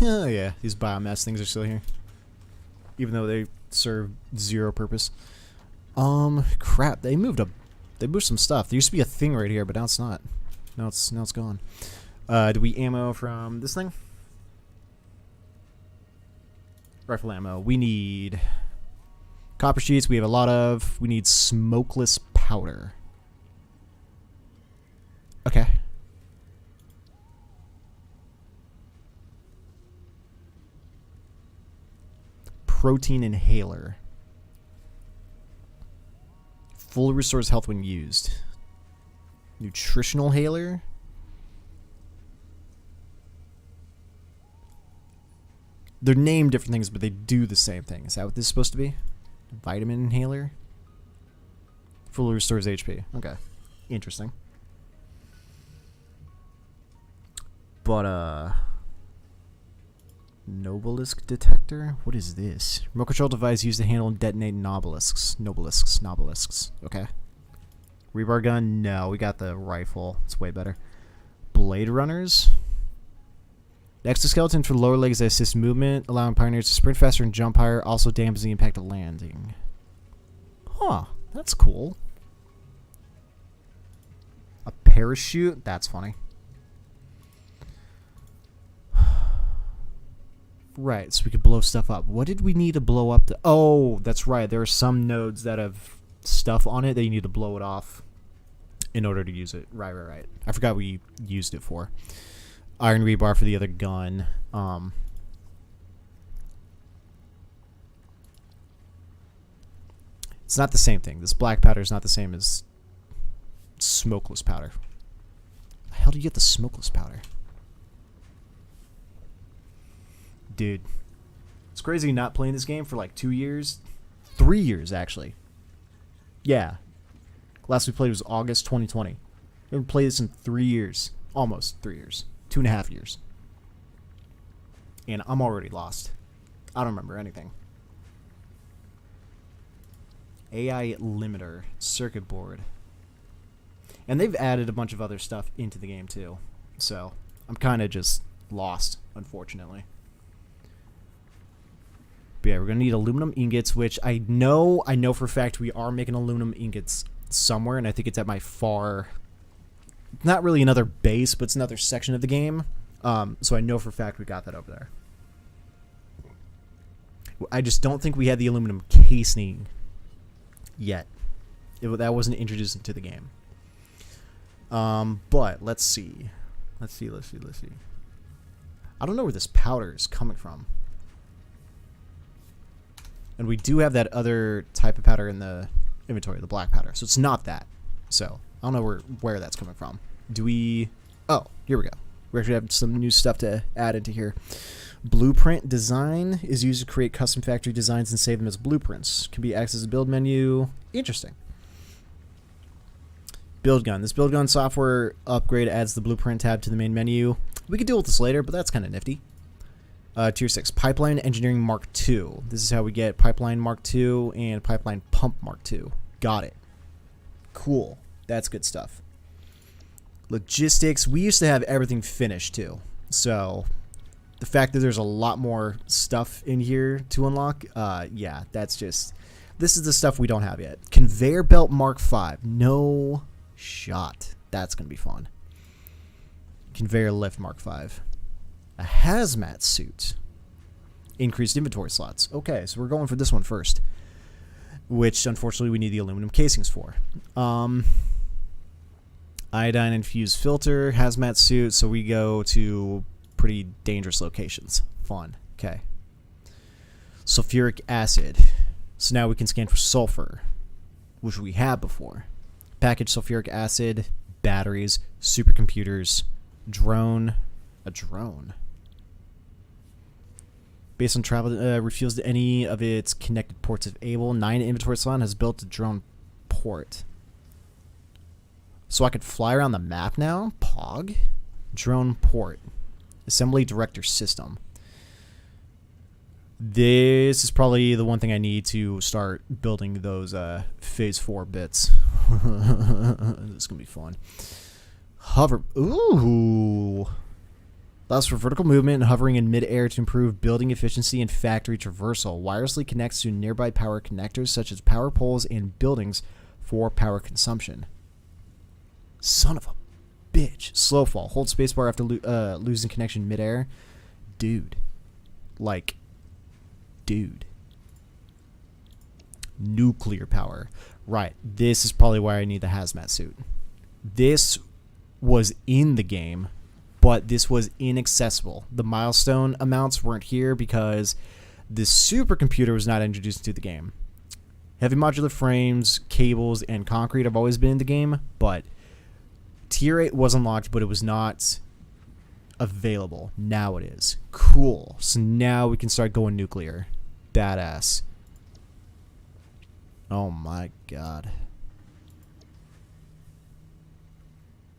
Oh yeah, these biomes things are still here. Even though they serve zero purpose. Crap, they moved some stuff. There used to be a thing right here, but now it's not. Now it's gone. Do we ammo from this thing? Rifle ammo. We need copper sheets. We have a lot of. We need smokeless powder. Okay. Protein inhaler. Fully restores health when used. Nutritional inhaler. They're named different things, but they do the same thing. Is that what this is supposed to be? Vitamin inhaler? Fully restores HP. Okay. Interesting. But, Nobelisk detector? What is this? Remote control device used to handle and detonate nobelisks. Nobelisks. Okay. Rebar gun? No, we got the rifle. It's way better. Blade runners? The exoskeleton for lower legs that assist movement, allowing pioneers to sprint faster and jump higher, also dampens the impact of landing. Huh. That's cool. A parachute? That's funny. Right, so we could blow stuff up. What did we need to blow up? Oh, that's right. There are some nodes that have stuff on it that you need to blow it off in order to use it. Right. I forgot what we used it for. Iron rebar for the other gun. It's not the same thing. This black powder is not the same as smokeless powder. How the hell do you get the smokeless powder? Dude, it's crazy not playing this game for like 2 years. 3 years, actually. Yeah. Last we played was August 2020. We haven't played this in 3 years. Almost 3 years. 2.5 years. And I'm already lost. I don't remember anything. AI limiter. Circuit board. And they've added a bunch of other stuff into the game too. So, I'm kind of just lost, unfortunately. But yeah, we're going to need aluminum ingots, which I know for a fact we are making aluminum ingots somewhere, and I think it's at my far... Not really another base, but it's another section of the game. So I know for a fact we got that over there. I just don't think we had the aluminum casing yet. That wasn't introduced into the game. But let's see. Let's see. I don't know where this powder is coming from. And we do have that other type of powder in the inventory, the black powder. So it's not that. So I don't know where that's coming from. Do we... Oh, here we go. We actually have some new stuff to add into here. Blueprint design is used to create custom factory designs and save them as blueprints. Can be accessed as a build menu. Interesting. Build gun. This build gun software upgrade adds the blueprint tab to the main menu. We could deal with this later, but that's kind of nifty. Tier 6, Pipeline Engineering Mark II. This is how we get Pipeline Mark II and Pipeline Pump Mark II. Got it. Cool. That's good stuff. Logistics. We used to have everything finished too. So the fact that there's a lot more stuff in here to unlock, yeah, that's just... This is the stuff we don't have yet. Conveyor Belt Mark V. No shot. That's going to be fun. Conveyor Lift Mark V. A hazmat suit. Increased inventory slots. Okay, so we're going for this one first, which unfortunately we need the aluminum casings for. Iodine infused filter, hazmat suit, so we go to pretty dangerous locations. Fun. Okay. Sulfuric acid. So now we can scan for sulfur, which we had before. Packaged sulfuric acid, batteries, supercomputers, drone. A drone. Based on travel, refuels to any of its connected ports if able. 9 inventory slot has built a drone port. So I could fly around the map now? Pog? Drone port. Assembly director system. This is probably the one thing I need to start building those phase 4 bits. This is going to be fun. Hover. Ooh. Allows for vertical movement and hovering in mid-air to improve building efficiency and factory traversal. Wirelessly connects to nearby power connectors such as power poles and buildings for power consumption. Son of a bitch. Slow fall. Hold spacebar after losing connection mid-air. Dude. Like, dude. Nuclear power. Right. This is probably why I need the hazmat suit. This was in the game, but this was inaccessible. The milestone amounts weren't here because the supercomputer was not introduced into the game. Heavy modular frames, cables, and concrete have always been in the game, but Tier 8 was unlocked, but it was not available. Now it is. Cool. So now we can start going nuclear. Badass. Oh my god.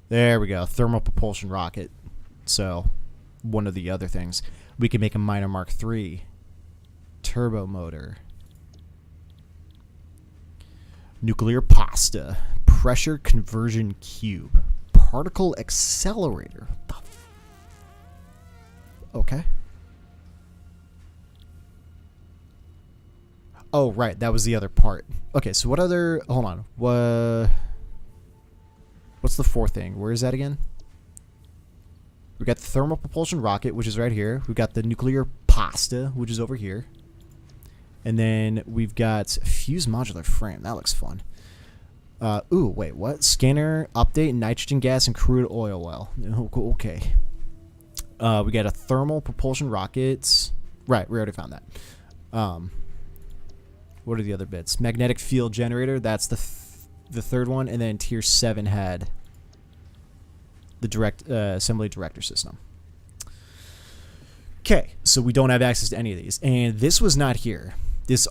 There we go. Thermal propulsion rocket. So, one of the other things. We can make a minor Mark III. Turbo motor. Nuclear pasta. Pressure conversion cube. Particle accelerator. Okay. Oh, right. That was the other part. Okay, so what other... Hold on. What's the fourth thing? Where is that again? We got the thermal propulsion rocket, which is right here. We've got the nuclear pasta, which is over here. And then we've got fused modular frame. That looks fun. Ooh, wait, what? Scanner, update, nitrogen gas, and crude oil well. Okay. We got a thermal propulsion rocket. Right, we already found that. What are the other bits? Magnetic field generator. That's the third one. And then tier 7 had the direct assembly director system. Okay, so we don't have access to any of these. And this was not here. This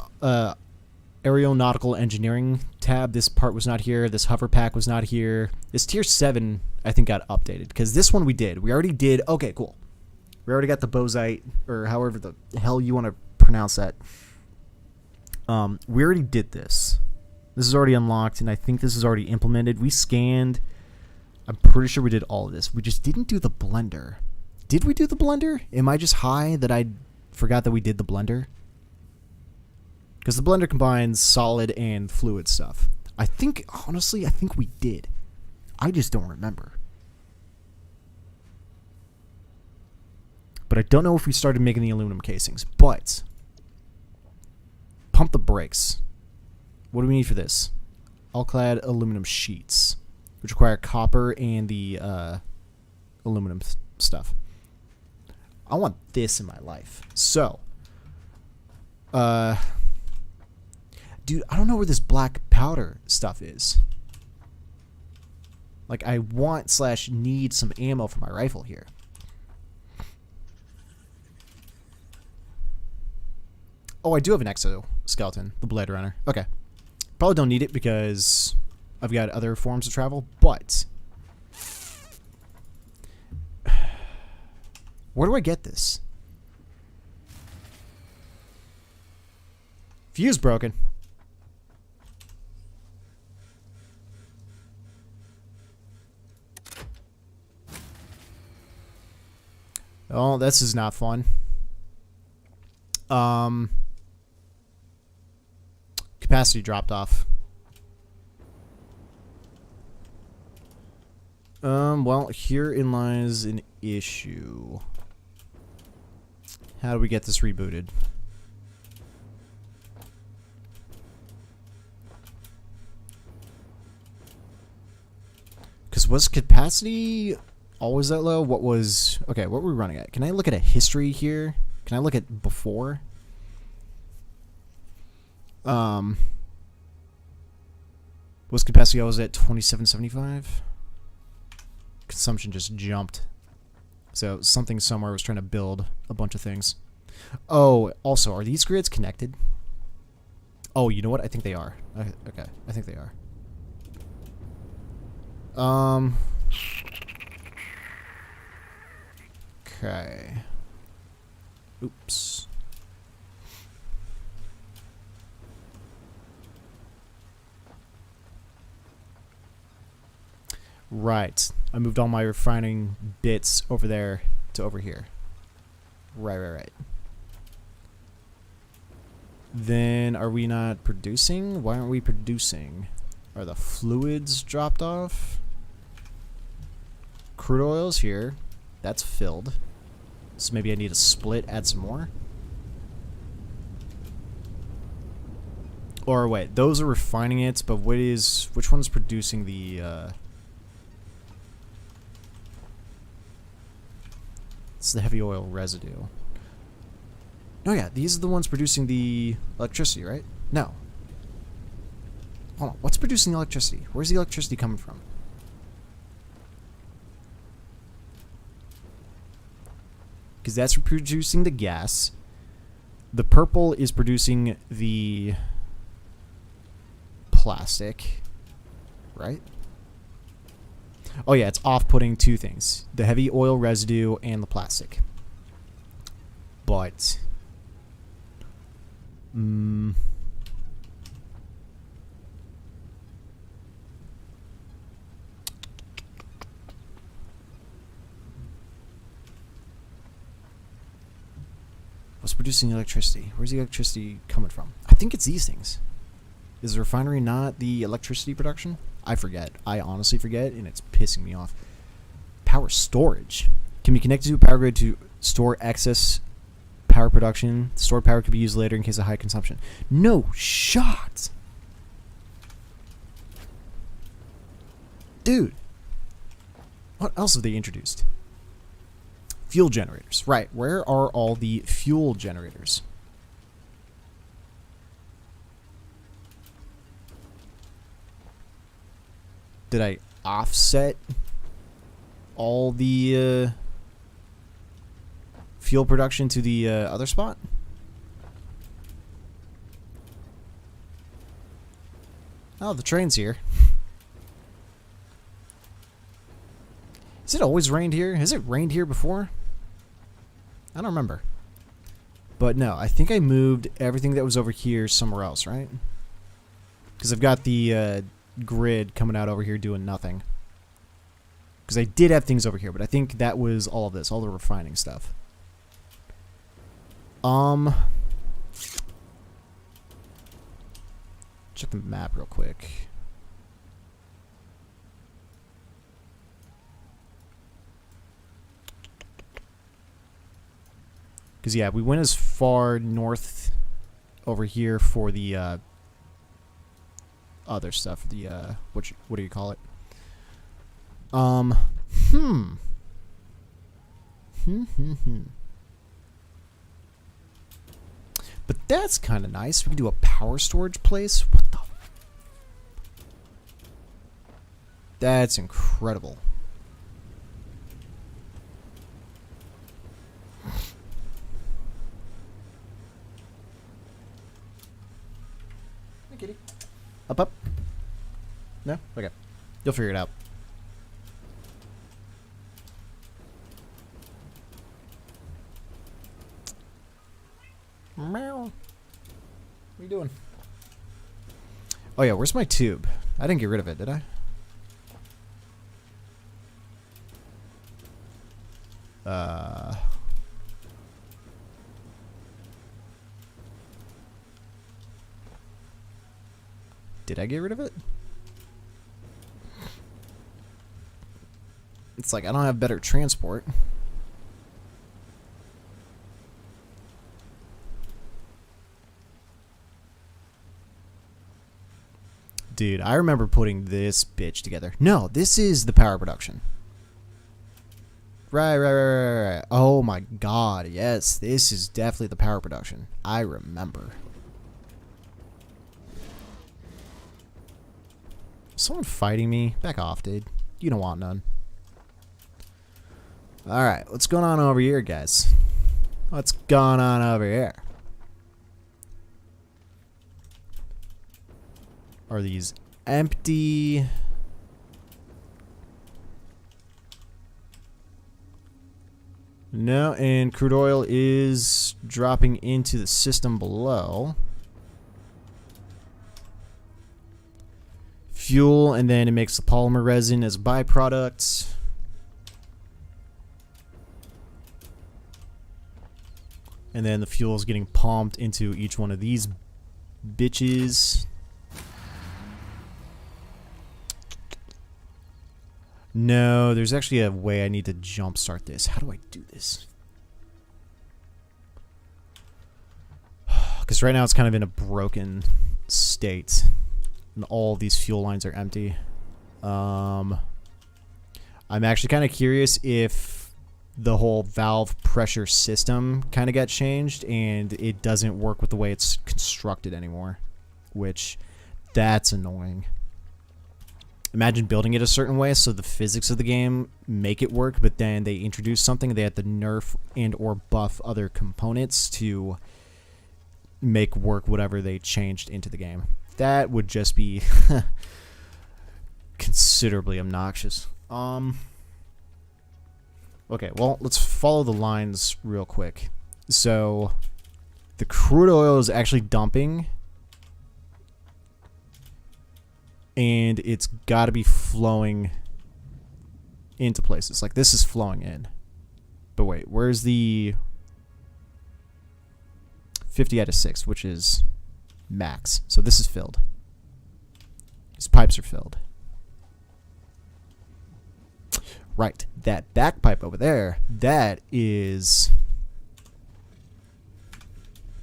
aeronautical engineering tab, this part was not here. This hover pack was not here. This tier 7, I think, got updated. Because this one we did. We already did. Okay, cool. We already got the bozite, or however the hell you want to pronounce that. We already did this. This is already unlocked, and I think this is already implemented. We scanned. I'm pretty sure we did all of this. We just didn't do the blender. Did we do the blender? Am I just high that I forgot that we did the blender? Because the blender combines solid and fluid stuff. I think, honestly, I think we did. I just don't remember. But I don't know if we started making the aluminum casings. But pump the brakes. What do we need for this? All-clad aluminum sheets. which require copper and the aluminum stuff. I want this in my life. So, dude, I don't know where this black powder stuff is. Like, I want / need some ammo for my rifle here. Oh, I do have an exoskeleton, the Blade Runner. Okay. Probably don't need it because I've got other forms of travel, but where do I get this? Fuse broken. Oh, this is not fun. Capacity dropped off. Well, herein lies an issue. How do we get this rebooted? Because was capacity always that low? What was... Okay, what were we running at? Can I look at a history here? Can I look at before? Was capacity always at 2775? Consumption just jumped. So something somewhere was trying to build a bunch of things. Oh, also, are these grids connected? Oh, you know what? I think they are. Okay, I think they are. Okay. Oops. Right. I moved all my refining bits over there to over here. Right. Then are we not producing? Why aren't we producing? Are the fluids dropped off? Crude oil's here. That's filled. So maybe I need to split, add some more. Or wait, those are refining it, but which one's producing the it's the heavy oil residue. Oh yeah, these are the ones producing the electricity, right? No. Hold on, what's producing the electricity? Where's the electricity coming from? Because that's producing the gas. The purple is producing the plastic, right? Oh yeah, it's off-putting two things. The heavy oil residue and the plastic. But... what's producing electricity? Where's the electricity coming from? I think it's these things. Is the refinery not the electricity production? I forget. I honestly forget, and it's pissing me off. Power storage. Can be connected to a power grid to store excess power production. Stored power could be used later in case of high consumption. No shot! Dude. What else have they introduced? Fuel generators. Right. Where are all the fuel generators? Did I offset all the fuel production to the other spot? Oh, the train's here. Has it always rained here? Has it rained here before? I don't remember. But no, I think I moved everything that was over here somewhere else, right? Because I've got the grid coming out over here doing nothing. Because I did have things over here, but I think that was all of this, all the refining stuff. Check the map real quick. Because, yeah, we went as far north over here for the other stuff. The, what do you call it? Um, hmm. But that's kind of nice. We can do a power storage place. What the? That's incredible. Hey, kitty. Up, up. No? Okay. You'll figure it out. Meow. What are you doing? Oh yeah, where's my tube? I didn't get rid of it, did I? Did I get rid of it? It's like I don't have better transport. Dude, I remember putting this bitch together. No, this is the power production. Right. Oh my god, yes. This is definitely the power production. I remember. Someone fighting me? Back off, dude. You don't want none. Alright, what's going on over here, guys? What's going on over here? Are these empty? No, and crude oil is dropping into the system below. Fuel, and then it makes the polymer resin as a byproduct. And then the fuel is getting pumped into each one of these bitches. No, there's actually a way I need to jumpstart this. How do I do this? Because right now it's kind of in a broken state. And all these fuel lines are empty. I'm actually kind of curious if the whole valve pressure system kind of got changed and it doesn't work with the way it's constructed anymore. Which, that's annoying. Imagine building it a certain way so the physics of the game make it work, but then they introduce something and they have to nerf and or buff other components to make work whatever they changed into the game. That would just be considerably obnoxious. Okay, well, let's follow the lines real quick. So, the crude oil is actually dumping, and it's got to be flowing into places. Like, this is flowing in. But wait, where's the 50 out of 6, which is max? So this is filled. These pipes are filled. Right, that back pipe over there, that is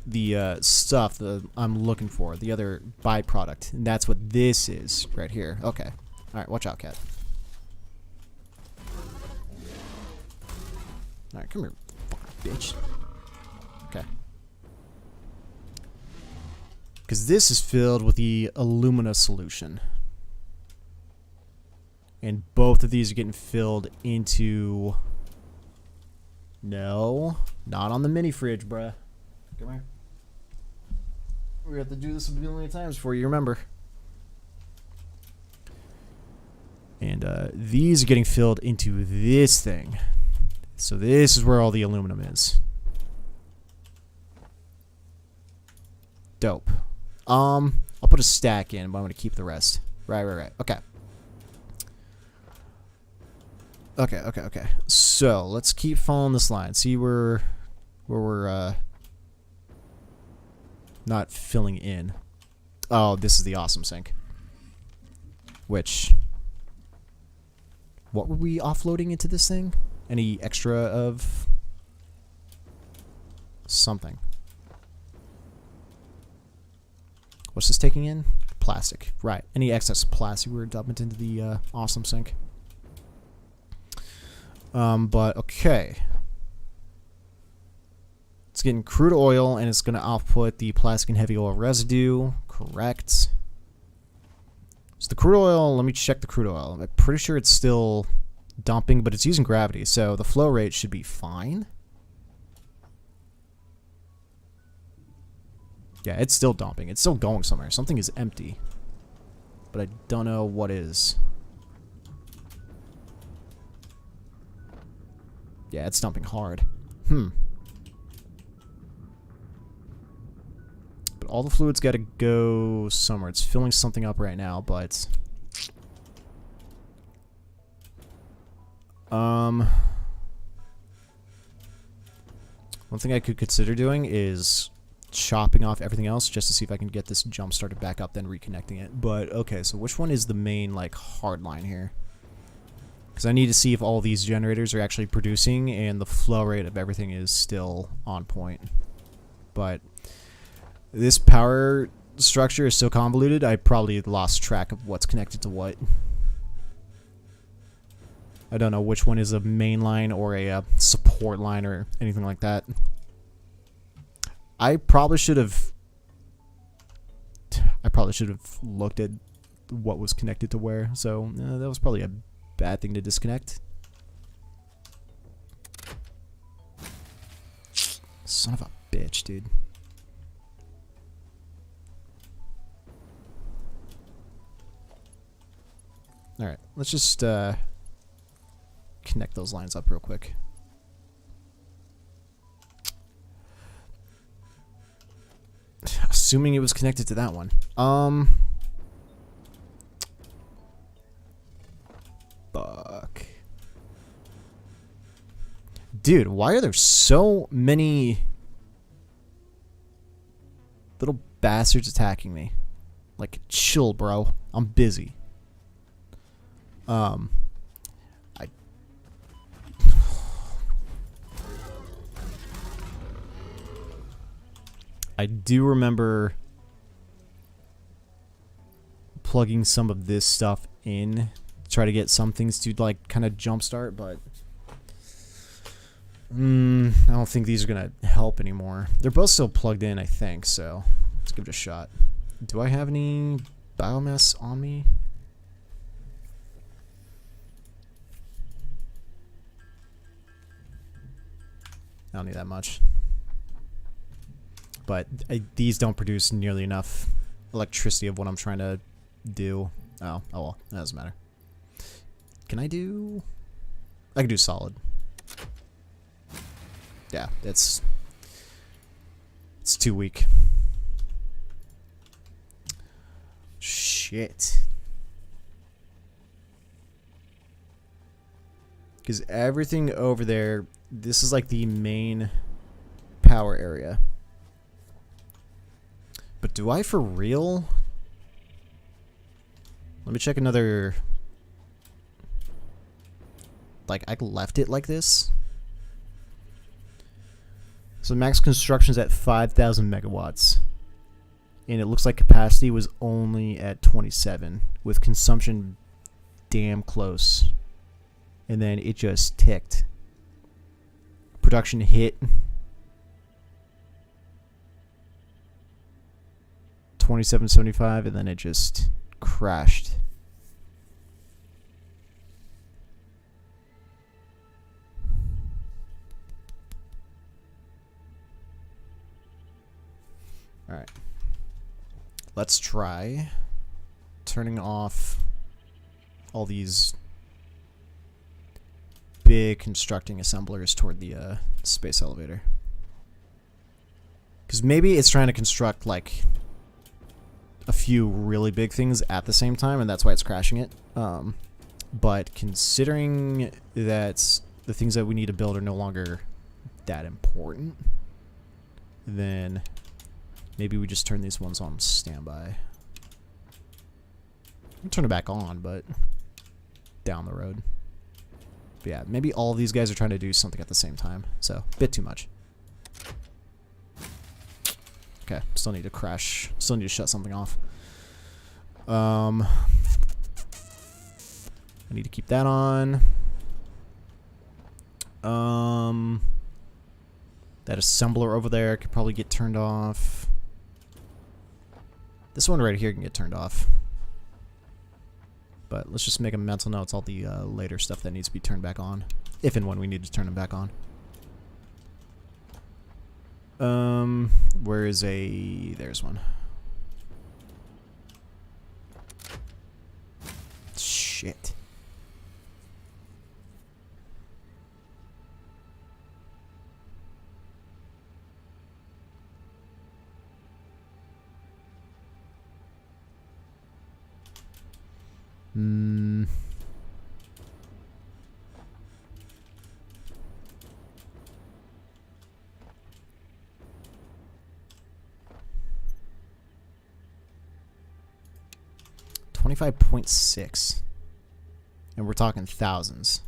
the stuff that I'm looking for, the other byproduct, and that's what this is right here. Okay, all right, watch out, cat. All right, come here, fucking bitch. Okay, because this is filled with the alumina solution. And both of these are getting filled into... No, not on the mini fridge, bruh. Come here. We have to do this a million times before you remember. And these are getting filled into this thing. So this is where all the aluminum is. Dope. I'll put a stack in, but I'm going to keep the rest. Right. Okay. Okay. So let's keep following this line. See where we're not filling in. Oh, this is the awesome sink. Which, what were we offloading into this thing? Any extra of something? What's this taking in? Plastic. Right. Any excess plastic we were dumping into the awesome sink. But okay. It's getting crude oil, and it's going to output the plastic and heavy oil residue. Correct. So the crude oil, let me check the crude oil. I'm pretty sure it's still dumping, but it's using gravity, so the flow rate should be fine. Yeah, it's still dumping. It's still going somewhere. Something is empty, but I don't know what is. Yeah, it's dumping hard. But all the fluid's got to go somewhere. It's filling something up right now, but one thing I could consider doing is chopping off everything else just to see if I can get this jump started back up, then reconnecting it. But okay, so which one is the main like hard line here? Because I need to see if all these generators are actually producing and the flow rate of everything is still on point. But this power structure is so convoluted, I probably lost track of what's connected to what. I don't know which one is a main line or a support line or anything like that. I probably should have looked at what was connected to where. So that was probably a bad thing to disconnect. Son of a bitch, dude. All right, let's just connect those lines up real quick. Assuming it was connected to that one. Fuck. Dude, why are there so many little bastards attacking me? Like, chill, bro. I'm busy. I do remember plugging some of this stuff in to try to get some things to like kind of jumpstart, but I don't think these are gonna help anymore. They're both still plugged in, I think, so let's give it a shot. Do I have any biomass on me? I don't need that much. But these don't produce nearly enough electricity of what I'm trying to do. Oh well, that doesn't matter. Can I do... I can do solid. Yeah, it's too weak. Shit. Because everything over there, this is like the main power area. But do I for real? Let me check another... Like, I left it like this. So max construction's at 5,000 megawatts. And it looks like capacity was only at 27, with consumption damn close. And then it just ticked. Production hit 2775, and then it just crashed. All right. Let's try turning off all these big constructing assemblers toward the space elevator. Because maybe it's trying to construct like a few really big things at the same time, and that's why it's crashing it. But considering that the things that we need to build are no longer that important, then maybe we just turn these ones on standby. I'll turn it back on, but down the road. But yeah, maybe all of these guys are trying to do something at the same time, so a bit too much. Okay, still need to crash. Still need to shut something off. I need to keep that on. That assembler over there could probably get turned off. This one right here can get turned off. But let's just make a mental note. It's all the later stuff that needs to be turned back on. If and when we need to turn them back on. Where is a... There's one. Shit. Hmm. $25.6. And we're talking thousands.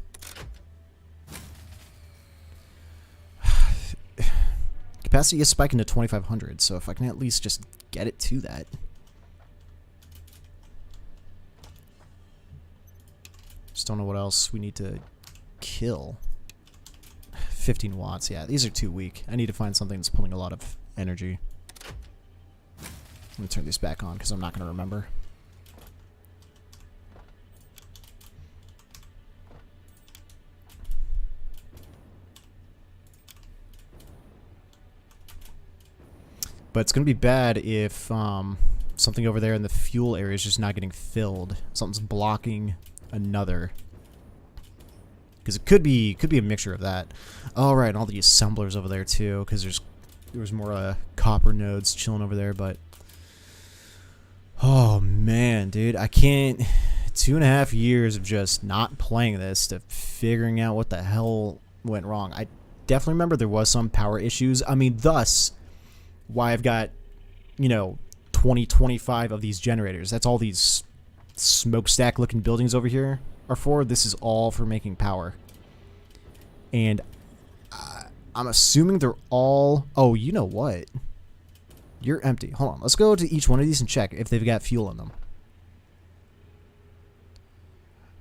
Capacity is spiking to 2,500, so if I can at least just get it to that. Just don't know what else we need to kill. 15 watts, yeah, these are too weak. I need to find something that's pulling a lot of energy. Let me turn these back on because I'm not going to remember. But it's going to be bad if something over there in the fuel area is just not getting filled. Something's blocking another. Because it could be a mixture of that. Oh, right, and all the assemblers over there too, because there's more copper nodes chilling over there, but... Oh, man, dude, I can't... 2.5 years of just not playing this to figuring out what the hell went wrong. I definitely remember there was some power issues. I mean, thus... why I've got, 20, 25 of these generators. That's all these smokestack looking buildings over here are for. This is all for making power. And I'm assuming they're all... Oh, you know what? You're empty. Hold on. Let's go to each one of these and check if they've got fuel in them.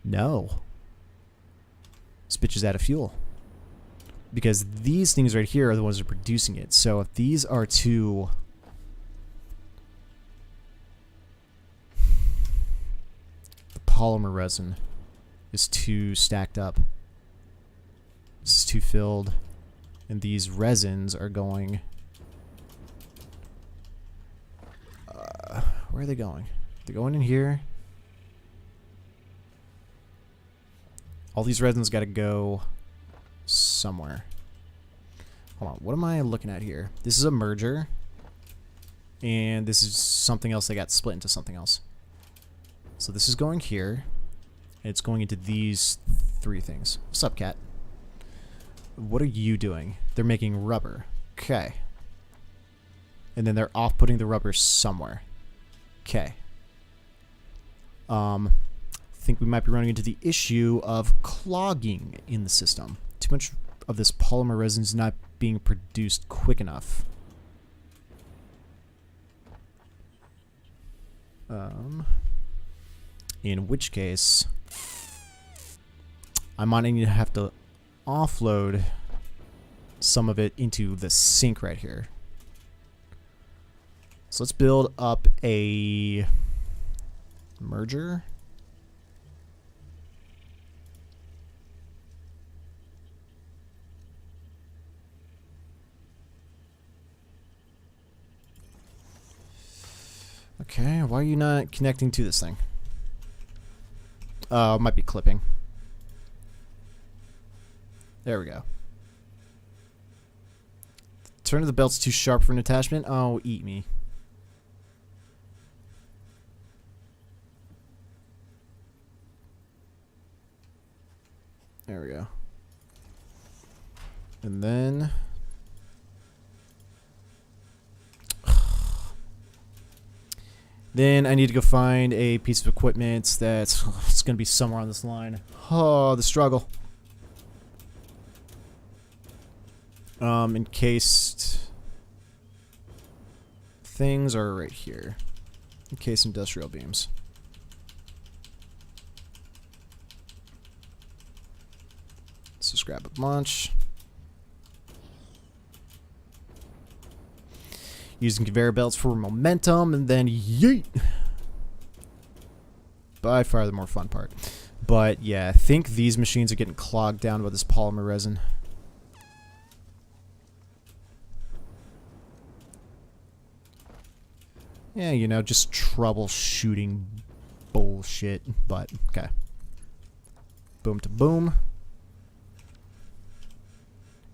No. This bitch is out of fuel. Because these things right here are the ones that are producing it. So if these are too... The polymer resin is too stacked up. This is too filled. And these resins are going... where are they going? They're going in here. All these resins got to go... somewhere. Hold on, what am I looking at here? This is a merger, and this is something else that got split into something else. So this is going here, and it's going into these three things. What's up, cat? What are you doing? They're making rubber. Okay. And then they're off putting the rubber somewhere. Okay. I think we might be running into the issue of clogging in the system. Too much of this polymer resin is not being produced quick enough. In which case, I might need to have to offload some of it into the sink right here. So let's build up a merger. Okay, why are you not connecting to this thing? It might be clipping. There we go. Turn of the belt's too sharp for an attachment. Oh, eat me. There we go. And then... Then I need to go find a piece of equipment that's... It's going to be somewhere on this line. Oh, the struggle. Encased... Things are right here. Encased industrial beams. So scrap grab a bunch. Using conveyor belts for momentum, and then yeet. By far the more fun part. But yeah, I think these machines are getting clogged down by this polymer resin. Yeah, you know, just troubleshooting bullshit, but okay. Boom to boom.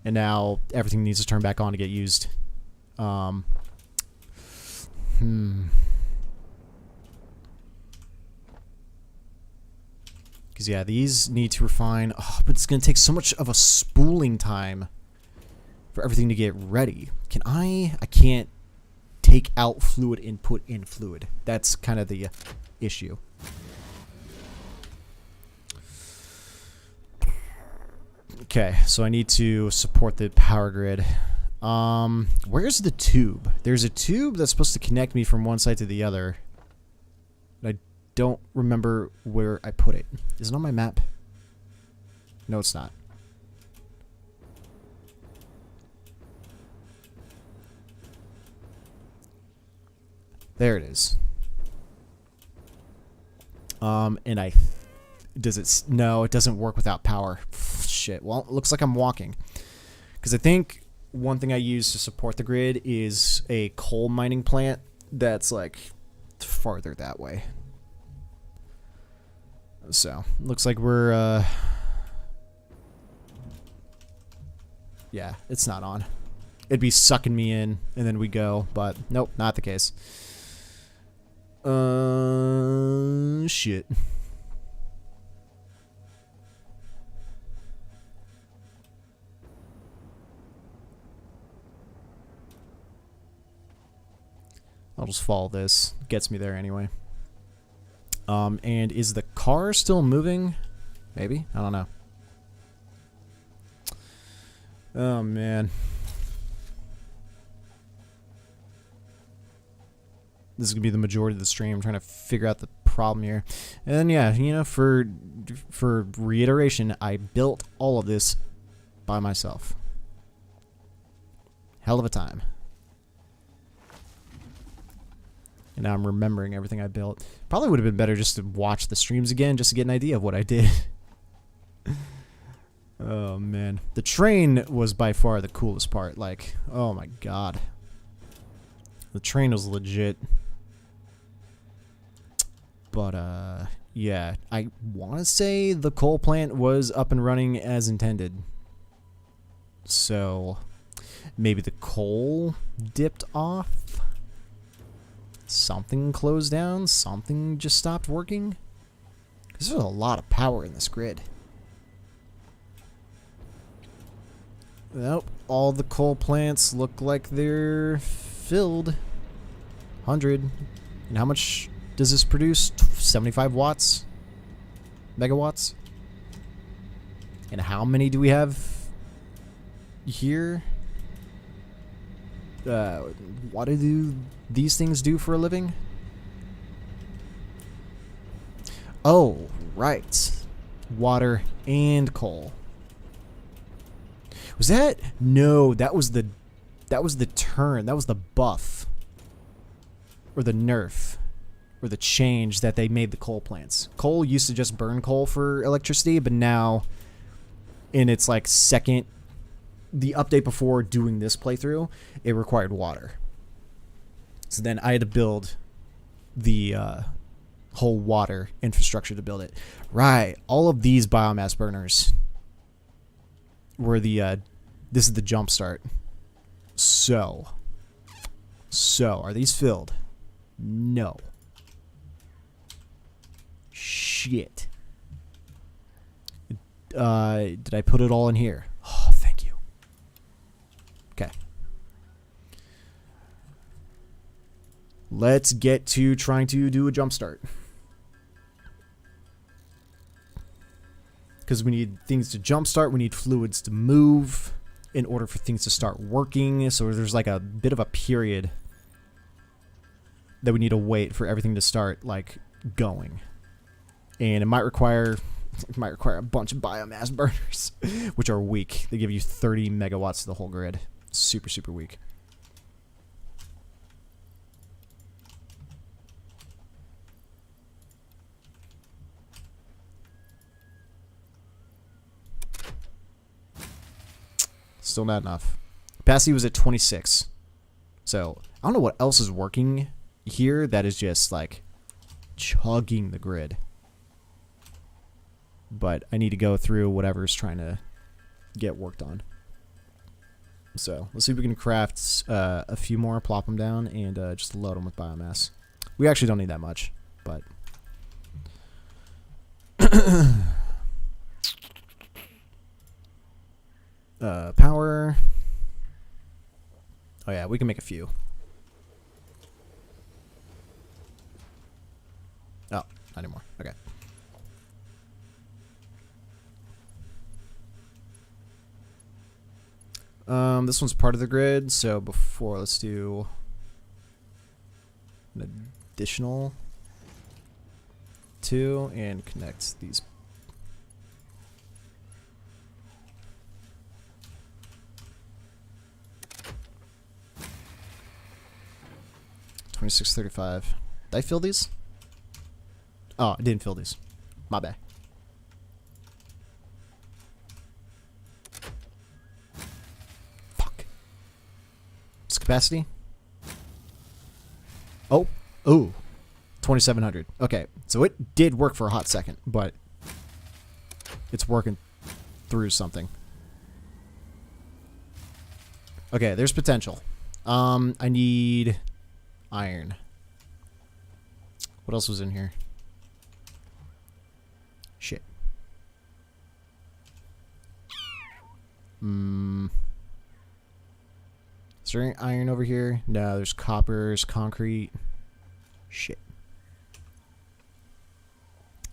And now everything needs to turn back on to get used. Because yeah, these need to refine. Oh, but it's going to take so much of a spooling time for everything to get ready. Can I can't take out fluid and put in fluid. That's kind of the issue. Okay, so I need to support the power grid. Where's the tube? There's a tube that's supposed to connect me from one side to the other. I don't remember where I put it. Is it on my map? No, it's not. There it is. And does it? No, it doesn't work without power. Shit. Well, it looks like I'm walking. Because I think one thing I use to support the grid is a coal mining plant that's like farther that way. So, looks like we're, yeah, it's not on. It'd be sucking me in, and then we go, but nope, not the case. Shit. I'll just follow this. Gets me there anyway. And is the car still moving? Maybe? I don't know. Oh, man. This is going to be the majority of the stream. I'm trying to figure out the problem here. And yeah, you know, for reiteration, I built all of this by myself. Hell of a time. And now I'm remembering everything I built. Probably would have been better just to watch the streams again just to get an idea of what I did. Oh, man. The train was by far the coolest part. Like, oh my god. The train was legit. But, yeah. I want to say the coal plant was up and running as intended. So, maybe the coal dipped off? Something closed down? Something just stopped working? Because there's a lot of power in this grid. Nope. All the coal plants look like they're filled. 100. And how much does this produce? 75 watts? Megawatts? And how many do we have here? What do these things do for a living? Oh, right. Water and coal. Was that? No, that was the turn. That was the buff. Or the nerf. Or the change that they made the coal plants. Coal used to just burn coal for electricity, but now in its like second, the update before doing this playthrough, it required water. So then I had to build the whole water infrastructure to build it. Right. All of these biomass burners were the this is the jump start. So are these filled? No. Shit. Did I put it all in here? Oh, thank you. Okay. Let's get to trying to do a jump start. Because we need things to jump start, we need fluids to move in order for things to start working. So there's like a bit of a period that we need to wait for everything to start like going. And it might require It might require a bunch of biomass burners, which are weak. They give you 30 megawatts to the whole grid. Super, super weak. Still not enough. Capacity was at 26. So, I don't know what else is working here that is just, like, chugging the grid. But I need to go through whatever's trying to get worked on. So, let's see if we can craft a few more, plop them down, and just load them with biomass. We actually don't need that much, but... power... Oh yeah, we can make a few. Oh, not anymore. Okay. This one's part of the grid, so before, let's do an additional 2 and connect these. $26.35. Did I fill these? Oh, I didn't fill these. My bad. Fuck. What's capacity? Oh. Ooh. 2,700. Okay. So it did work for a hot second, but it's working through something. Okay, there's potential. I need iron. What else was in here? Shit. Is there any iron over here? No, there's coppers, concrete. Shit.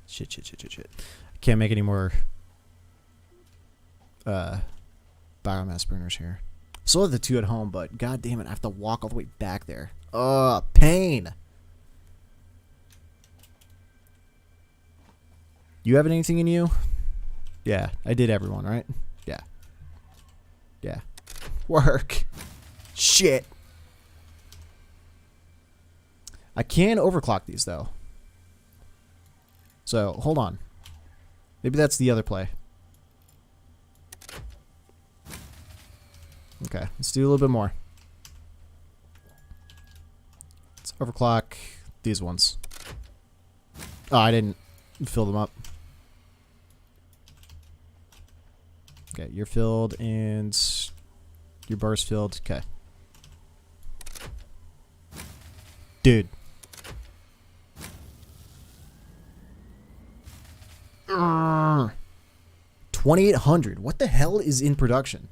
Shit. I can't make any more biomass burners here. Still have the 2 at home, but god damn it, I have to walk all the way back there. Pain. You have anything in you? Yeah, I did everyone, right? Yeah. Yeah. Work. Shit. I can overclock these, though. So, hold on. Maybe that's the other play. Okay, let's do a little bit more. Let's overclock these ones. Oh, I didn't fill them up. Okay, you're filled and your bar's filled. Okay. Dude. 2,800. What the hell is in production?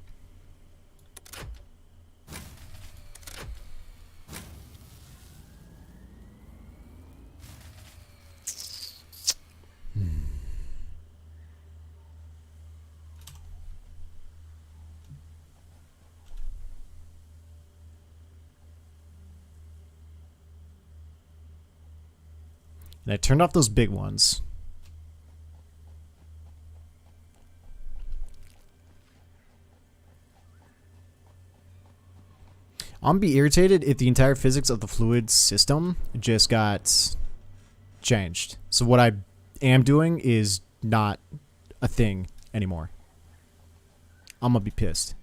And I turned off those big ones. I'm be irritated if the entire physics of the fluid system just got changed. So what I am doing is not a thing anymore. I'm gonna be pissed.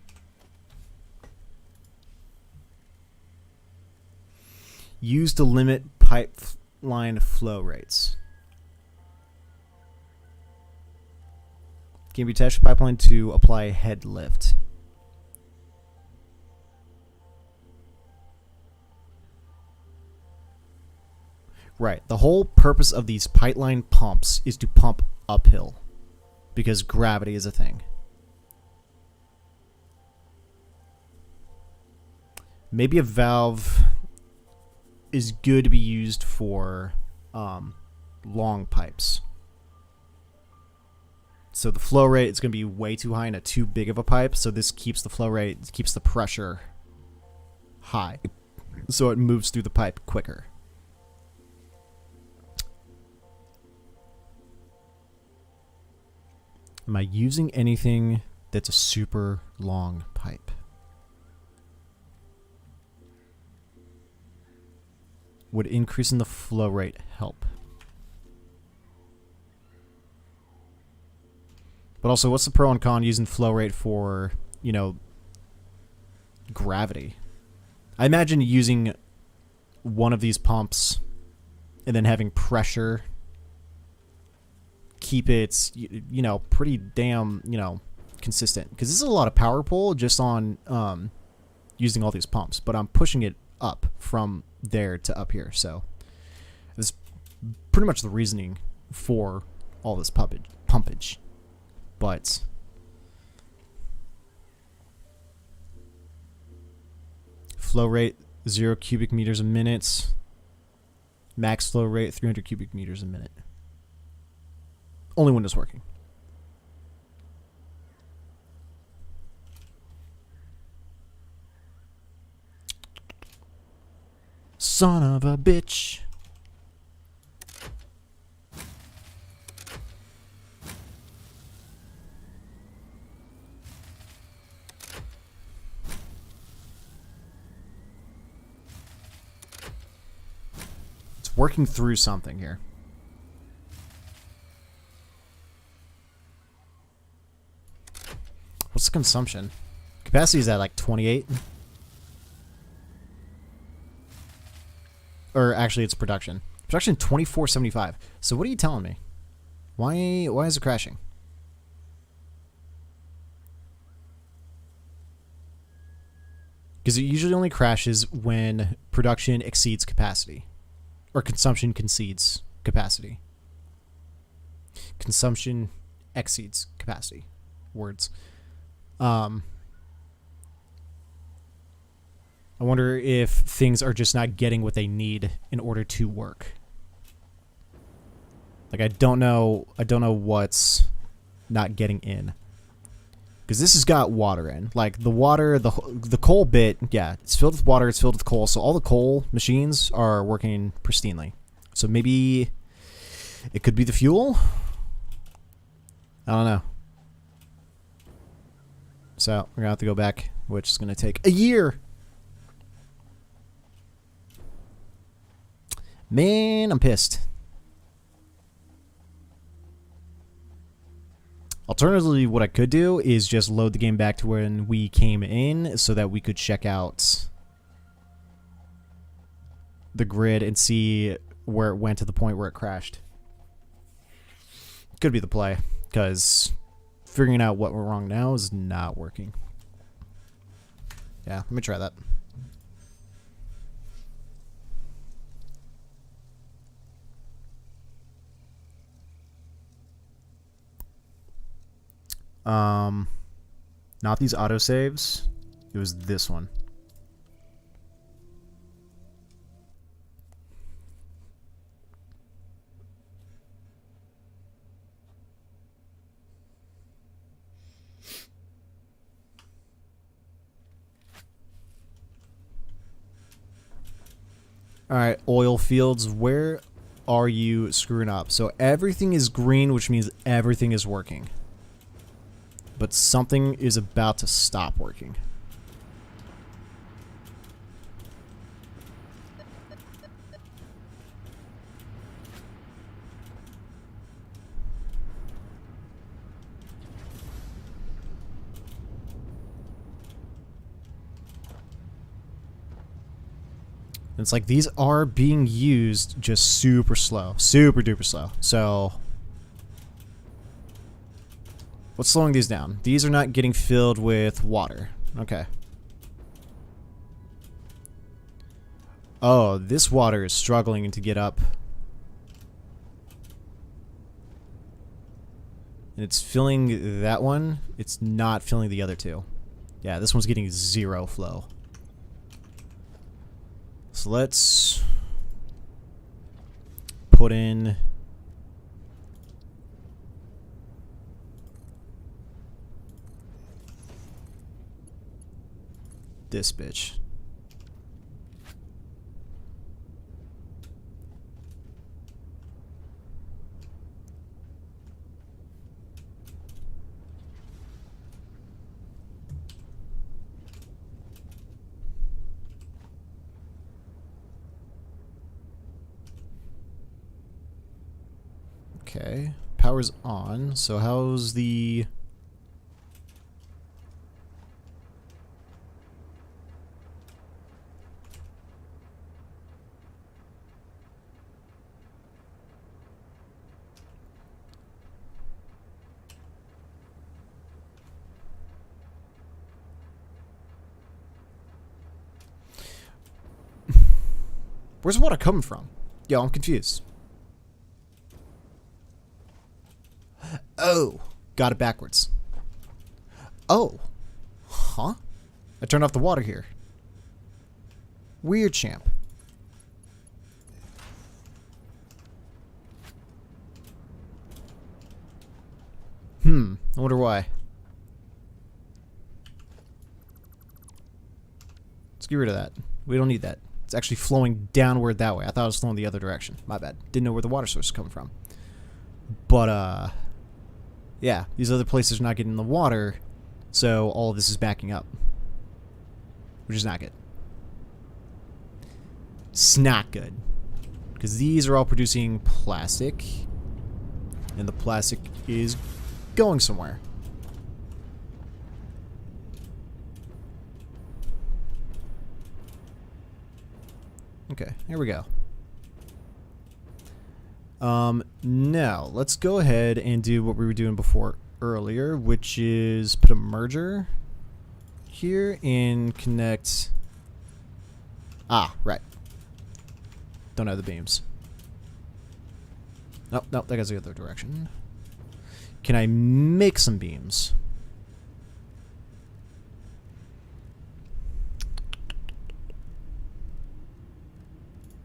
Used to limit pipeline flow rates. Can be attached to pipeline to apply head lift. Right. The whole purpose of these pipeline pumps is to pump uphill because gravity is a thing. Maybe a valve is good to be used for long pipes. So the flow rate is going to be way too high in a too big of a pipe. So this keeps the flow rate, keeps the pressure high. So it moves through the pipe quicker. Am I using anything that's a super long pipe? Would increasing the flow rate help? But also, what's the pro and con using flow rate for, you know, gravity? I imagine using one of these pumps and then having pressure keep it, you know, pretty damn, you know, consistent. Because this is a lot of power pull just on using all these pumps. But I'm pushing it up from there to up here. So that's pretty much the reasoning for all this pumpage. But flow rate 0 cubic meters a minute. Max flow rate 300 cubic meters a minute. Only when it's working. Son of a bitch. It's working through something here. What's the consumption? Capacity is at like 28. Or actually, it's production. Production 2475. So what are you telling me? Why is it crashing? Because it usually only crashes when production exceeds capacity. Or consumption concedes capacity. Consumption exceeds capacity. Words. I wonder if things are just not getting what they need in order to work. Like I don't know what's not getting in. Because this has got water in. Like the water, the coal bit, yeah, it's filled with water, it's filled with coal. So all the coal machines are working pristinely. So maybe it could be the fuel? I don't know. So we're going to have to go back, which is going to take a year. Man, I'm pissed. Alternatively, what I could do is just load the game back to when we came in so that we could check out the grid and see where it went to the point where it crashed. Could be the play, because figuring out what went wrong now is not working. Yeah, let me try that. Not these autosaves. It was this one. All right, oil fields, where are you screwing up? So everything is green, which means everything is working. But something is about to stop working. And it's like these are being used just super slow. Super duper slow. So what's slowing these down? These are not getting filled with water. Okay. Oh, this water is struggling to get up. And it's filling that one. It's not filling the other two. Yeah, this one's getting zero flow. So let's put in this bitch. Okay. Power's on. So how's the... Where's the water coming from? Yo, I'm confused. Oh, got it backwards. Oh. Huh? I turned off the water here. Weird, champ. I wonder why. Let's get rid of that. We don't need that. It's actually flowing downward that way. I thought it was flowing the other direction. My bad. Didn't know where the water source was coming from. But, yeah, these other places are not getting the water, so all of this is backing up. Which is not good. It's not good. Because these are all producing plastic, and the plastic is going somewhere. Okay, here we go. Now, let's go ahead and do what we were doing before earlier, which is put a merger here and connect... Ah, right. Don't have the beams. Nope, nope, that goes the other direction. Can I make some beams?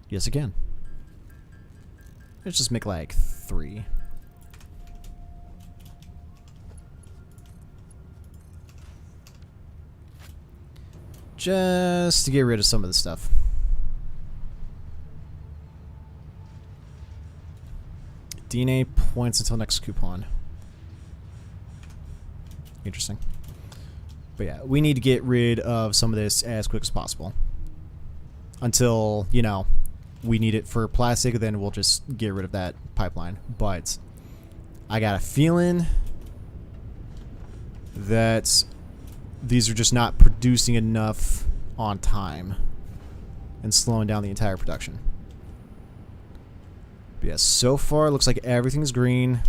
Yes, I can. Let's just make like 3. Just to get rid of some of the stuff. DNA points until next coupon. Interesting. But yeah, we need to get rid of some of this as quick as possible. Until, you know, we need it for plastic, then we'll just get rid of that pipeline. But I got a feeling that these are just not producing enough on time and slowing down the entire production. But yeah, so far it looks like everything's green.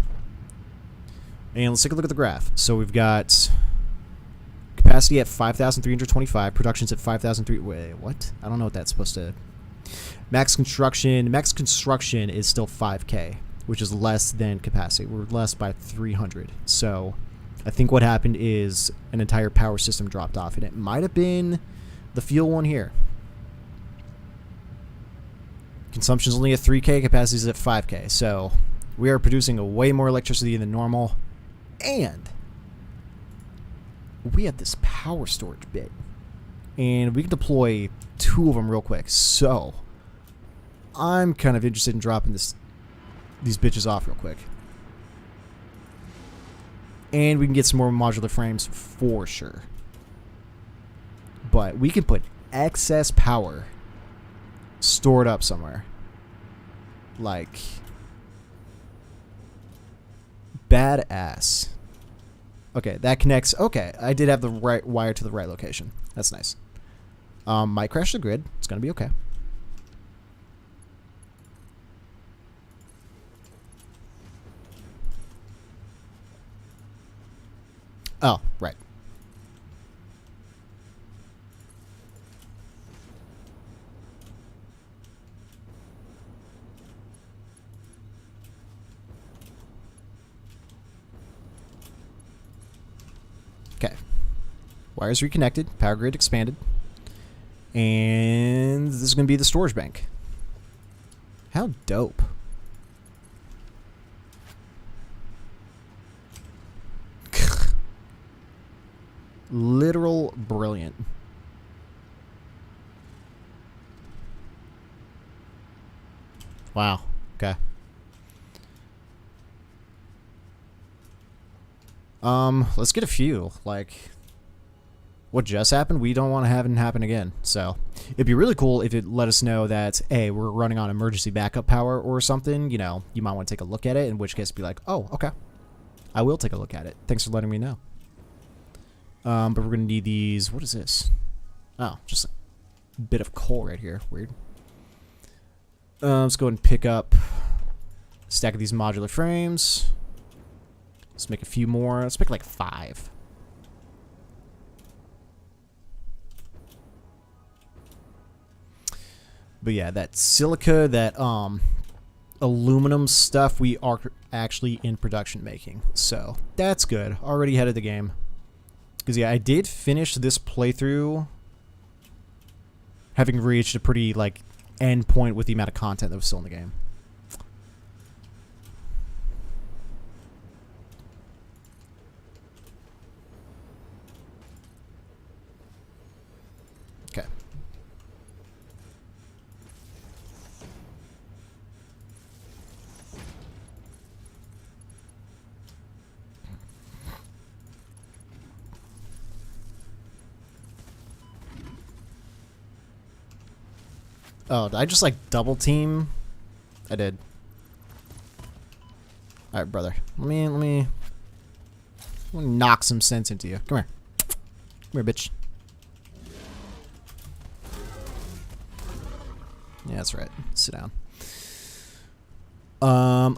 And let's take a look at the graph. So we've got capacity at 5,325, production's at 5,003. Wait, what? I don't know what that's supposed to... Max construction is still 5K, which is less than capacity. We're less by 300. So I think what happened is an entire power system dropped off, and it might have been the fuel one here. Consumption's only at 3K, capacity is at 5K. So we are producing a way more electricity than normal, and we have this power storage bit, and we can deploy 2 of them real quick. So I'm kind of interested in dropping these bitches off real quick, and we can get some more modular frames for sure. But we can put excess power stored up somewhere, like badass. Okay, that connects. Okay, I did have the right wire to the right location. That's nice. Might crash the grid. It's gonna be okay. Oh, right. Okay. Wires reconnected. Power grid expanded. And this is going to be the storage bank. How dope. Literal brilliant. Wow. Okay. Let's get a few. Like, what just happened, we don't want to have it happen again. So it'd be really cool if it let us know that, hey, we're running on emergency backup power or something. You know, you might want to take a look at it, in which case be like, oh, okay. I will take a look at it. Thanks for letting me know. But we're going to need these. What is this? Oh, just a bit of coal right here. Weird. Let's go ahead and pick up a stack of these modular frames. Let's make a few more. Let's make like 5. But yeah, that silica, that aluminum stuff, we are actually in production making. So that's good. Already ahead of the game. Because yeah, I did finish this playthrough having reached a pretty like end point with the amount of content that was still in the game. Okay. Oh, did I just like double team? I did. All right, brother. Let me knock some sense into you. Come here. Come here, bitch. Yeah, that's right. Sit down.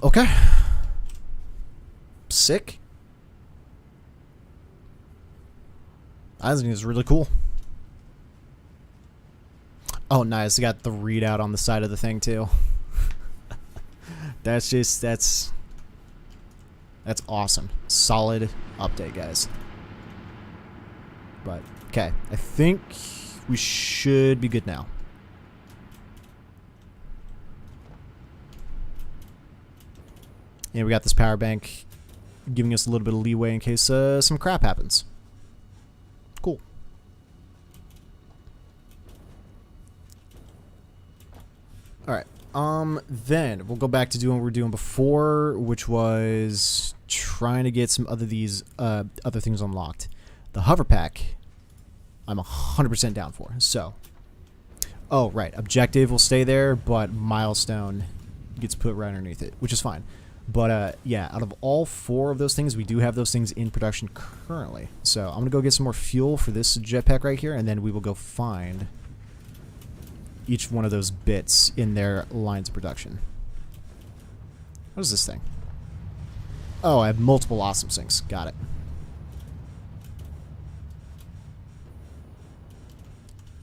Okay. Sick. I think it's really cool. Oh, nice. I got the readout on the side of the thing, too. That's awesome. Solid update, guys. But, okay. I think we should be good now. And we got this power bank giving us a little bit of leeway in case some crap happens. Cool. Alright, then we'll go back to doing what we were doing before, which was trying to get some other things unlocked. The hover pack, I'm 100% down for. So, oh, right, objective will stay there, but milestone gets put right underneath it, which is fine. But, yeah, out of all 4 of those things, we do have those things in production currently. So, I'm going to go get some more fuel for this jetpack right here, and then we will go find each one of those bits in their lines of production. What is this thing? Oh, I have multiple awesome things. Got it.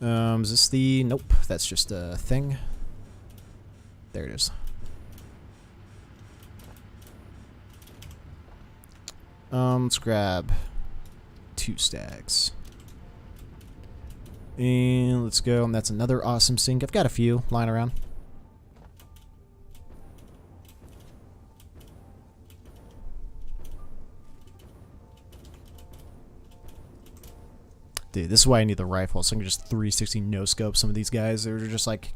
Is this the... Nope, that's just a thing. There it is. Let's grab 2 stacks. And let's go, and that's another awesome sink. I've got a few lying around. Dude, this is why I need the rifle, so I can just 360 no-scope some of these guys. They're just like...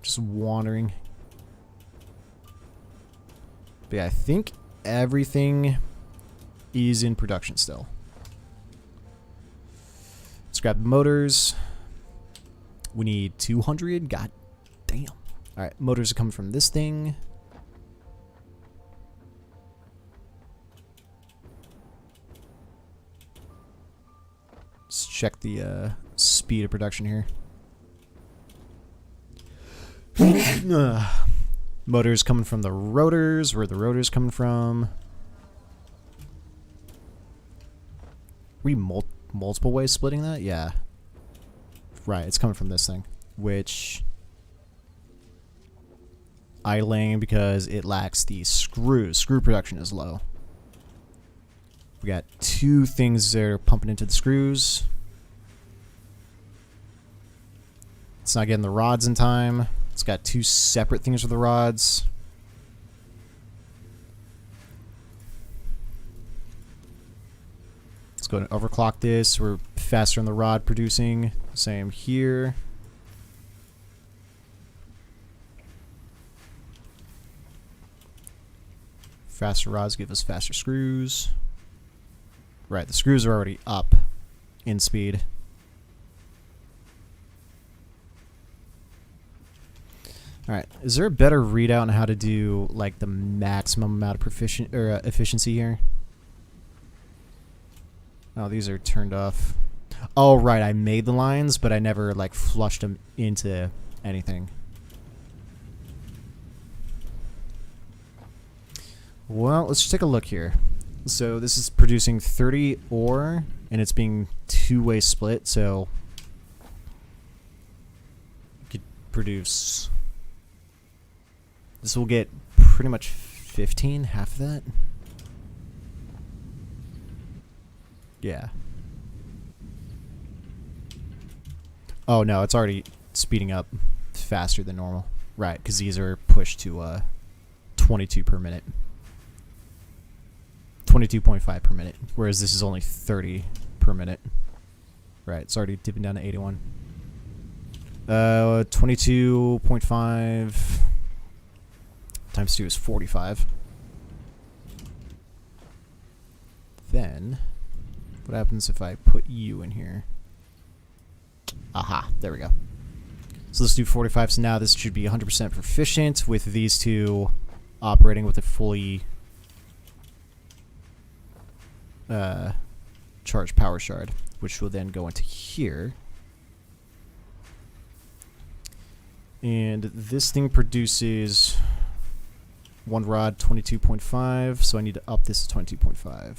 just wandering. But yeah, I think everything is in production still. Let's grab the motors. We need 200. God damn. Alright, motors are coming from this thing. Let's check the speed of production here. Motors coming from the rotors. Where are the rotors coming from? Multiple ways splitting that? Yeah. Right, it's coming from this thing. Which... idling because it lacks the screws. Screw production is low. We got 2 things that are pumping into the screws. It's not getting the rods in time. It's got 2 separate things for the rods. Let's go and overclock this. We're faster on the rod producing. Same here. Faster rods give us faster screws. Right, the screws are already up in speed. Alright, is there a better readout on how to do, like, the maximum amount of efficiency here? Oh, these are turned off. Oh, right, I made the lines, but I never, like, flushed them into anything. Well, let's just take a look here. So this is producing 30 ore, and it's being two-way split, so you could produce... This will get pretty much 15, half of that. Yeah. Oh, no, it's already speeding up faster than normal. Right, because these are pushed to 22 per minute. 22.5 per minute, whereas this is only 30 per minute. Right, it's already dipping down to 81. 22.5 times 2 is 45. Then, what happens if I put you in here? Aha, there we go. So let's do 45. So now this should be 100% proficient with these two operating with a fully charged power shard, which will then go into here. And this thing produces one rod 22.5, so I need to up this to 22.5.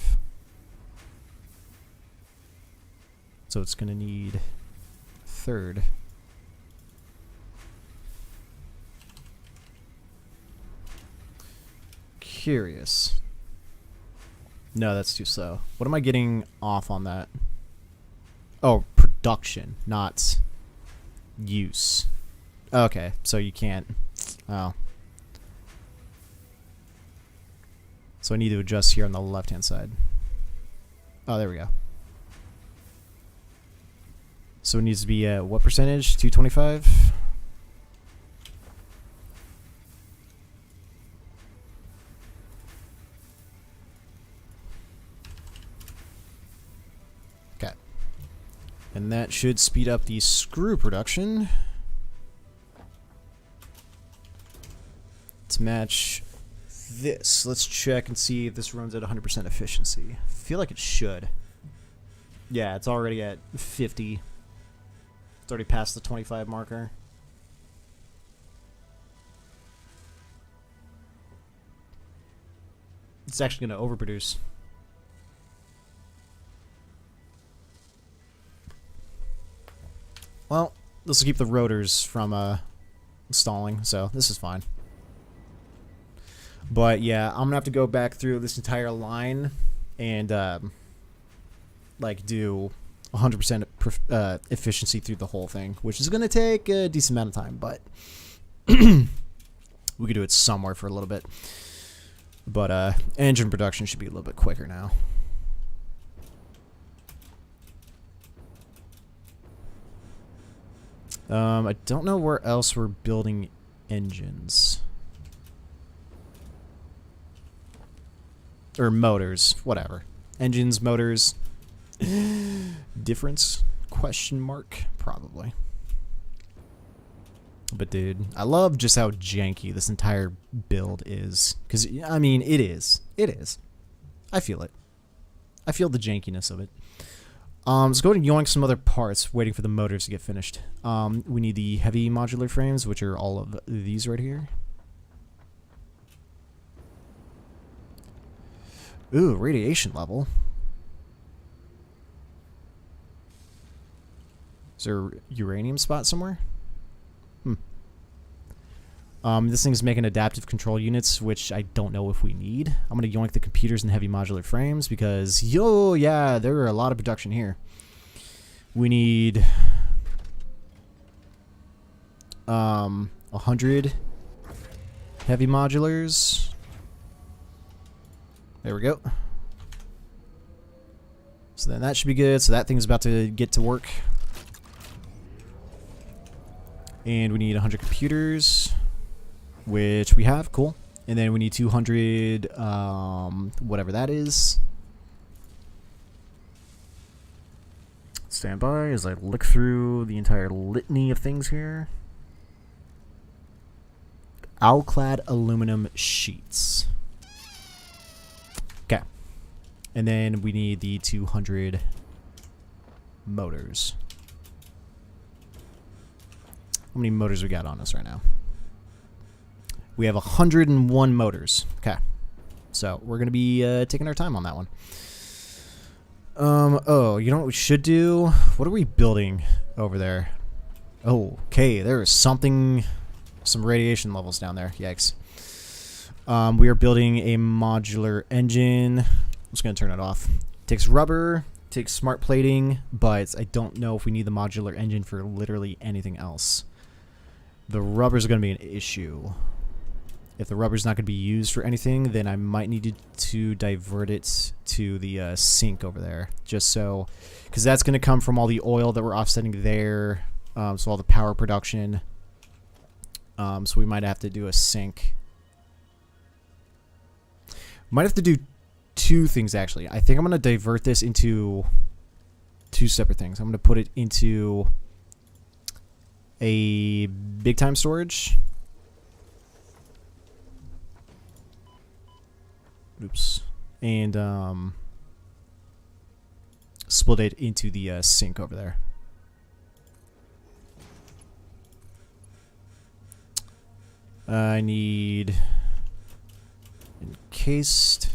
So it's going to need third. Curious. No, that's too slow. What am I getting off on that? Oh, production, not use. Okay, so you can't. Oh. So I need to adjust here on the left-hand side. Oh, there we go. So it needs to be what percentage? 225? Okay. And that should speed up the screw production. Let's match this. Let's check and see if this runs at 100% efficiency. I feel like it should. Yeah, it's already at 50. It's already past the 25 marker. It's actually going to overproduce. Well, this will keep the rotors from stalling, so this is fine. But yeah, I'm going to have to go back through this entire line and like do 100% efficiency through the whole thing, which is going to take a decent amount of time, but we could do it somewhere for a little bit. But engine production should be a little bit quicker now. I don't know where else we're building engines. Or motors, whatever. Engines, motors. Difference? Question mark? Probably. But dude, I love just how janky this entire build is. Because, I mean, it is. It is. I feel it. I feel the jankiness of it. Let's go ahead and yoink some other parts, waiting for the motors to get finished. We need the heavy modular frames, which are all of these right here. Ooh, radiation level. Is there a uranium spot somewhere? This thing is making adaptive control units, which I don't know if we need. I'm going to yoink the computers and heavy modular frames because, yeah, there are a lot of production here. We need 100 heavy modulars. There we go. So then that should be good. So that thing's about to get to work. And we need 100 computers, which we have. Cool. And then we need 200, whatever that is. Stand by as I look through the entire litany of things here. Owl-clad aluminum sheets. Okay. And then we need the 200 motors. How many motors we got on us right now? We have 101 motors. Okay. So we're going to be taking our time on that one. Oh, you know what we should do? What are we building over there? Oh, okay. There is something, some radiation levels down there. Yikes. We are building a modular engine. I'm just going to turn it off. Takes rubber, takes smart plating, but I don't know if we need the modular engine for literally anything else. The rubbers are going to be an issue. If the rubber's not going to be used for anything, then I might need to divert it to the sink over there. Just so, because that's going to come from all the oil that we're offsetting there. So all the power production. So we might have to do a sink. Might have to do two things, actually. I think I'm going to divert this into two separate things. I'm going to put it into a big time storage. Oops. And split it into the sink over there. I need encased.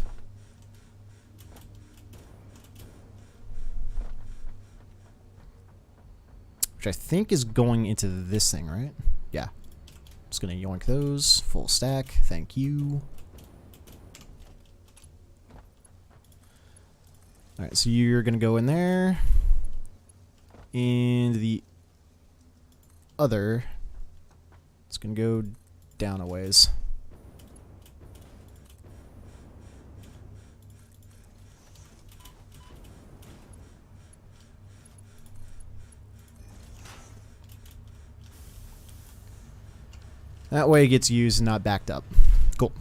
Which I think is going into this thing, right? Yeah. Just gonna yoink those. Full stack. Thank you. Alright, so you're gonna go in there. And the other, it's gonna go down a ways. That way it gets used and not backed up. Cool.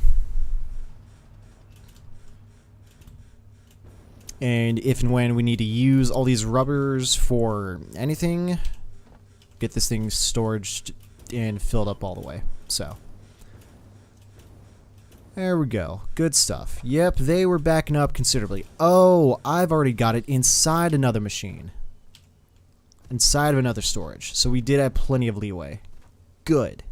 And if and when we need to use all these rubbers for anything, get this thing stored and filled up all the way. So there we go. Good stuff. Yep, they were backing up considerably. Oh, I've already got it inside another machine. Inside of another storage. So we did have plenty of leeway. Good.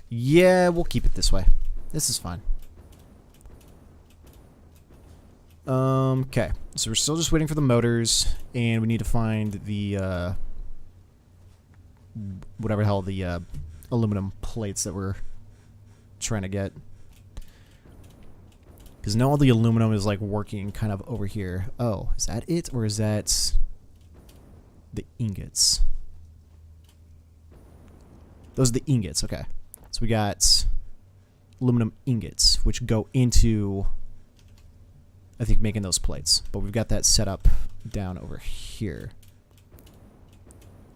Yeah, we'll keep it this way. This is fine. Okay. So we're still just waiting for the motors, and we need to find the, whatever the hell the, aluminum plates that we're trying to get. Because now all the aluminum is, like, working kind of over here. Oh, is that it? Or is that the ingots? Those are the ingots, okay. So we got aluminum ingots, which go into, I think, making those plates. But we've got that set up down over here.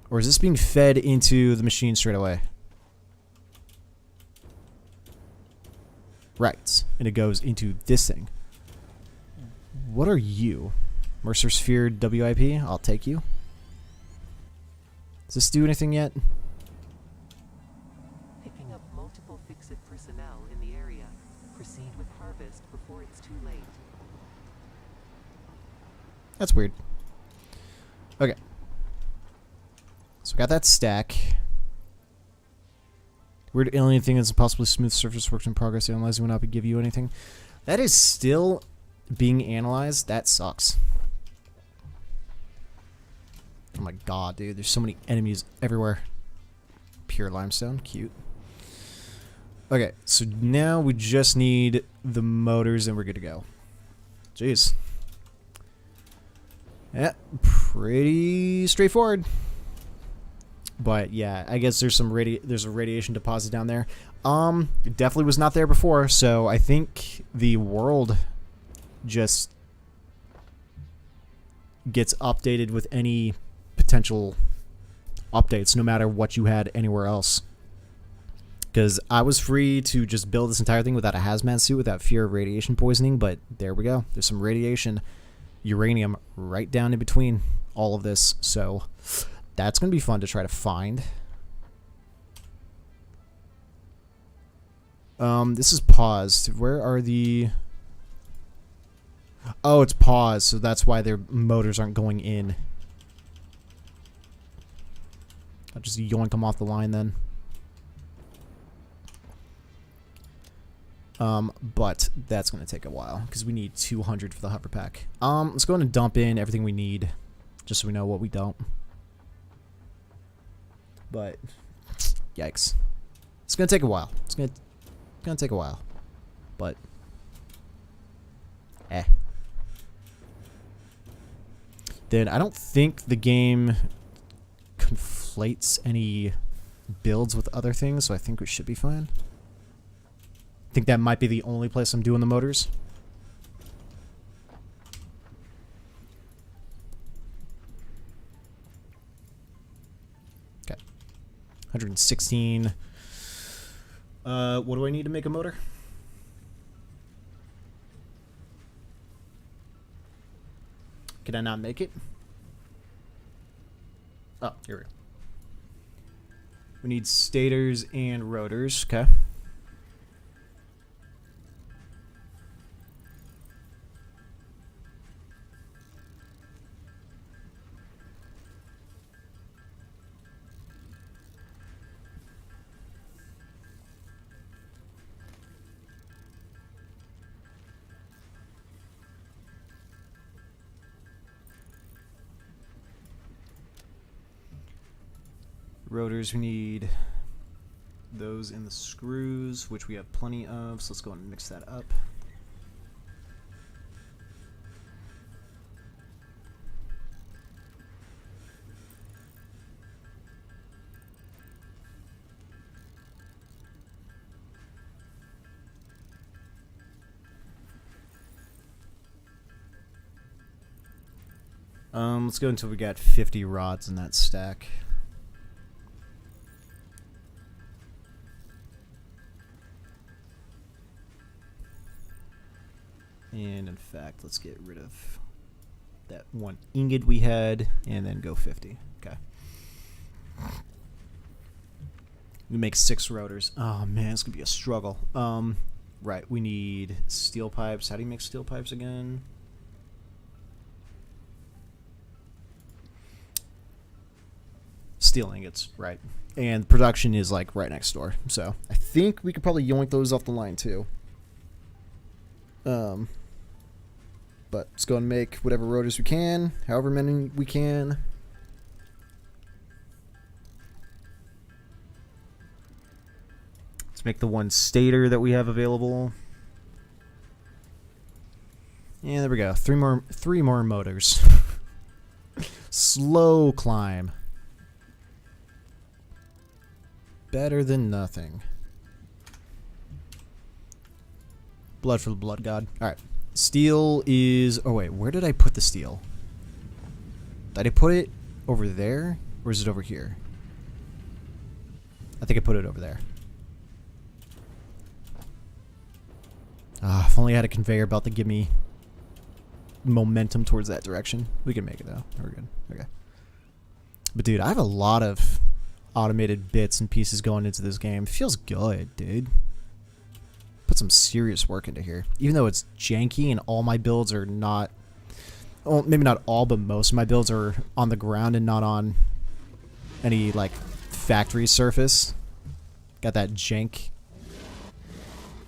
Or is this being fed into the machine straight away? Right. And it goes into this thing. What are you? Mercer Sphere WIP? I'll take you. Does this do anything yet? Picking up multiple Fix-It personnel in the area. Proceed with harvest before it's too late. That's weird. Okay. So we got that stack. Weird alien thing is a possibly smooth surface works in progress. Analyzing will not give you anything. That is still being analyzed. That sucks. Oh my god, dude. There's so many enemies everywhere. Pure limestone. Cute. Okay, so now we just need the motors and we're good to go. Jeez. Yeah, pretty straightforward. But yeah, I guess there's there's a radiation deposit down there. It definitely was not there before, so I think the world just gets updated with any potential updates, no matter what you had anywhere else. Because I was free to just build this entire thing without a hazmat suit, without fear of radiation poisoning, but there we go. There's some radiation uranium right down in between all of this, so that's going to be fun to try to find. This is paused. Where are the... Oh, it's paused, so that's why their motors aren't going in. I'll just yoink them off the line then. But that's going to take a while because we need 200 for the hover pack. Let's go ahead and dump in everything we need just so we know what we don't. But yikes. It's going to take a while. It's going to take a while. But then I don't think the game conflates any builds with other things, so I think we should be fine. I think that might be the only place I'm doing the motors. Okay. 116. What do I need to make a motor? Can I not make it? Oh, here we go. We need stators and rotors. Okay. Rotors, we need those in the screws, which we have plenty of, so let's go and mix that up. Let's go until we got 50 rods in that stack. And in fact, let's get rid of that one ingot we had and then go 50. Okay. We make 6 rotors. Oh man, it's gonna be a struggle. Right, we need steel pipes. How do you make steel pipes again? Steel ingots, right. And production is like right next door. So I think we could probably yoink those off the line too. But let's go and make whatever rotors we can, however many we can. Let's make the one stator that we have available. Yeah, there we go. Three more motors. Slow climb. Better than nothing. Blood for the blood god. Alright. Steel is... Oh, wait. Where did I put the steel? Did I put it over there? Or is it over here? I think I put it over there. If only I had a conveyor belt to give me momentum towards that direction. We can make it, though. We're good. Okay. But, dude, I have a lot of automated bits and pieces going into this game. It feels good, dude. Put some serious work into here. Even though it's janky and all my builds are not... Well, maybe not all, but most of my builds are on the ground and not on any, like, factory surface. Got that jank.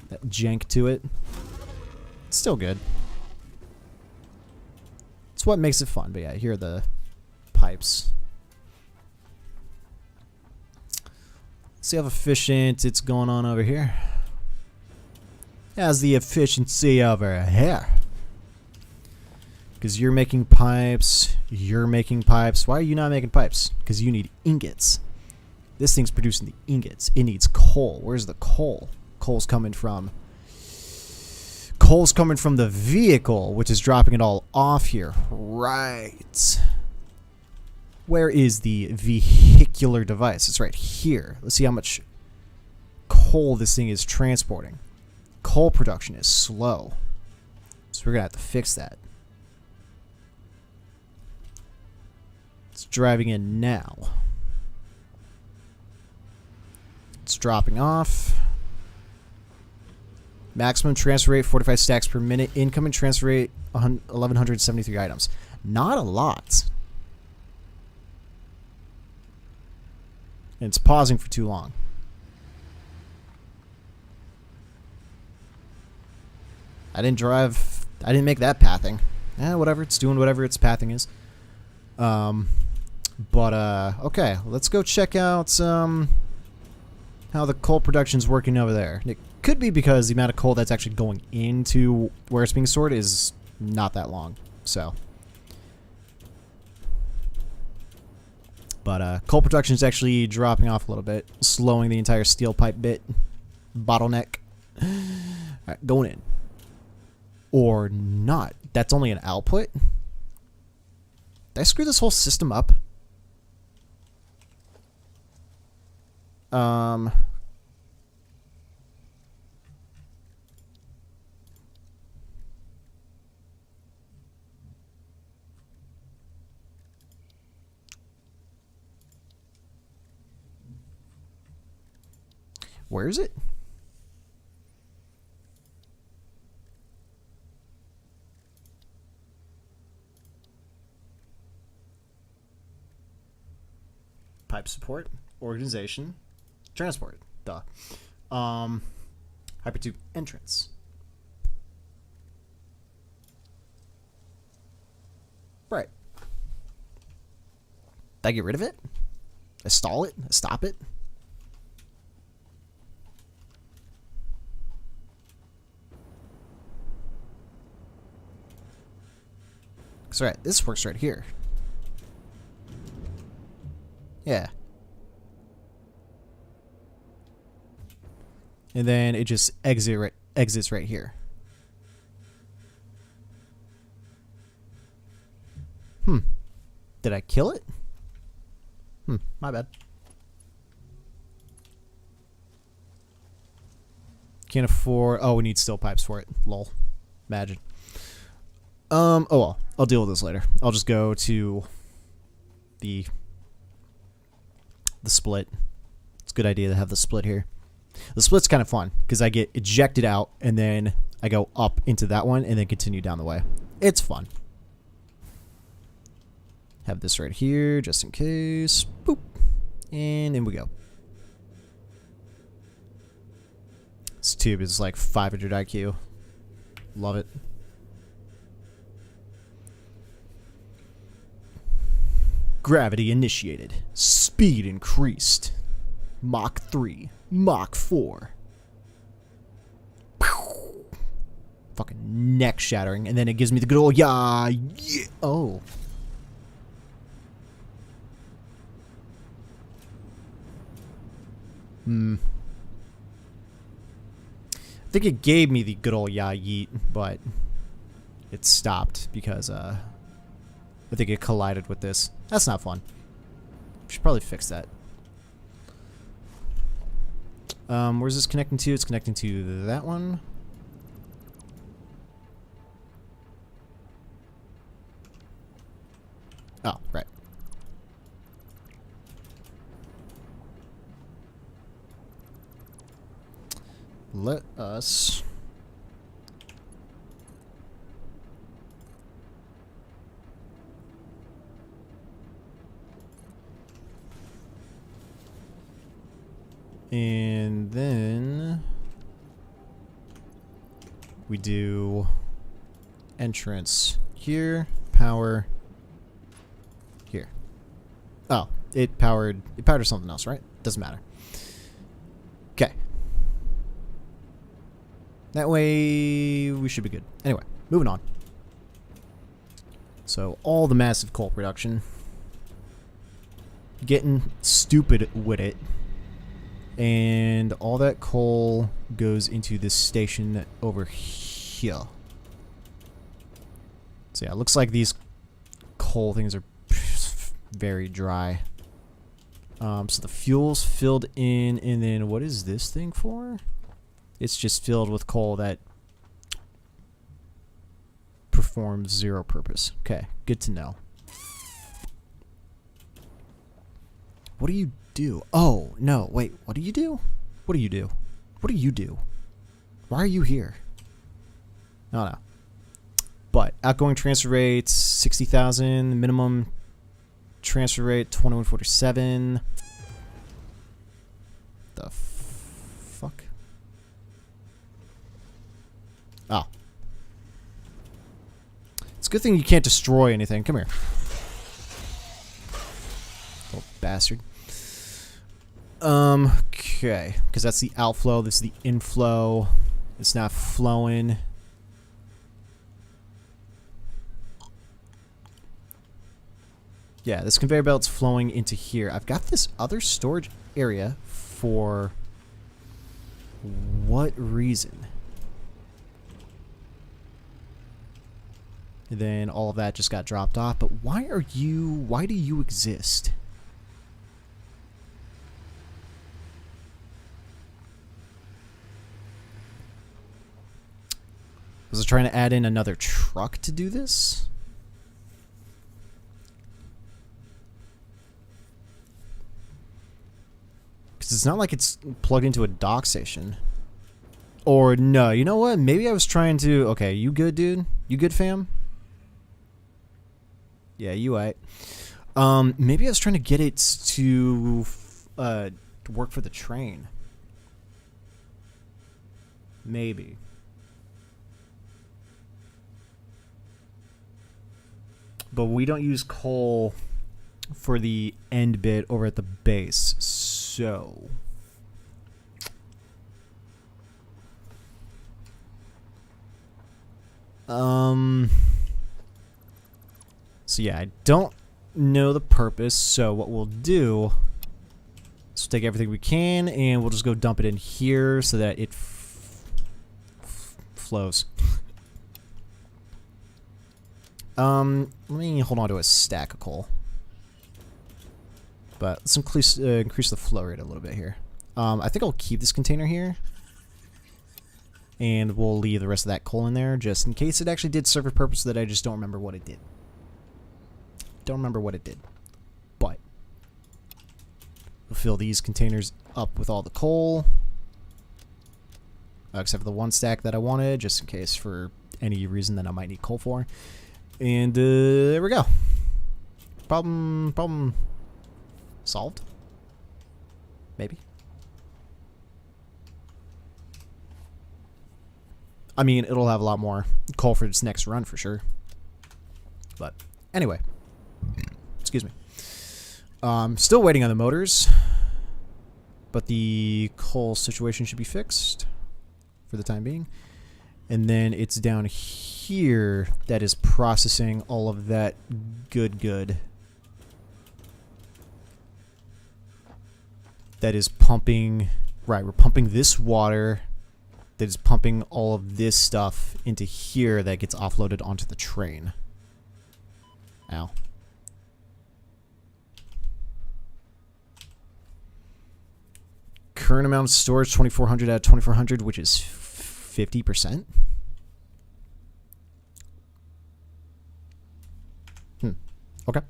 That jank to it. It's still good. It's what makes it fun. But yeah, here are the pipes. See how efficient it's going on over here. How's the efficiency over here? Because you're making pipes. You're making pipes. Why are you not making pipes? Because you need ingots. This thing's producing the ingots. It needs coal. Where's the coal? Coal's coming from... Coal's coming from the vehicle, which is dropping it all off here. Right. Where is the vehicular device? It's right here. Let's see how much coal this thing is transporting. Coal production is slow. So we're going to have to fix that. It's driving in now. It's dropping off. Maximum transfer rate 45 stacks per minute. Incoming transfer rate 1,173 items. Not a lot. And it's pausing for too long. I didn't make that pathing. Whatever, it's doing whatever its pathing is. Okay, let's go check out how the coal production's working over there. It could be because the amount of coal that's actually going into where it's being stored is not that long. So, but coal production is actually dropping off a little bit, slowing the entire steel pipe bit bottleneck. All right, going in. Or not. That's only an output? Did I screw this whole system up? Where is it? Pipe support, organization, transport. Duh. Hypertube entrance. Right. Did I get rid of it? I stall it? I stop it? That's right. This works right here. Yeah. And then it just exits right here. Did I kill it? My bad. Can't afford... Oh, we need steel pipes for it. Lol. Imagine. Oh well. I'll deal with this later. I'll just go to the split. It's a good idea to have the split here. The split's kind of fun because I get ejected out and then I go up into that one and then continue down the way. It's fun. Have this right here just in case. Boop. And in we go. This tube is like 500 IQ. Love it. Gravity initiated. Speed increased. Mach 3. Mach 4. Pew. Fucking neck shattering. And then it gives me the good old yeah. Oh. I think it gave me the good old yeah yeet, but it stopped because I think it collided with this. That's not fun. Should probably fix that. Where's this connecting to? It's connecting to that one. Oh, right. Let us... And then we do entrance here, power here. Oh, it powered to something else, right? Doesn't matter. Okay. That way we should be good. Anyway, moving on. So all the massive coal production. Getting stupid with it. And all that coal goes into this station over here. So yeah, it looks like these coal things are very dry. So the fuel's filled in, and then what is this thing for? It's just filled with coal that performs zero purpose. Okay, good to know. What do you do? Oh, no, wait, what do you do? What do you do? What do you do? Why are you here? I don't know. But outgoing transfer rate 60,000, minimum transfer rate 2147. The fuck? Oh. It's a good thing you can't destroy anything. Come here. Little bastard. Okay. Because that's the outflow. This is the inflow. It's not flowing. Yeah, this conveyor belt's flowing into here. I've got this other storage area for what reason? And then all of that just got dropped off. But why do you exist? Was I trying to add in another truck to do this? Because it's not like it's plugged into a dock station. Or no, you know what? Maybe I was trying to... Okay, you good, dude? You good, fam? Yeah, you aight. Maybe I was trying to get it to work for the train. Maybe. But we don't use coal for the end bit over at the base, so... So yeah, I don't know the purpose, so what we'll do is we'll take everything we can and we'll just go dump it in here so that it flows. Let me hold on to a stack of coal. But let's increase the flow rate a little bit here. I think I'll keep this container here. And we'll leave the rest of that coal in there just in case it actually did serve a purpose that I just don't remember what it did. Don't remember what it did. But we'll fill these containers up with all the coal. Except for the one stack that I wanted, just in case for any reason that I might need coal for. And there we go. Problem solved? Maybe. I mean, it'll have a lot more coal for its next run for sure. But anyway. Excuse me. Still waiting on the motors. But the coal situation should be fixed for the time being. And then it's down here that is processing all of that good. That is pumping... Right, we're pumping this water that is pumping all of this stuff into here that gets offloaded onto the train. Ow. Current amount of storage, 2,400 out of 2,400, which is 50%. Okay.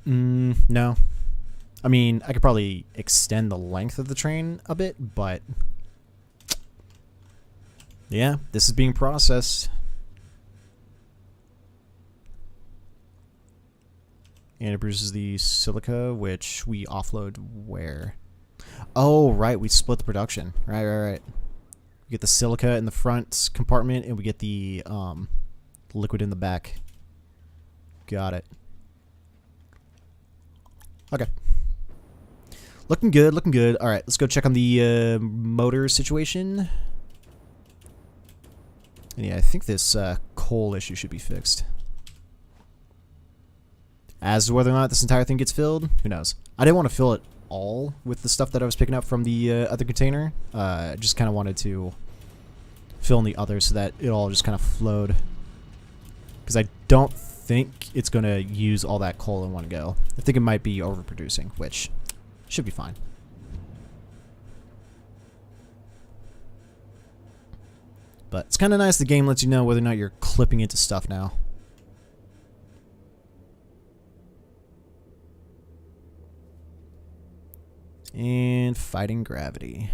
No. I mean, I could probably extend the length of the train a bit, but yeah, this is being processed. And it produces the silica, which we offload where? Oh, right, we split the production. Right. We get the silica in the front compartment, and we get the liquid in the back. Got it. Okay. Looking good. All right, let's go check on the motor situation. And yeah, I think this coal issue should be fixed. As to whether or not this entire thing gets filled, who knows? I didn't want to fill it all with the stuff that I was picking up from the other container. I just kind of wanted to fill in the others so that it all just kind of flowed. Because I don't think it's going to use all that coal in one go. I think it might be overproducing, which should be fine. But it's kind of nice the game lets you know whether or not you're clipping into stuff now. And fighting gravity.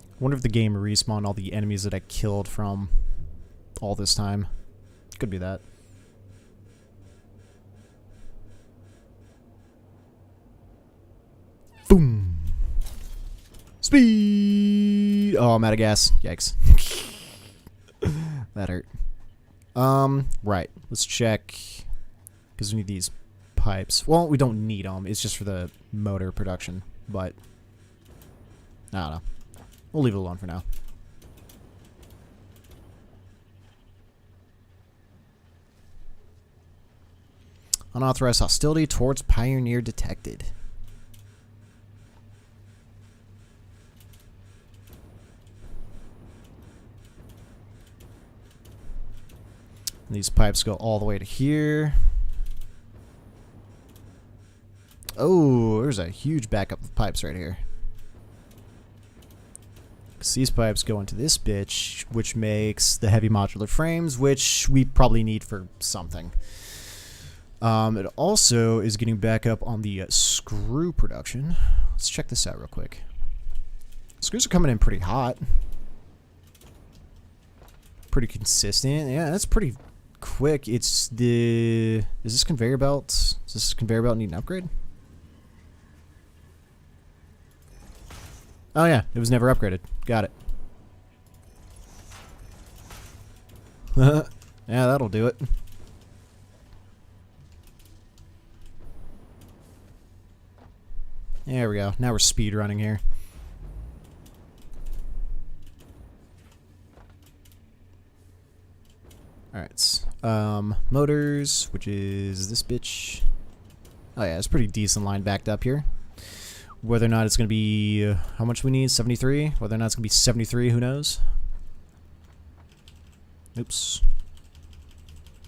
I wonder if the game respawned all the enemies that I killed from all this time. Could be that. Boom. Speed. Oh, I'm out of gas. Yikes. That hurt. Right. Let's check. Because we need these pipes. Well, we don't need them. It's just for the motor production. But, I don't know. We'll leave it alone for now. Unauthorized hostility towards Pioneer detected. And these pipes go all the way to here. Oh, there's a huge backup of pipes right here. These pipes go into this bitch, which makes the heavy modular frames, which we probably need for something. It also is getting back up on the screw production. Let's check this out real quick. Screws are coming in pretty hot. Pretty consistent. Yeah, that's pretty quick. It's the... Is this conveyor belt? Does this conveyor belt need an upgrade? Oh yeah, it was never upgraded. Got it. Yeah, that'll do it. There we go. Now we're speed running here. Alright. Motors, which is this bitch. Oh yeah, it's pretty decent line backed up here. Whether or not it's going to be... how much we need? 73? Whether or not it's going to be 73, who knows? Oops.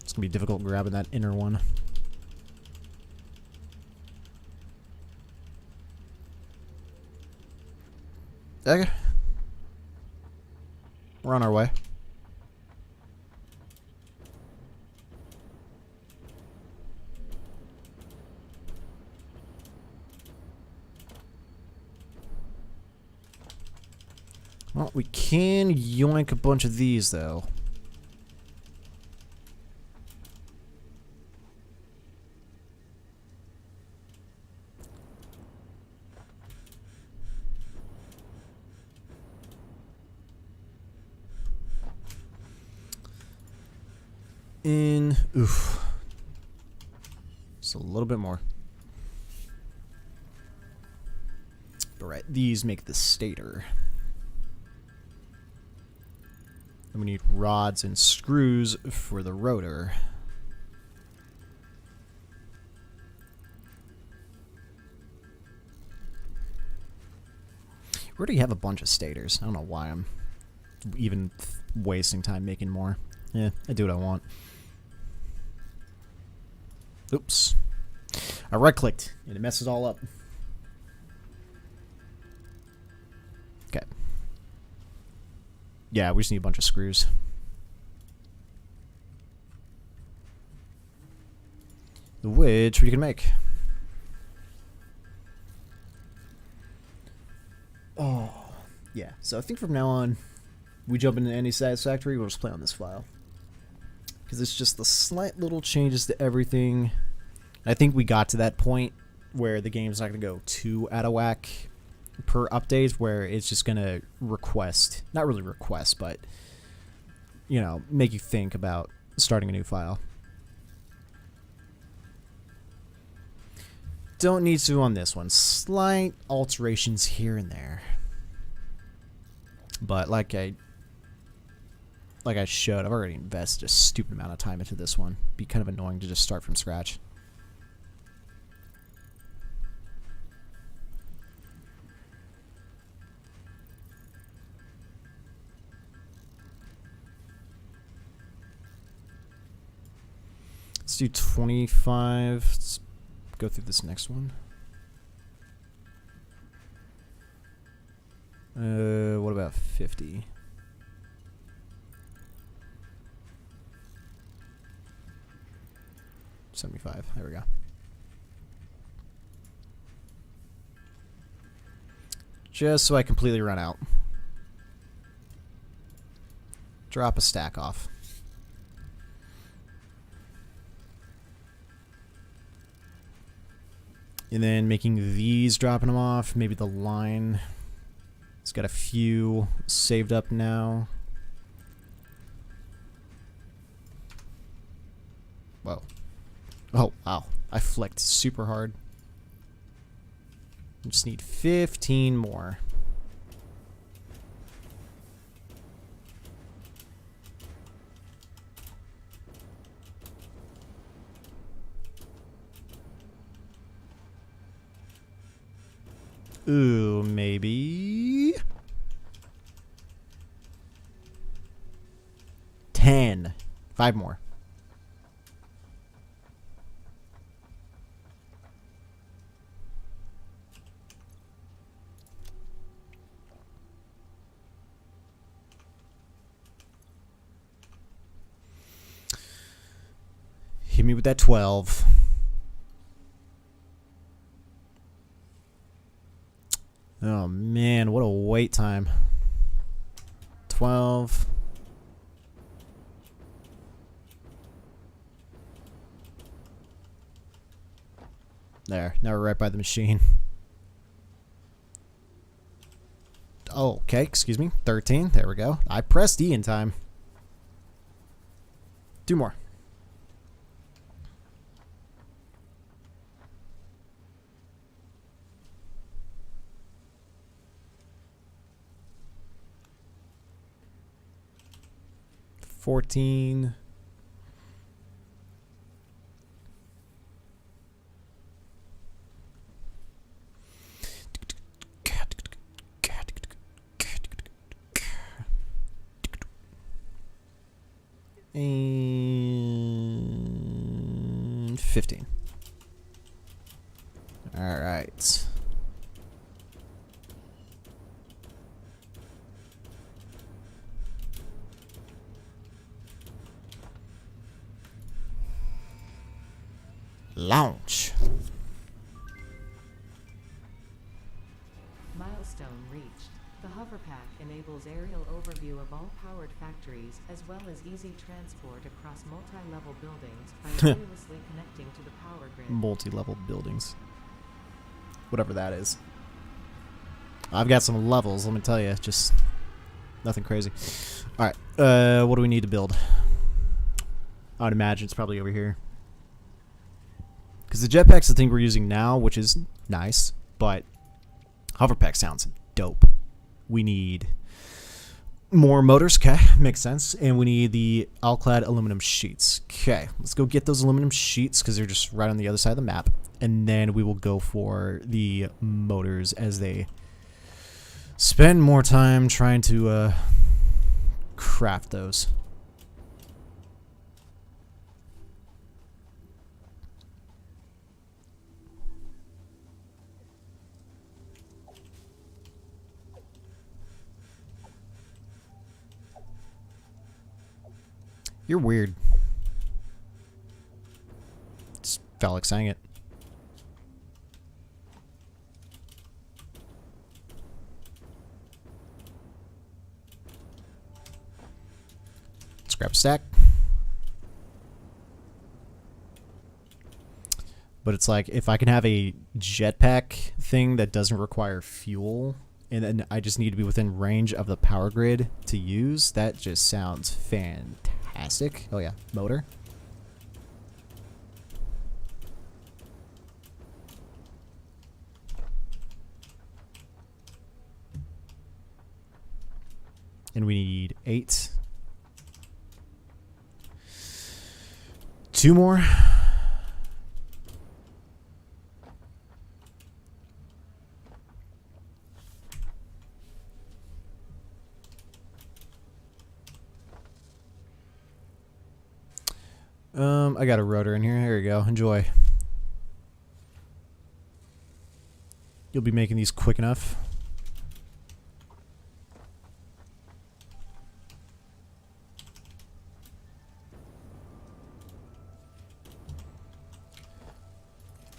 It's going to be difficult grabbing that inner one. Okay. We're on our way. Well, we can yoink a bunch of these, though. Oof. Just a little bit more. Alright, these make the stator. And we need rods and screws for the rotor. We already have a bunch of stators. I don't know why I'm even wasting time making more. Yeah, I do what I want. Oops. I right-clicked, and it messes all up. Okay. Yeah, we just need a bunch of screws. Which we can make. Oh, yeah. So I think from now on, we jump into any Satisfactory, we'll just play on this file. Because it's just the slight little changes to everything. I think we got to that point where the game's not going to go too out of whack per update, where it's just going to request, not really request, but, you know, make you think about starting a new file. Don't need to on this one. Slight alterations here and there. But like I showed, I've already invested a stupid amount of time into this one. Be kind of annoying to just start from scratch. Let's do 25. Let's go through this next one. What about 50? $75. There we go. Just so I completely run out. Drop a stack off. And then making these, dropping them off. Maybe the line. It's got a few saved up now. Whoa. Oh, wow. I flicked super hard. Just need 15 more. Ooh, maybe 10. 5 more. Hit me with that 12. Oh man, what a wait time. 12. There, now we're right by the machine. Oh, okay, excuse me. 13, there we go. I pressed E in time. 2 more. $14. And 15. All right. Launch. Milestone reached. The hover pack enables aerial overview of all powered factories, as well as easy transport across multi-level buildings by wirelessly connecting to the power grid. Multi-level buildings. Whatever that is. I've got some levels, let me tell you. Just nothing crazy. Alright, what do we need to build? I would imagine it's probably over here. Because the jetpack's the thing we're using now, which is nice, but hoverpack sounds dope. We need more motors, okay, makes sense, and we need the all-clad aluminum sheets. Okay, let's go get those aluminum sheets because they're just right on the other side of the map, and then we will go for the motors as they spend more time trying to craft those. You're weird. Just felt like saying it. Let's grab a stack. But it's like, if I can have a jetpack thing that doesn't require fuel, and then I just need to be within range of the power grid to use, that just sounds fantastic. Oh yeah, motor. And we need 8. 2 more. I got a rotor in here. Here you go. Enjoy. You'll be making these quick enough.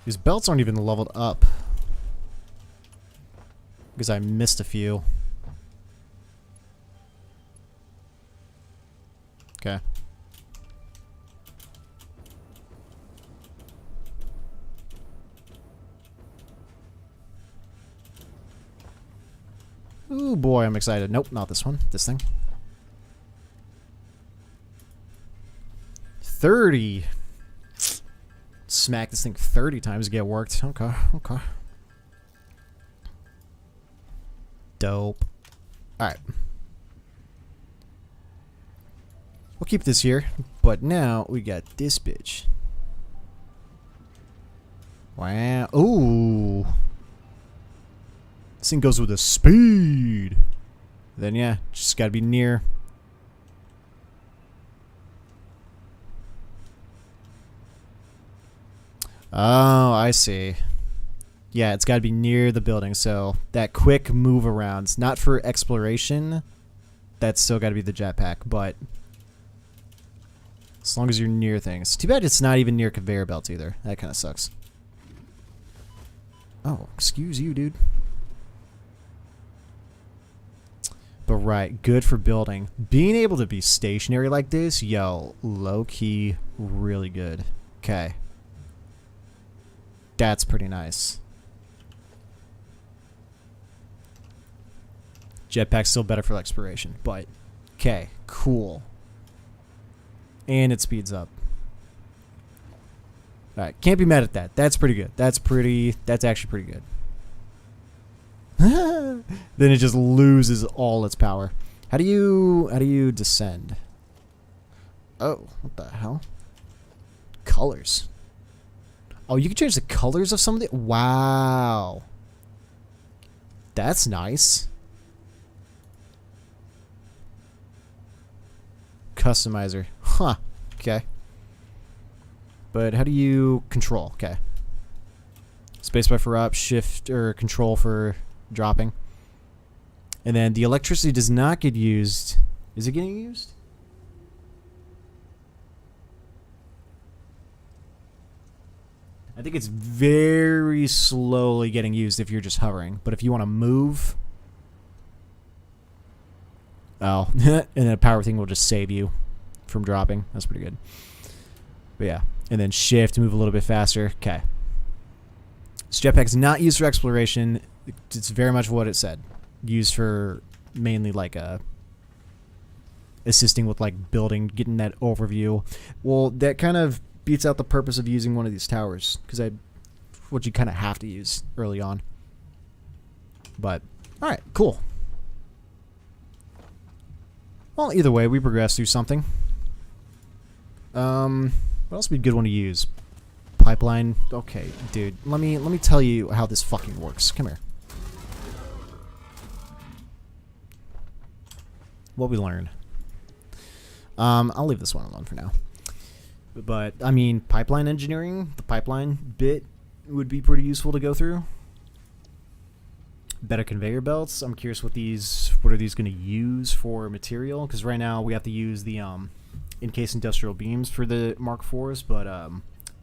These belts aren't even leveled up. Because I missed a few. Okay. Ooh, boy, I'm excited. Nope, not this one. This thing. 30. Smack this thing 30 times to get worked. Okay, okay. Dope. Alright. We'll keep this here, but now we got this bitch. Wow. Ooh. This thing goes with a speed. Then yeah, just gotta be near. Oh, I see. Yeah, it's gotta be near the building, so that quick move around, not for exploration. That's still gotta be the jetpack, but as long as you're near things. Too bad it's not even near conveyor belts either. That kind of sucks. Oh, excuse you, dude. But right, good for building. Being able to be stationary like this, yo, low-key, really good. Okay. That's pretty nice. Jetpack's still better for exploration, but okay, cool. And it speeds up. Alright, can't be mad at that. That's pretty good. That's actually pretty good. Then it just loses all its power. How do you descend? Oh, what the hell? Colors. Oh, you can change the colors of some of the... Wow. That's nice. Customizer. Huh. Okay. But how do you control? Okay. Spacebar for up, shift or control for dropping. And then the electricity does not get used. Is it getting used? I think it's very slowly getting used if you're just hovering. But if you want to move... Oh, and then a power thing will just save you from dropping. That's pretty good. But yeah, and then shift, move a little bit faster. Okay. This jetpack is not used for exploration. It's very much what it said. Used for mainly like assisting with like building, getting that overview. Well, that kind of beats out the purpose of using one of these towers because what you kind of have to use early on. But all right, cool. Well, either way, we progress through something. What else would be a good one to use? Pipeline. Okay, dude. Let me tell you how this fucking works. Come here. What we learned. I'll leave this one alone for now. But I mean, pipeline engineering, the pipeline bit would be pretty useful to go through. Better conveyor belts. I'm curious what are these going to use for material? Because right now we have to use the encased industrial beams for the Mark IVs, but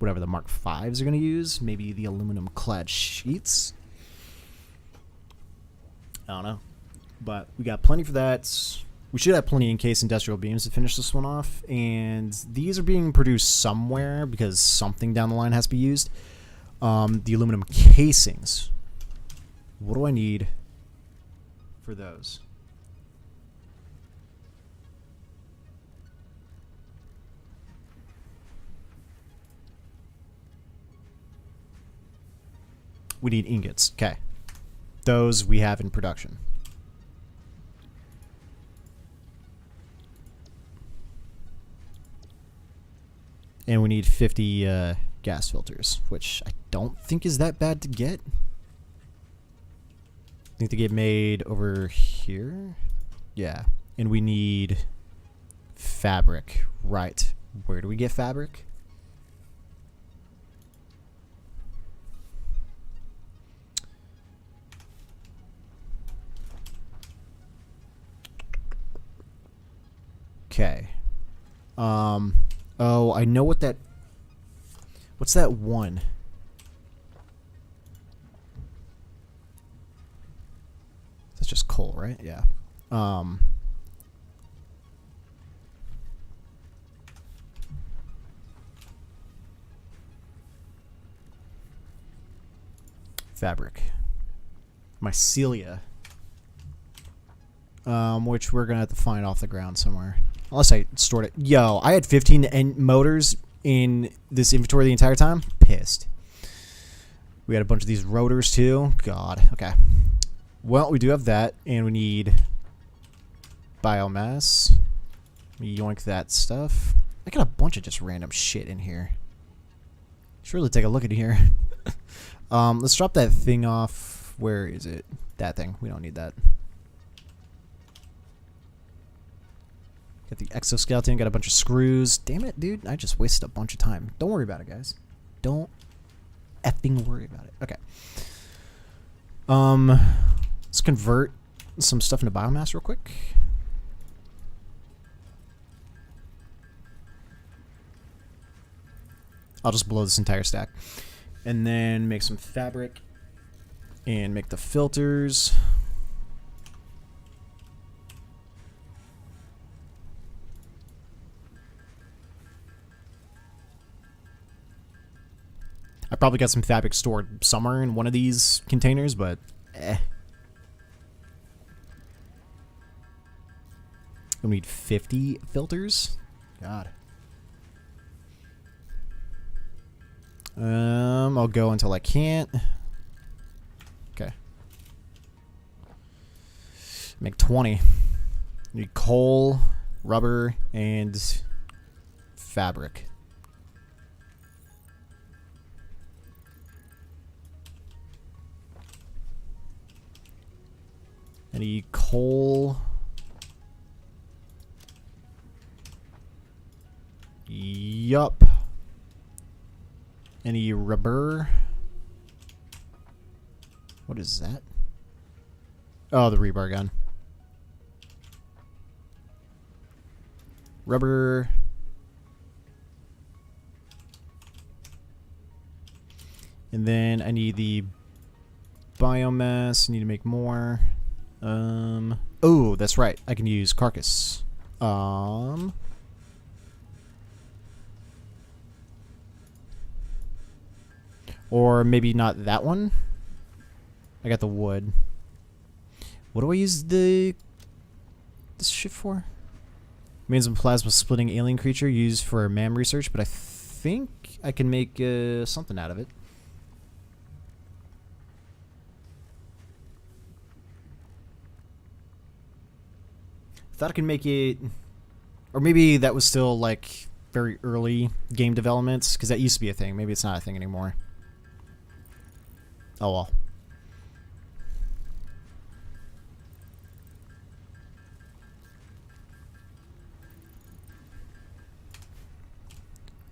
whatever the Mark Vs are going to use, maybe the aluminum clad sheets. I don't know, but we got plenty for that. We should have plenty encased industrial beams to finish this one off, and these are being produced somewhere because something down the line has to be used. The aluminum casings. What do I need for those? We need ingots. Okay. Those we have in production. And we need 50 gas filters, which I don't think is that bad to get. I think they get made over here. Yeah. And we need fabric. Right. Where do we get fabric? Okay. Oh, I know what that... What's that one? That's just coal, right? Yeah. Fabric. Mycelia. Which we're gonna have to find off the ground somewhere. Unless I stored it. Yo, I had 15 motors in this inventory the entire time. Pissed. We had a bunch of these rotors too. God. Okay. Well, we do have that, and we need biomass. Yoink that stuff. I got a bunch of just random shit in here. Should really take a look at here. Let's drop that thing off. Where is it? That thing. We don't need that. Got the exoskeleton. Got a bunch of screws. Damn it, dude. I just wasted a bunch of time. Don't worry about it, guys. Don't effing worry about it. Okay. Let's convert some stuff into biomass real quick. I'll just blow this entire stack. And then make some fabric. And make the filters. I probably got some fabric stored somewhere in one of these containers, but We need 50 filters. God. I'll go until I can't. Okay. Make 20. Need coal, rubber, and fabric. I need coal. Yup. Any rubber? What is that? Oh, the rebar gun. Rubber. And then I need the biomass. I need to make more. Oh, that's right. I can use carcass. Or maybe not that one. I got the wood. What do I use this shit for? Remains of plasma splitting alien creature used for MAM research, but I think I can make something out of it. Thought I could make it, or maybe that was still like very early game development, because that used to be a thing. Maybe it's not a thing anymore. Oh well.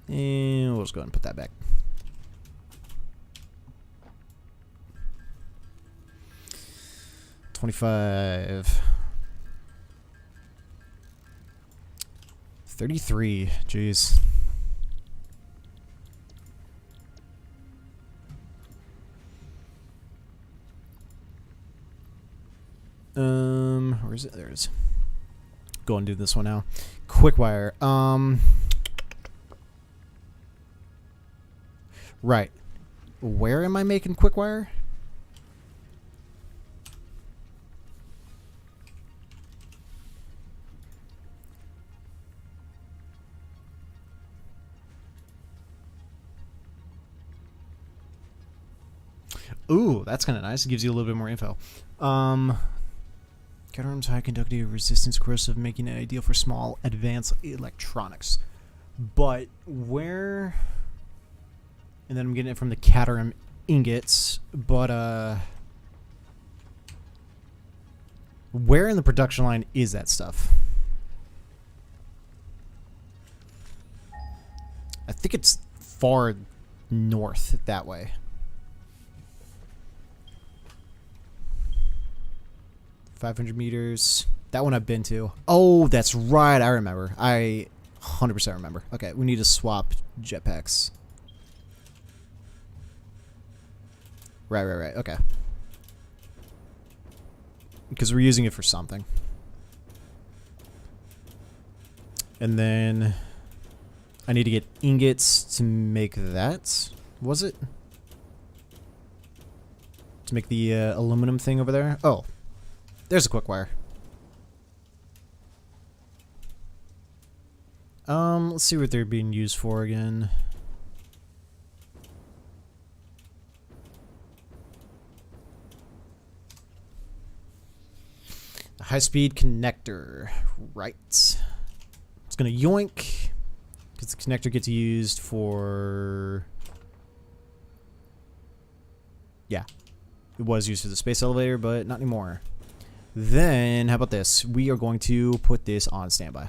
And we'll just go ahead and put that back. $25. 33. Jeez. Where is it? There it is. Go and do this one now. Quick wire. Right. Where am I making quick wire? Ooh, that's kind of nice. It gives you a little bit more info. Counterarms, high conductivity, resistance, corrosive, making it ideal for small, advanced electronics. But where... And then I'm getting it from the cadmium ingots. But, where in the production line is that stuff? I think it's far north that way. 500 meters. That one I've been to. Oh, that's right. I remember. I 100% remember. Okay, we need to swap jetpacks. Right. Okay. Because we're using it for something. And then I need to get ingots to make that. Was it? To make the aluminum thing over there? Oh. There's a quick wire. Let's see what they're being used for again. A high-speed connector. Right. It's gonna yoink. Because the connector gets used for... Yeah. It was used for the space elevator, but not anymore. Then, how about this? We are going to put this on standby.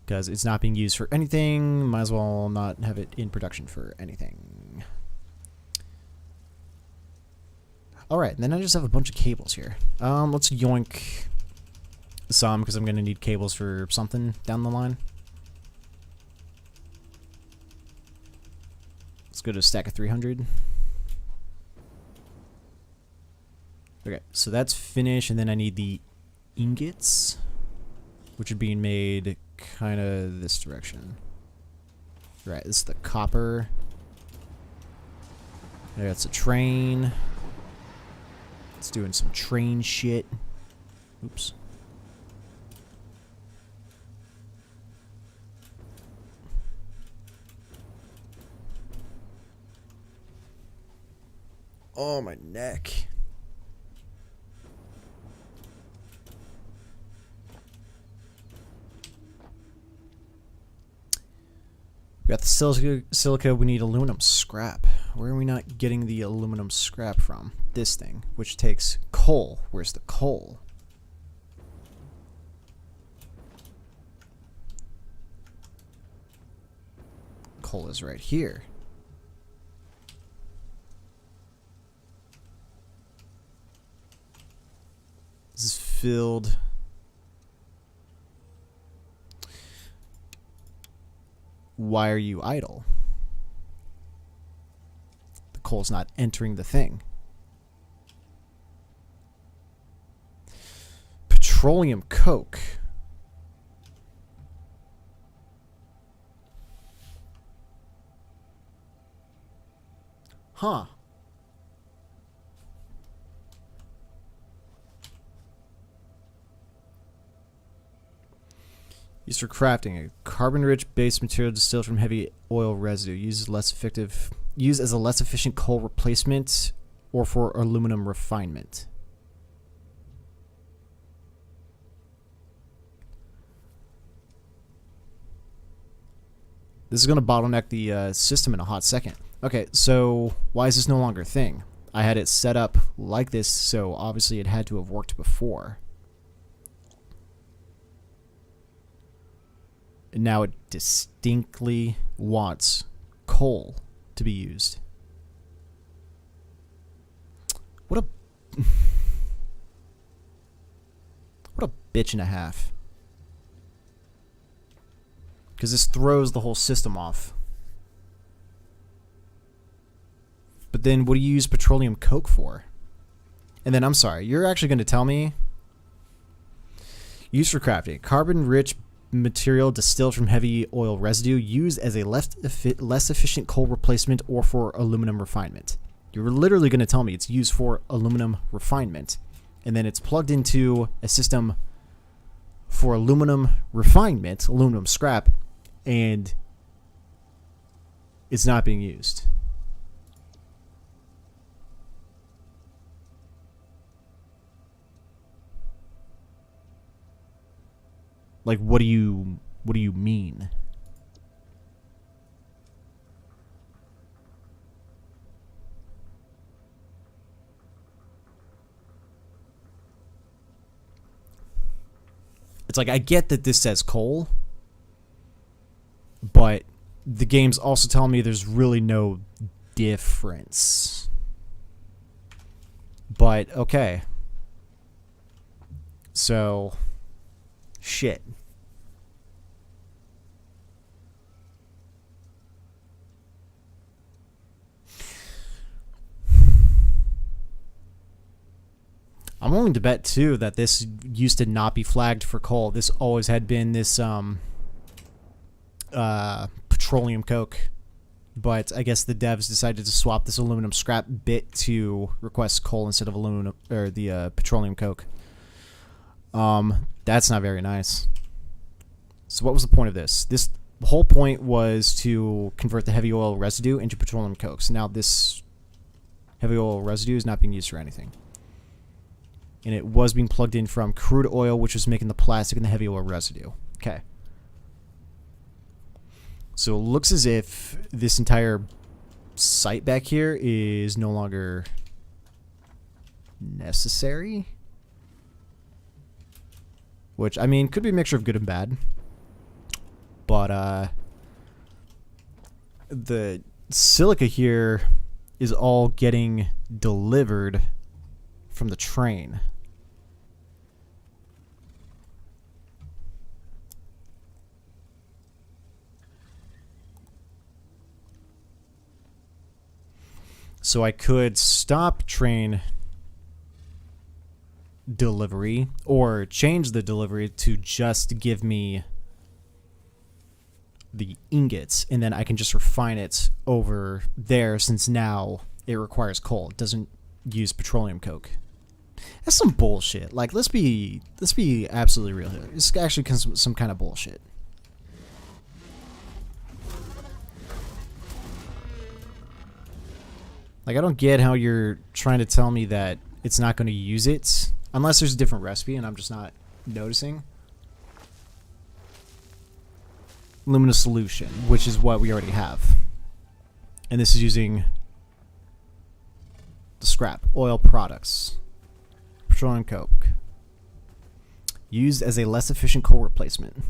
Because it's not being used for anything. Might as well not have it in production for anything. Alright, and then I just have a bunch of cables here. Let's yoink some, because I'm going to need cables for something down the line. Let's go to a stack of 300. Okay, so that's finished, and then I need the ingots, which are being made kind of this direction. Right, this is the copper. That's a train. It's doing some train shit. Oops. Oh, my neck. We got the silica, we need aluminum scrap. Where are we not getting the aluminum scrap from? This thing, which takes coal. Where's the coal? Coal is right here. This is filled. Why are you idle? The coal's not entering the thing. Petroleum coke. Huh. Used for crafting, a carbon-rich base material distilled from heavy oil residue. Used as a less efficient coal replacement or for aluminum refinement. This is going to bottleneck the system in a hot second. Okay, so why is this no longer a thing? I had it set up like this, so obviously it had to have worked before. And now it distinctly wants coal to be used. What a... what a bitch and a half. Because this throws the whole system off. But then what do you use petroleum coke for? And then, I'm sorry, you're actually going to tell me... Used for crafting. Carbon-rich material distilled from heavy oil residue used as a less efficient coal replacement or for aluminum refinement. You're literally going to tell me it's used for aluminum refinement. And then it's plugged into a system for aluminum refinement, aluminum scrap, and it's not being used. Like, what do you mean? It's like, I get that this says coal, the game's also telling me there's really no difference. But, okay. So, shit. I'm willing to bet, too, that this used to not be flagged for coal. This always had been this, petroleum coke. But I guess the devs decided to swap this aluminum scrap bit to request coal instead of aluminum, or the, petroleum coke. That's not very nice. So what was the point of this? This whole point was to convert the heavy oil residue into petroleum coke. So now this heavy oil residue is not being used for anything. And it was being plugged in from crude oil, which was making the plastic and the heavy oil residue. Okay. So it looks as if this entire site back here is no longer necessary. Which, I mean, could be a mixture of good and bad. But, the silica here is all getting delivered from the train. So I could stop train delivery or change the delivery to just give me the ingots, and then I can just refine it over there since now it requires coal. It doesn't use petroleum coke. That's some bullshit. Like, let's be absolutely real here. It's actually some kind of bullshit. Like, I don't get how you're trying to tell me that it's not going to use it unless there's a different recipe and I'm just not noticing. Luminous solution, which is what we already have. And this is using the scrap. Oil products. Petroleum coke. Used as a less efficient coal replacement.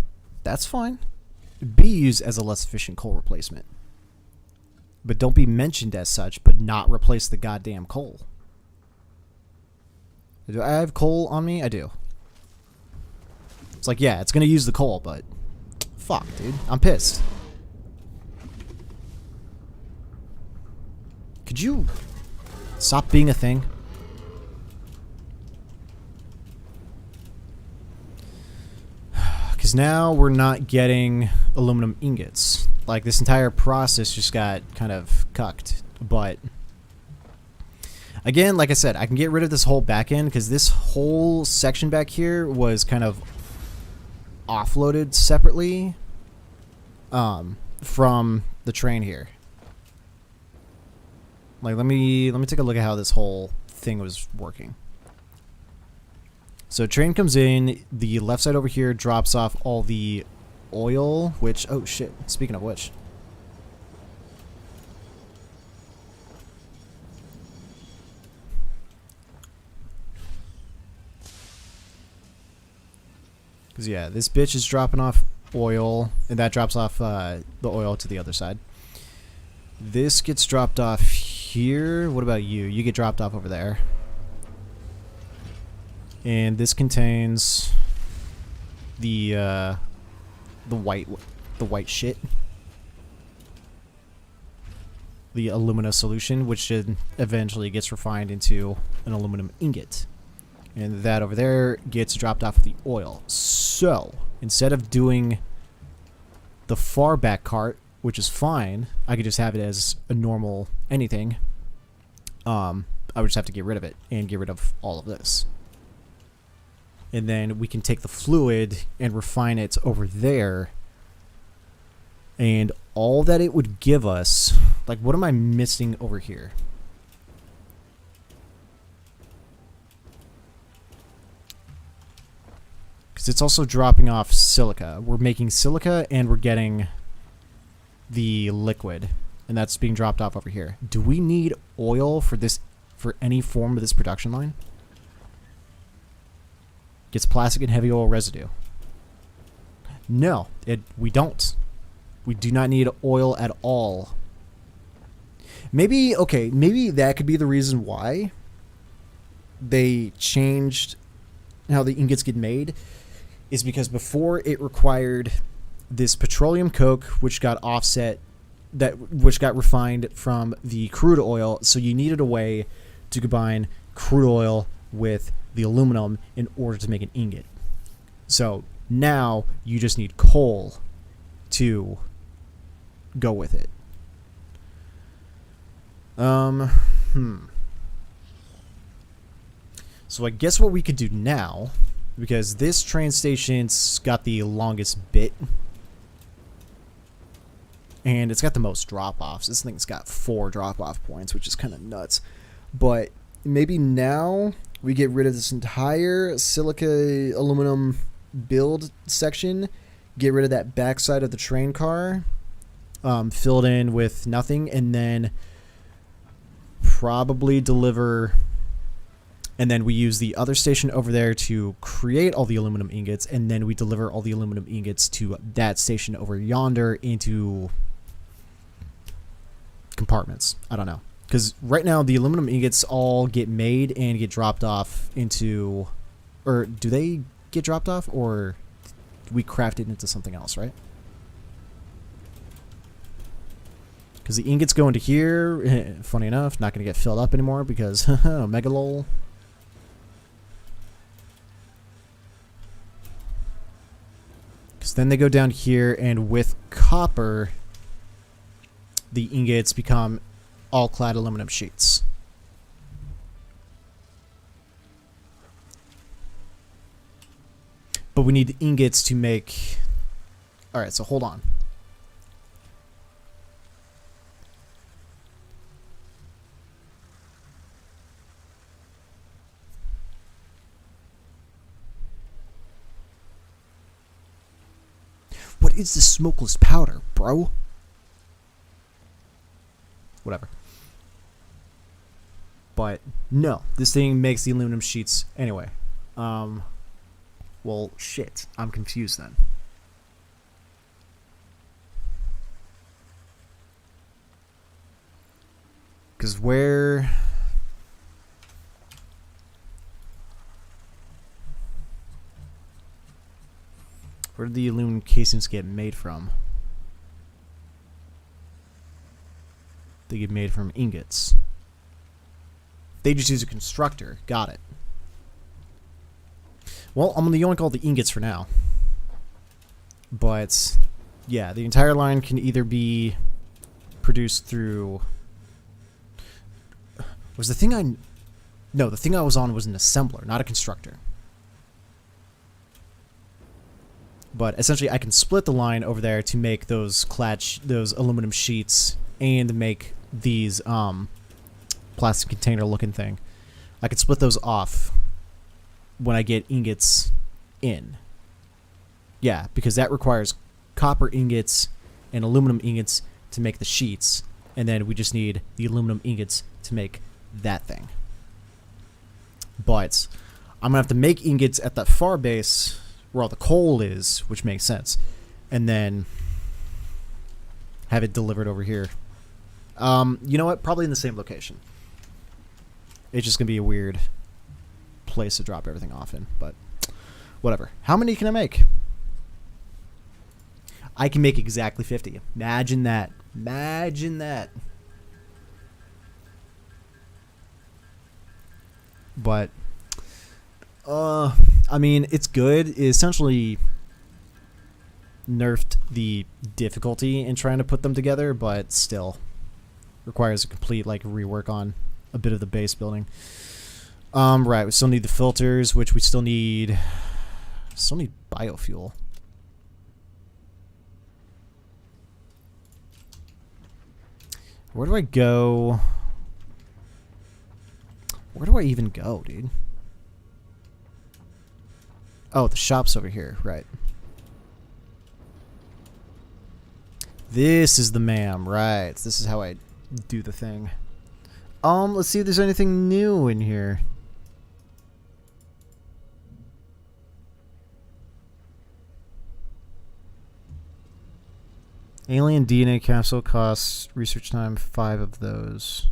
That's fine. Be used as a less efficient coal replacement. But don't be mentioned as such, but not replace the goddamn coal. Do I have coal on me? I do. It's like, yeah, it's going to use the coal, but fuck, dude. I'm pissed. Could you stop being a thing? Because now we're not getting aluminum ingots. Like, this entire process just got kind of cucked. But again, like I said, I can get rid of this whole back end because this whole section back here was kind of offloaded separately from the train here. Like, let me take a look at how this whole thing was working. So train comes in, the left side over here drops off all the oil, which, oh shit, speaking of which. Because, yeah, this bitch is dropping off oil, and that drops off the oil to the other side. This gets dropped off here. What about you? You get dropped off over there. And this contains the white shit. The alumina solution, which eventually gets refined into an aluminum ingot. And that over there gets dropped off with the oil. So, instead of doing the far back cart, which is fine, I could just have it as a normal anything. I would just have to get rid of it and get rid of all of this. And then we can take the fluid and refine it over there. And all that it would give us... Like, what am I missing over here? Because it's also dropping off silica. We're making silica and we're getting the liquid. And that's being dropped off over here. Do we need oil for this, for any form of this production line? Gets plastic and heavy oil residue. No, we don't. We do not need oil at all. Maybe, okay, maybe that could be the reason why they changed how the ingots get made, is because before it required this petroleum coke, which got offset, which got refined from the crude oil. So you needed a way to combine crude oil with the aluminum in order to make an ingot. So now you just need coal to go with it. So I guess what we could do now, because this train station's got the longest bit, and it's got the most drop-offs. This thing's got 4 drop-off points, which is kind of nuts. But maybe now we get rid of this entire silica aluminum build section, get rid of that backside of the train car, filled in with nothing, and then probably deliver, and then we use the other station over there to create all the aluminum ingots, and then we deliver all the aluminum ingots to that station over yonder into compartments. I don't know, because right now the aluminum ingots all get made and get dropped off into, or do they get dropped off, or we craft it into something else, right? Because the ingots go into here, funny enough, not going to get filled up anymore because mega lol. Because then they go down here, and with copper, the ingots become all clad aluminum sheets. But we need the ingots to make... Alright, so hold on. What is this smokeless powder, bro? Whatever. But no, this thing makes the aluminum sheets anyway. Well, shit. I'm confused then. Because where did the aluminum casings get made from? They get made from ingots. They just use a constructor. Got it. Well, I'm going to yoink all the ingots for now. But, yeah, the entire line can either be produced through... Was the thing I... No, the thing I was on was an assembler, not a constructor. But essentially, I can split the line over there to make those those aluminum sheets and make these plastic container looking thing. I can split those off when I get ingots in. Yeah, because that requires copper ingots and aluminum ingots to make the sheets, and then we just need the aluminum ingots to make that thing. But I'm gonna have to make ingots at that far base where all the coal is, which makes sense, and then have it delivered over here. You know what? Probably in the same location. It's just gonna be a weird place to drop everything off in, but whatever. How many can I make? I can make exactly 50. Imagine that. Imagine that. But I mean, it's good. It essentially nerfed the difficulty in trying to put them together, but still requires a complete like rework on a bit of the base building. Right, we still need the filters, which we still need biofuel. Where do I go? Where do I even go, dude? Oh, the shop's over here, right. This is the ma'am, right. This is how I do the thing. Let's see if there's anything new in here. Alien DNA capsule costs research time 5 of those.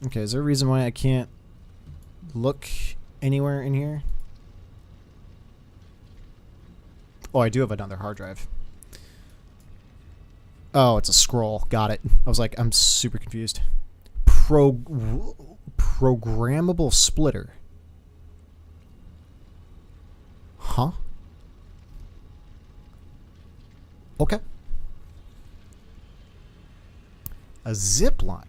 Okay, is there a reason why I can't look anywhere in here? Oh, I do have another hard drive. Oh, it's a scroll. Got it. I was like, I'm super confused. Programmable splitter. Huh? Okay. A zip line.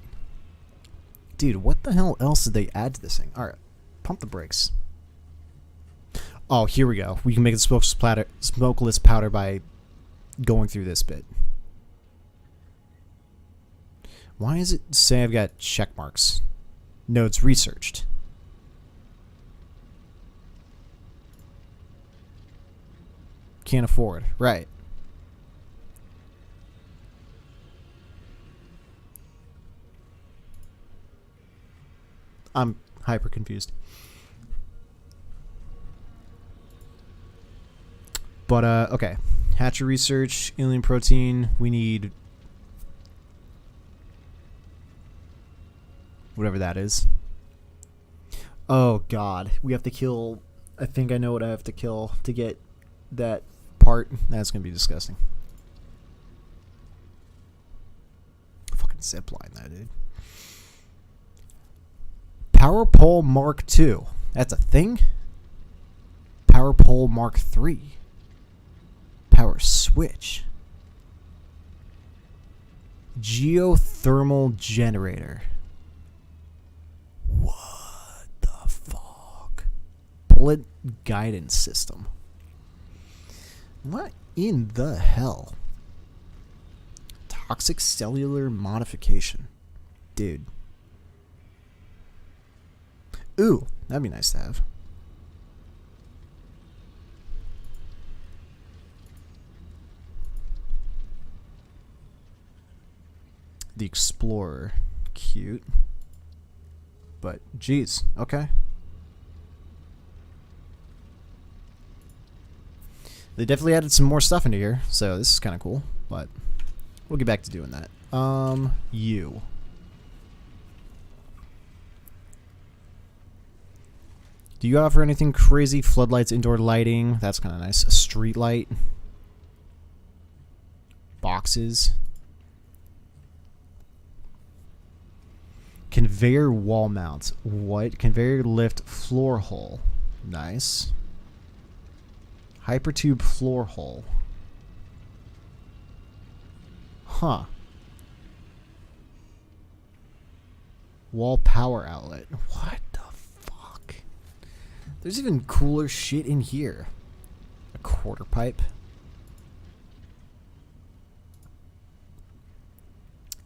Dude, what the hell else did they add to this thing? Alright, pump the brakes. Oh, here we go. We can make the smokeless powder by going through this bit. Why does it say I've got check marks? Nodes researched. Can't afford. Right. I'm hyper confused. But, okay. Hatcher research, alien protein. We need whatever that is. Oh, God. We have to kill... I think I know what I have to kill to get that part. That's going to be disgusting. Fucking zipline that, dude. Power pole Mark II. That's a thing? Power pole Mark III. Power switch. Geothermal generator. What the fuck? Bullet guidance system. What in the hell? Toxic cellular modification. Dude. Ooh, that'd be nice to have. The Explorer. Cute. But, geez, okay. They definitely added some more stuff into here, so this is kind of cool, but we'll get back to doing that. You. Do you offer anything crazy? Floodlights, indoor lighting. That's kind of nice. A street light. Boxes. Conveyor wall mounts. What? Conveyor lift floor hole. Nice. Hypertube floor hole. Huh. Wall power outlet. What the fuck? There's even cooler shit in here. A quarter pipe.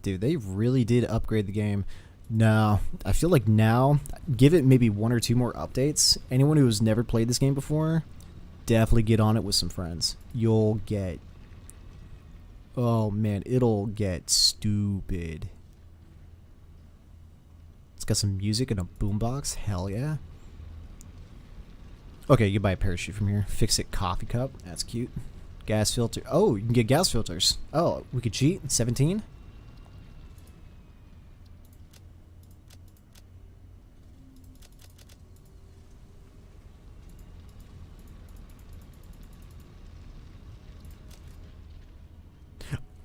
Dude, they really did upgrade the game. No, I feel like now, give it maybe 1 or 2 more updates. Anyone who has never played this game before, definitely get on it with some friends. You'll get... Oh man, it'll get stupid. It's got some music and a boombox. Hell yeah. Okay, you can buy a parachute from here. Fix-It coffee cup. That's cute. Gas filter. Oh, you can get gas filters. Oh, we could cheat. 17?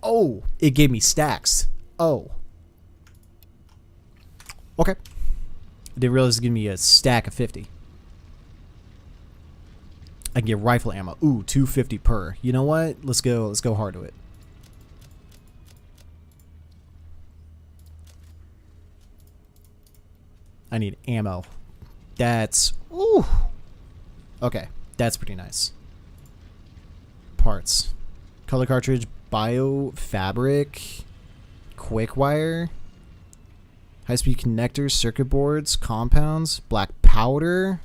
Oh, it gave me stacks. Oh. Okay. I didn't realize it gave me a stack of 50. I can get rifle ammo. Ooh, 250 per. You know what? Let's go hard to it. I need ammo. That's... Ooh. Okay, that's pretty nice. Parts. Color cartridge, bio fabric, quick wire, high-speed connectors, circuit boards, compounds, black powder,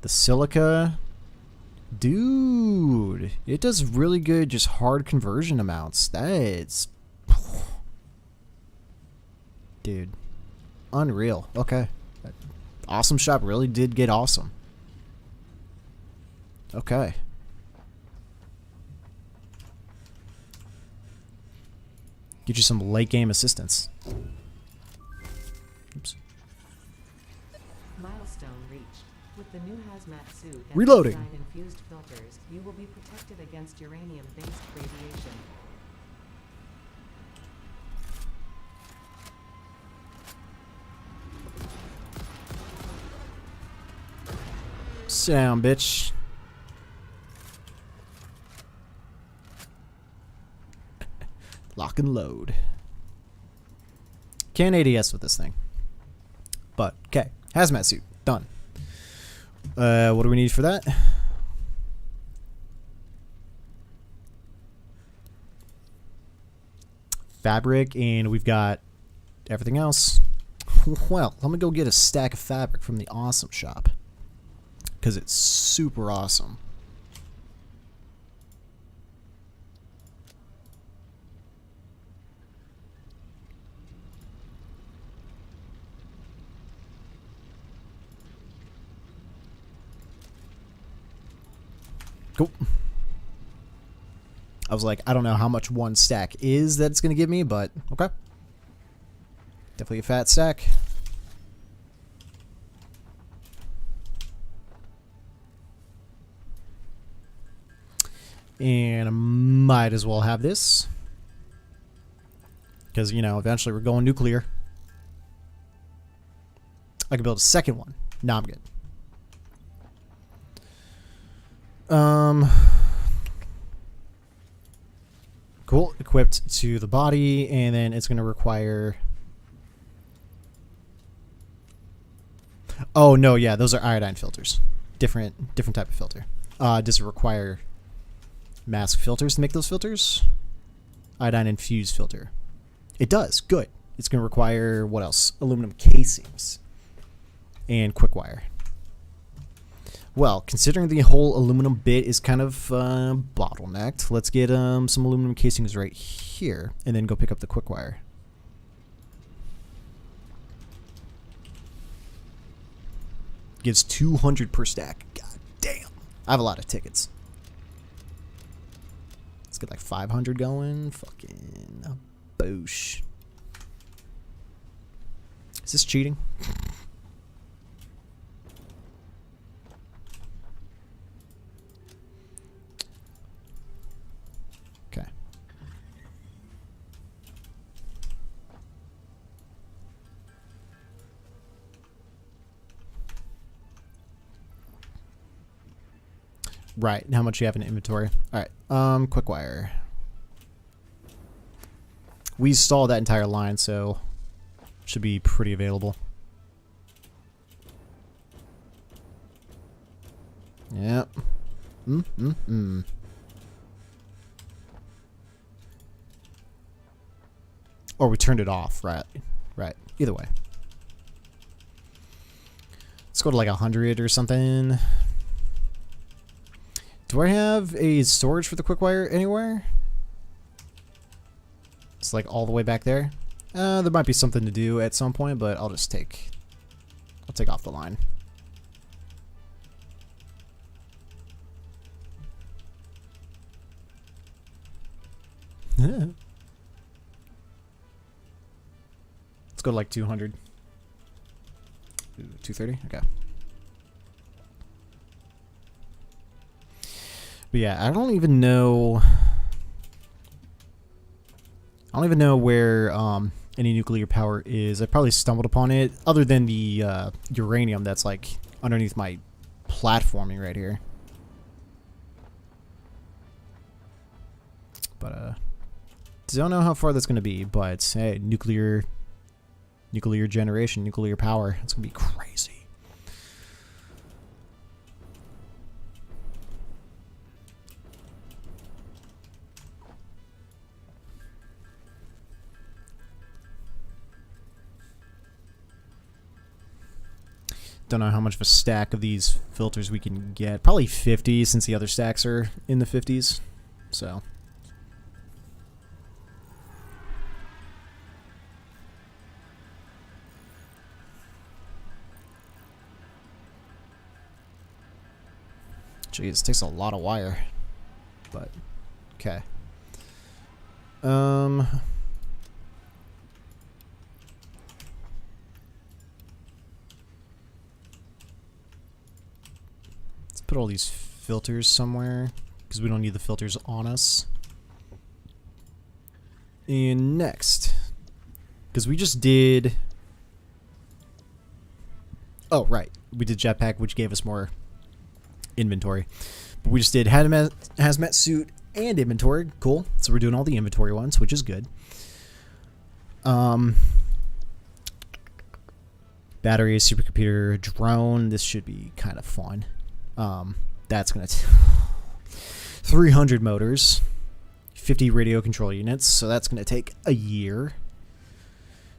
the silica. Dude, it does really good just hard conversion amounts. That's... Dude, unreal. Okay. Awesome shop really did get awesome. Okay. Get you some late game assistance. Oops. Milestone reached. With the new hazmat suit and Reloading. infused filters, you will be protected against uranium-based radiation. Sit down, bitch. Lock and load. Can't ADS with this thing. But, okay. Hazmat suit. Done. What do we need for that? Fabric, and we've got everything else. Well, let me go get a stack of fabric from the awesome shop. Because it's super awesome. Cool. I was like, I don't know how much one stack is that it's going to give me, but okay. Definitely a fat stack. And I might as well have this. Because, you know, eventually we're going nuclear. I can build a second one. Nah, I'm good. Cool. Equipped to the body, and then it's going to require... Oh, no, yeah, those are iodine filters. Different type of filter. Does it require mask filters to make those filters? Iodine infused filter. It does. Good. It's going to require, what else? Aluminum casings. And quick wire. Well, considering the whole aluminum bit is kind of bottlenecked, let's get some aluminum casings right here, and then go pick up the quick wire. Gives 200 per stack. God damn. I have a lot of tickets. Let's get like 500 going. Fucking boosh. Is this cheating? Okay. Right. How much you have in inventory? All right. Quick wire. We stalled that entire line, so should be pretty available. Yep. Or we turned it off, right? Right. Either way. Let's go to like 100 or something. Do I have a storage for the quick wire anywhere? It's like all the way back there. There might be something to do at some point, but I'll take off the line. Let's go to like 200. 230? Okay. But yeah, I don't even know where any nuclear power is. I probably stumbled upon it, other than the uranium that's like underneath my platforming right here. But don't know how far that's gonna be. But hey, nuclear generation, nuclear power. It's gonna be crazy. Don't know how much of a stack of these filters we can get. Probably 50, since the other stacks are in the 50s. So. Jeez, it takes a lot of wire. But, okay. put all these filters somewhere because we don't need the filters on us. And next, because we just did... Oh, right. We did jetpack, which gave us more inventory. But we just did hazmat suit and inventory. Cool. So we're doing all the inventory ones, which is good. Battery, supercomputer, drone. This should be kind of fun. That's going to... 300 motors. 50 radio control units. So that's going to take a year.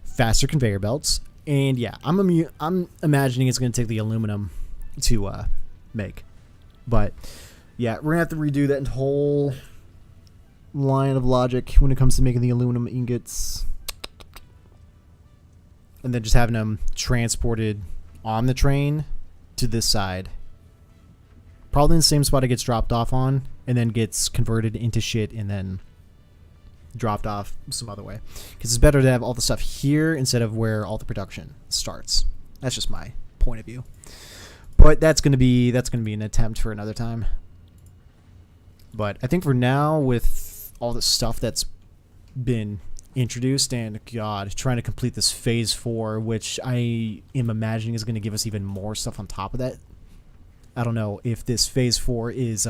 Faster conveyor belts. And yeah, I'm imagining it's going to take the aluminum to make. But yeah, we're going to have to redo that whole line of logic when it comes to making the aluminum ingots. And then just having them transported on the train to this side. Probably in the same spot it gets dropped off on, and then gets converted into shit and then dropped off some other way. Because it's better to have all the stuff here instead of where all the production starts. That's just my point of view. But that's gonna be an attempt for another time. But I think for now, with all the stuff that's been introduced, and God, trying to complete this phase 4, which I am imagining is going to give us even more stuff on top of that. I don't know if this phase 4 is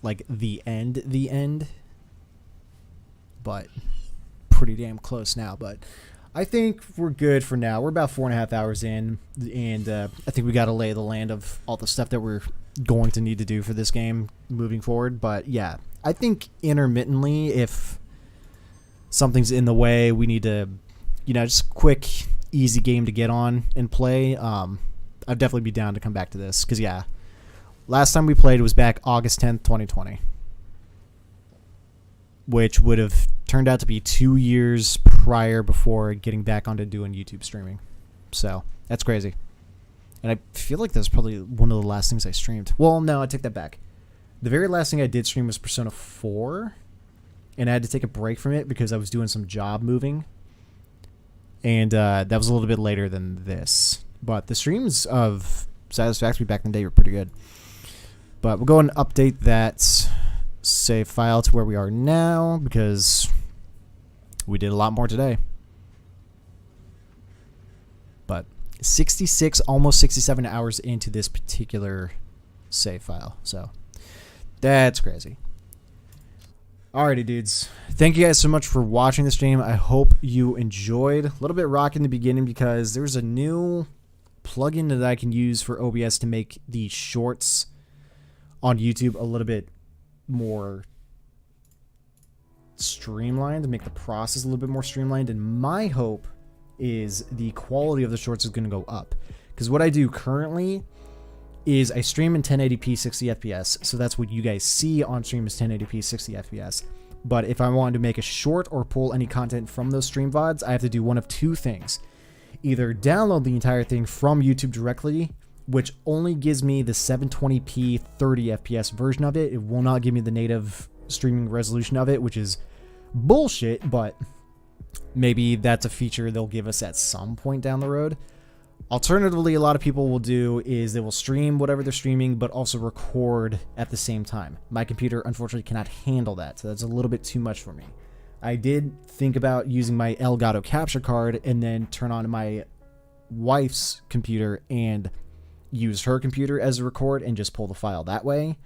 like the end, but pretty damn close now. But I think we're good for now. We're about 4.5 hours in, and I think we got to lay the land of all the stuff that we're going to need to do for this game moving forward. But yeah, I think intermittently, if something's in the way, we need to, just quick, easy game to get on and play. I'd definitely be down to come back to this. Because, yeah, last time we played was back August 10th, 2020. Which would have turned out to be 2 years prior before getting back onto doing YouTube streaming. So, that's crazy. And I feel like that's probably one of the last things I streamed. Well, no, I take that back. The very last thing I did stream was Persona 4. And I had to take a break from it because I was doing some job moving. And that was a little bit later than this. But the streams of Satisfactory back in the day were pretty good. But we'll go and update that save file to where we are now, because we did a lot more today. But 66, almost 67 hours into this particular save file. So that's crazy. Alrighty, dudes. Thank you guys so much for watching the stream. I hope you enjoyed. A little bit rocky in the beginning because there's a new plugin that I can use for OBS to make the shorts on YouTube a little bit more streamlined, to make the process a little bit more streamlined. And my hope is the quality of the shorts is going to go up. Because what I do currently is I stream in 1080p 60 FPS, so that's what you guys see on stream is 1080p 60 FPS. But if I wanted to make a short or pull any content from those stream VODs, I have to do one of two things. Either download the entire thing from YouTube directly, which only gives me the 720p 30 FPS version of it. It will not give me the native streaming resolution of it, which is bullshit, but maybe that's a feature they'll give us at some point down the road. Alternatively, a lot of people will do is they will stream whatever they're streaming, but also record at the same time. My computer, unfortunately, cannot handle that, so that's a little bit too much for me. I did think about using my Elgato capture card and then turn on my wife's computer and use her computer as a record and just pull the file that way.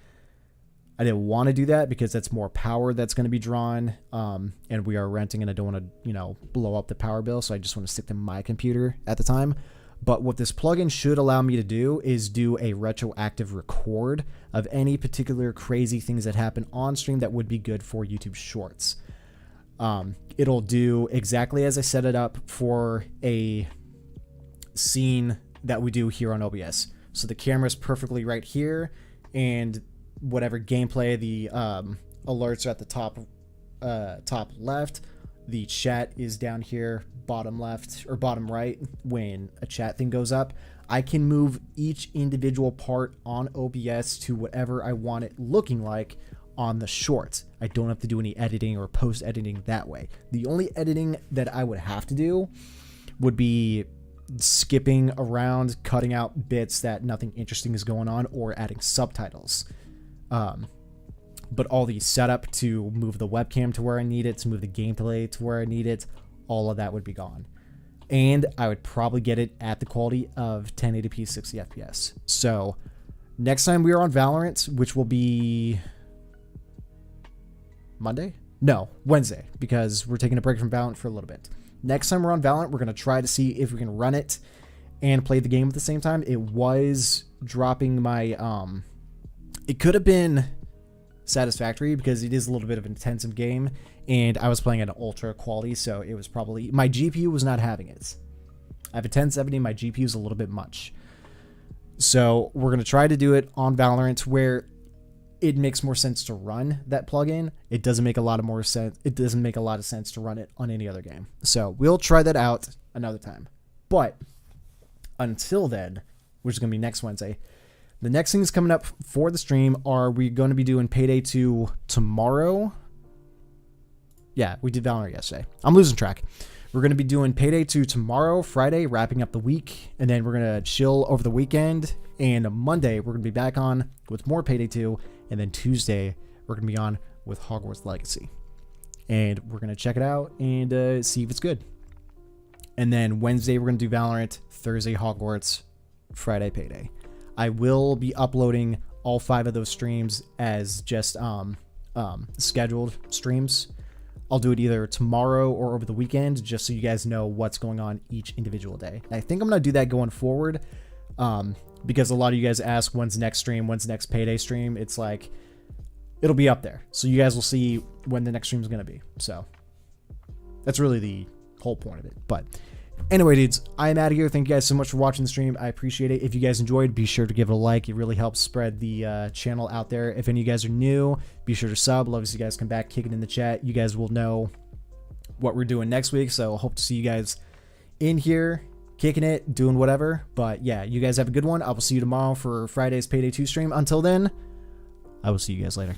I didn't want to do that because that's more power that's going to be drawn, and we are renting and I don't want to, blow up the power bill, so I just want to stick to my computer at the time. But what this plugin should allow me to do is do a retroactive record of any particular crazy things that happen on stream that would be good for YouTube Shorts. It'll do exactly as I set it up for a scene that we do here on OBS. So the camera's perfectly right here, and whatever gameplay, the alerts are at the top left. The chat is down here, bottom left or bottom right. When a chat thing goes up, I can move each individual part on OBS to whatever I want it looking like on the shorts. I don't have to do any editing or post editing that way. The only editing that I would have to do would be skipping around, cutting out bits that nothing interesting is going on, or adding subtitles. But all the setup to move the webcam to where I need it, to move the gameplay to where I need it, all of that would be gone. And I would probably get it at the quality of 1080p 60 FPS. So next time we are on Valorant, which will be Monday? No, Wednesday, because we're taking a break from Valorant for a little bit. Next time we're on Valorant, we're going to try to see if we can run it and play the game at the same time. It was dropping my, it could have been Satisfactory because it is a little bit of an intensive game, and I was playing at an ultra quality, so it was probably, my GPU was not having it. I have a 1070, my GPU is a little bit much. So we're going to try to do it on Valorant where it makes more sense to run that plugin. It doesn't make a lot of more sense. It doesn't make a lot of sense to run it on any other game. So we'll try that out another time. But until then, which is going to be next Wednesday, the next things coming up for the stream are we going to be doing Payday 2 tomorrow. Yeah, we did Valorant yesterday. I'm losing track. We're going to be doing Payday 2 tomorrow, Friday, wrapping up the week. And then we're going to chill over the weekend. And Monday, we're going to be back on with more Payday 2. And then Tuesday, we're going to be on with Hogwarts Legacy. And we're going to check it out and see if it's good. And then Wednesday, we're going to do Valorant. Thursday, Hogwarts. Friday, Payday. I will be uploading all 5 of those streams as just scheduled streams. I'll do it either tomorrow or over the weekend, just so you guys know what's going on each individual day. And I think I'm going to do that going forward, because a lot of you guys ask when's next stream, when's next Payday stream. It's like, it'll be up there. So you guys will see when the next stream is going to be. So that's really the whole point of it. But anyway, dudes, I'm out of here. Thank you guys so much for watching the stream. I appreciate it. If you guys enjoyed, be sure to give it a like. It really helps spread the channel out there. If any of you guys are new, be sure to sub. Love to see you guys come back, kick it in the chat. You guys will know what we're doing next week, so hope to see you guys in here, kicking it, doing whatever. But yeah, you guys have a good one. I will see you tomorrow for Friday's Payday 2 stream. Until then, I will see you guys later.